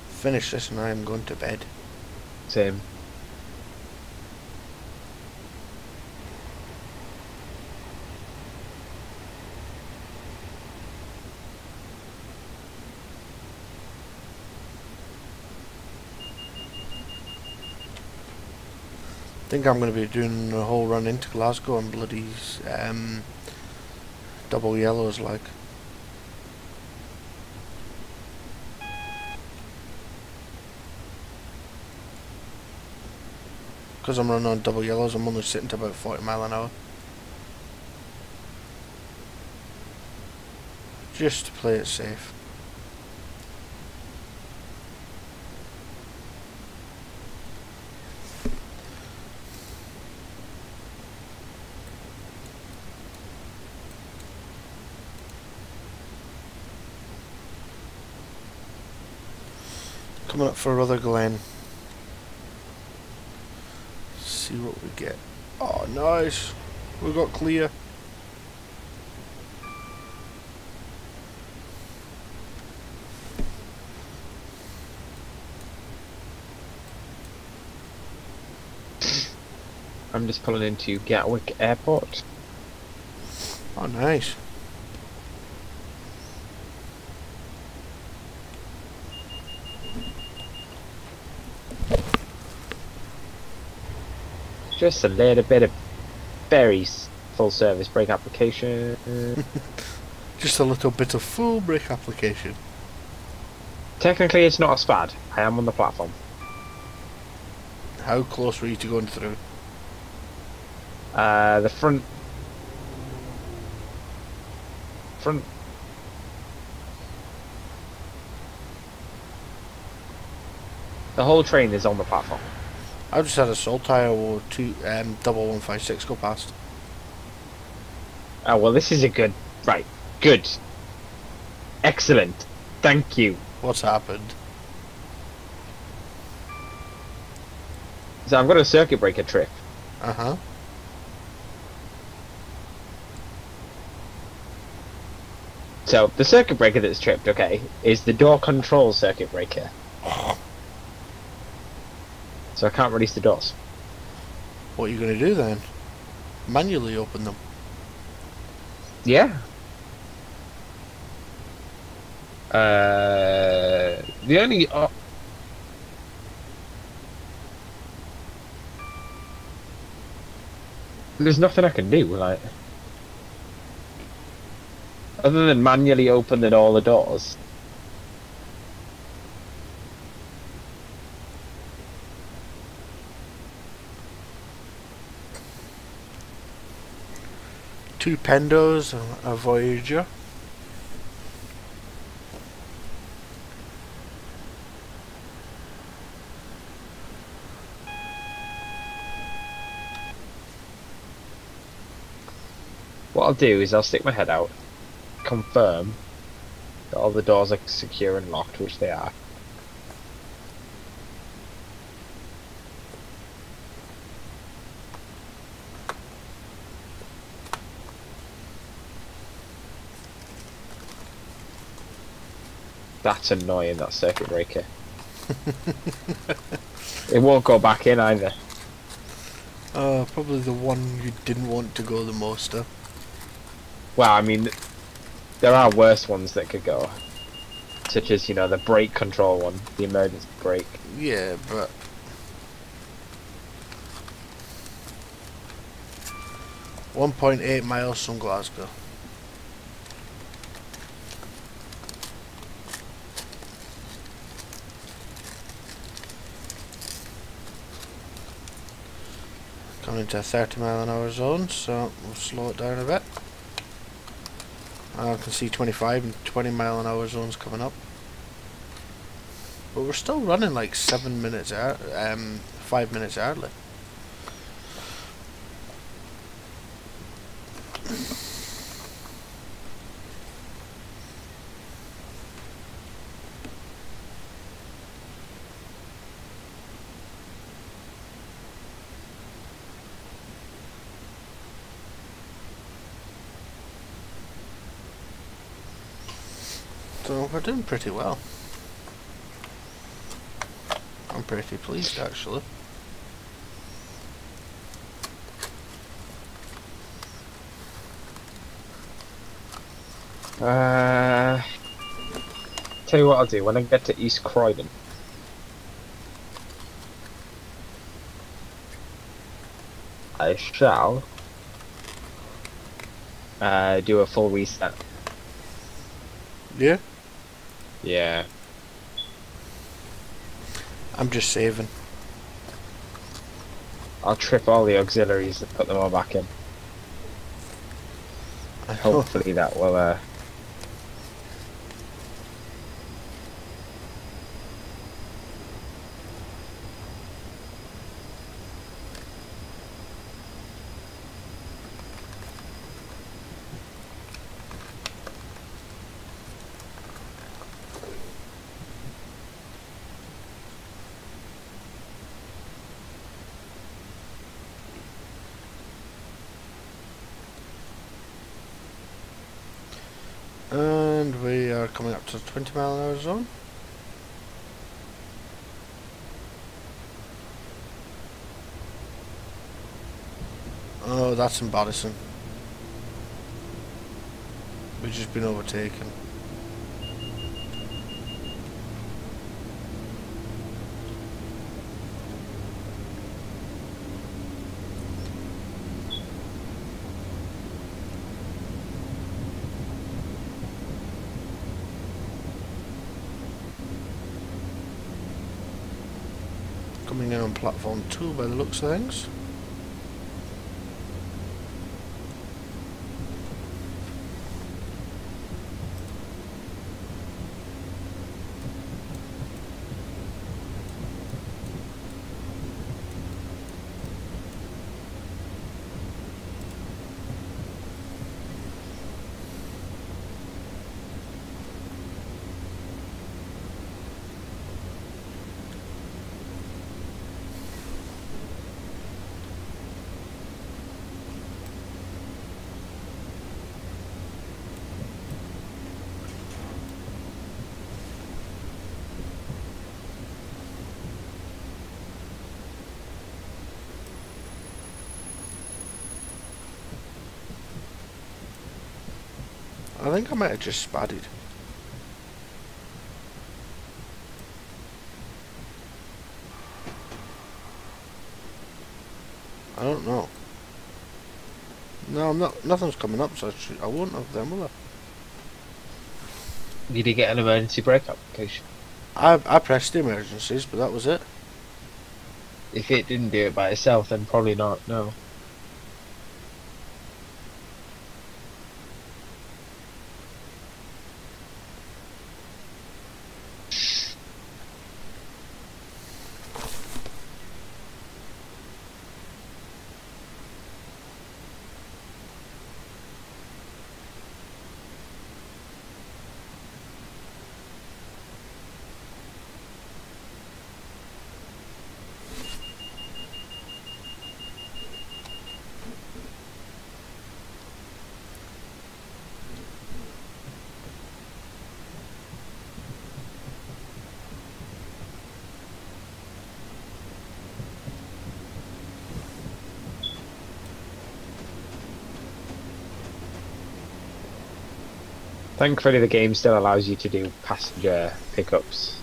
Finish this and I am going to bed. Same. I think I'm going to be doing a whole run into Glasgow and bloody double yellows, like. Because I'm running on double yellows, I'm only sitting to about 40 mile an hour. Just to play it safe. Coming up for Rother Glen. See what we get. Oh, nice. We got clear. I'm just pulling into Gatwick Airport. Oh, nice. Just a little bit of very full service brake application. Just a little bit of full brake application. Technically, it's not a spad. I am on the platform. How close were you to going through? The front. The whole train is on the platform. I just had a soul tire or two double 156 go past. Oh well, this is a good. Right, good, excellent. Thank you. What's happened? So I've got a circuit breaker trip. Uh-huh. So the circuit breaker that's tripped, okay, is the door control circuit breaker. So I can't release the doors. What are you going to do then? Manually open them. Yeah. The only there's nothing I can do, like, other than manually opening all the doors. Two Pendos, a Voyager. What I'll do is I'll stick my head out, confirm that all the doors are secure and locked, which they are. That's annoying, that circuit breaker. It won't go back in either. Probably the one you didn't want to go the most of. Well, I mean, there are worse ones that could go. Such as, you know, the brake control one, the emergency brake. Yeah, but... 1.8 miles from Glasgow. Coming into a 30 mph zone, so we'll slow it down a bit. I can see 25 and 20 mph zones coming up. But we're still running like 7 minutes, 5 minutes early. So we're doing pretty well. I'm pretty pleased actually. Tell you what I'll do, when I get to East Croydon, I shall do a full reset. Yeah? Yeah. I'm just saving. I'll trip all the auxiliaries and put them all back in. Hopefully that will And we are coming up to the 20 mph zone. Oh, that's embarrassing. We've just been overtaken. Coming in on platform 2 by the looks of things. I think I might have just spadded. I don't know. No, I'm not. Nothing's coming up, so I won't have them, will I? Did you get an emergency brake application? I pressed the emergencies, but that was it. If it didn't do it by itself, then probably not, no. Thankfully, the game still allows you to do passenger pickups,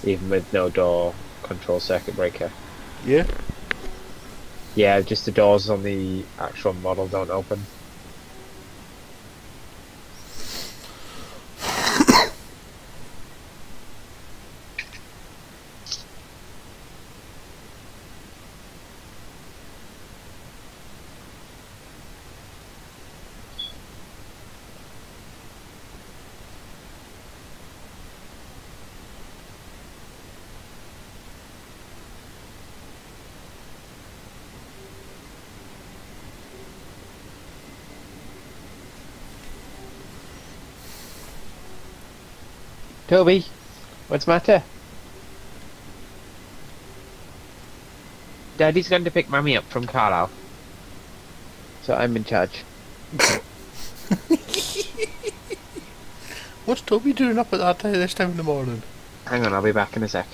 even with no door control circuit breaker. Yeah. Yeah, just the doors on the actual model don't open. Toby, what's the matter? Daddy's going to pick Mummy up from Carlisle. So I'm in charge. What's Toby doing up at that time this time in the morning? Hang on, I'll be back in a sec.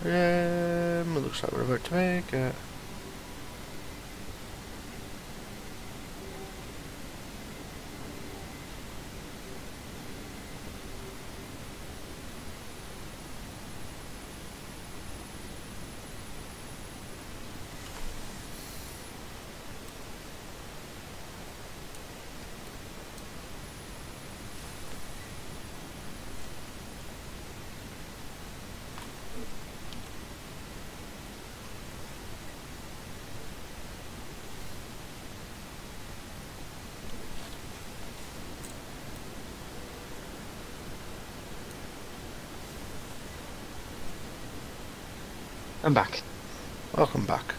It looks like we're about to make it. I'm back. Welcome back.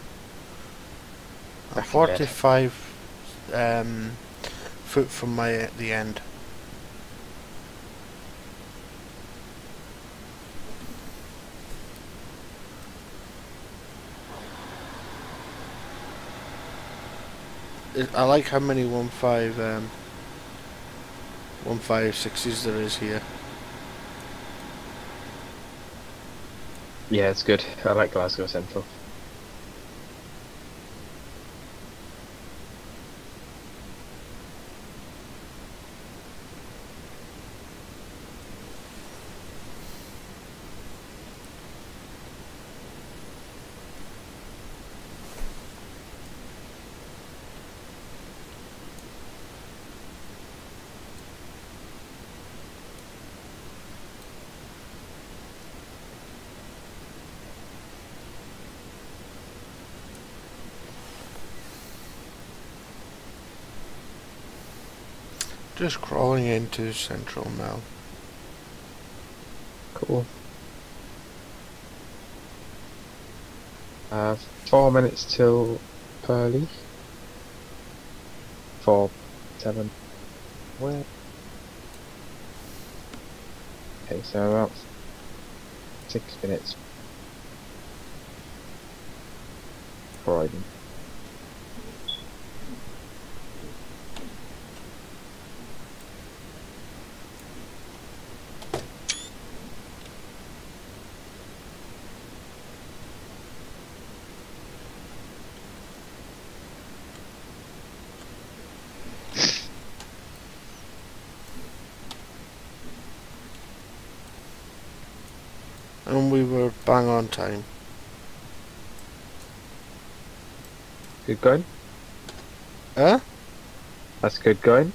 I'm Back in bed. 45 foot from the end. I like how many 156s there is here. Yeah, it's good. I like Glasgow Central. Just crawling into Central now. Cool. 4 minutes till Pearly. 4, 7. Where? Okay, so about 6 minutes. Croydon. And we were bang on time. Good going? Huh? That's good going.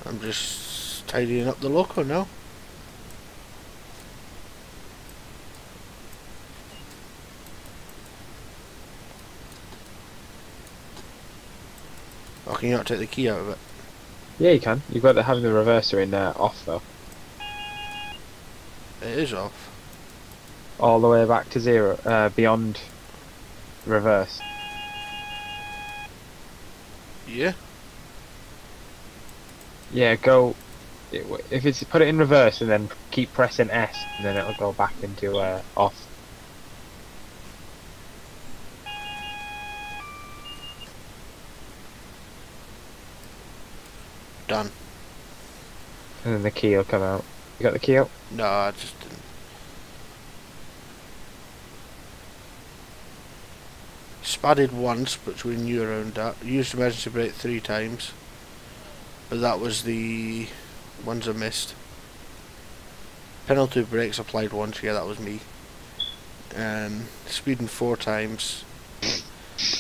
I'm just tidying up the loco now. Or can you not take the key out of it? Yeah, you can. You've got to have the reverser in off though. It is off. All the way back to 0, beyond reverse. Yeah. Yeah, go. If it's put it in reverse and then keep pressing S, and then it'll go back into off. Done. And then the key will come out. You got the key out? No, I just didn't. Spadded once, but we knew around that. Used emergency brake 3 times. But that was the ones I missed. Penalty brakes applied once, yeah, that was me. Speeding 4 times.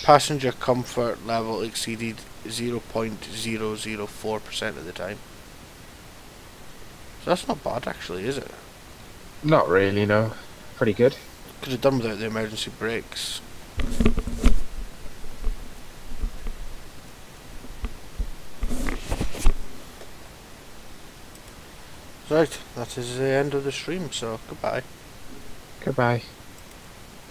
Passenger comfort level exceeded 0.004% of the time. So that's not bad actually, is it? Not really, no. Pretty good. Could have done without the emergency brakes. Right, that is the end of the stream, so goodbye. Goodbye.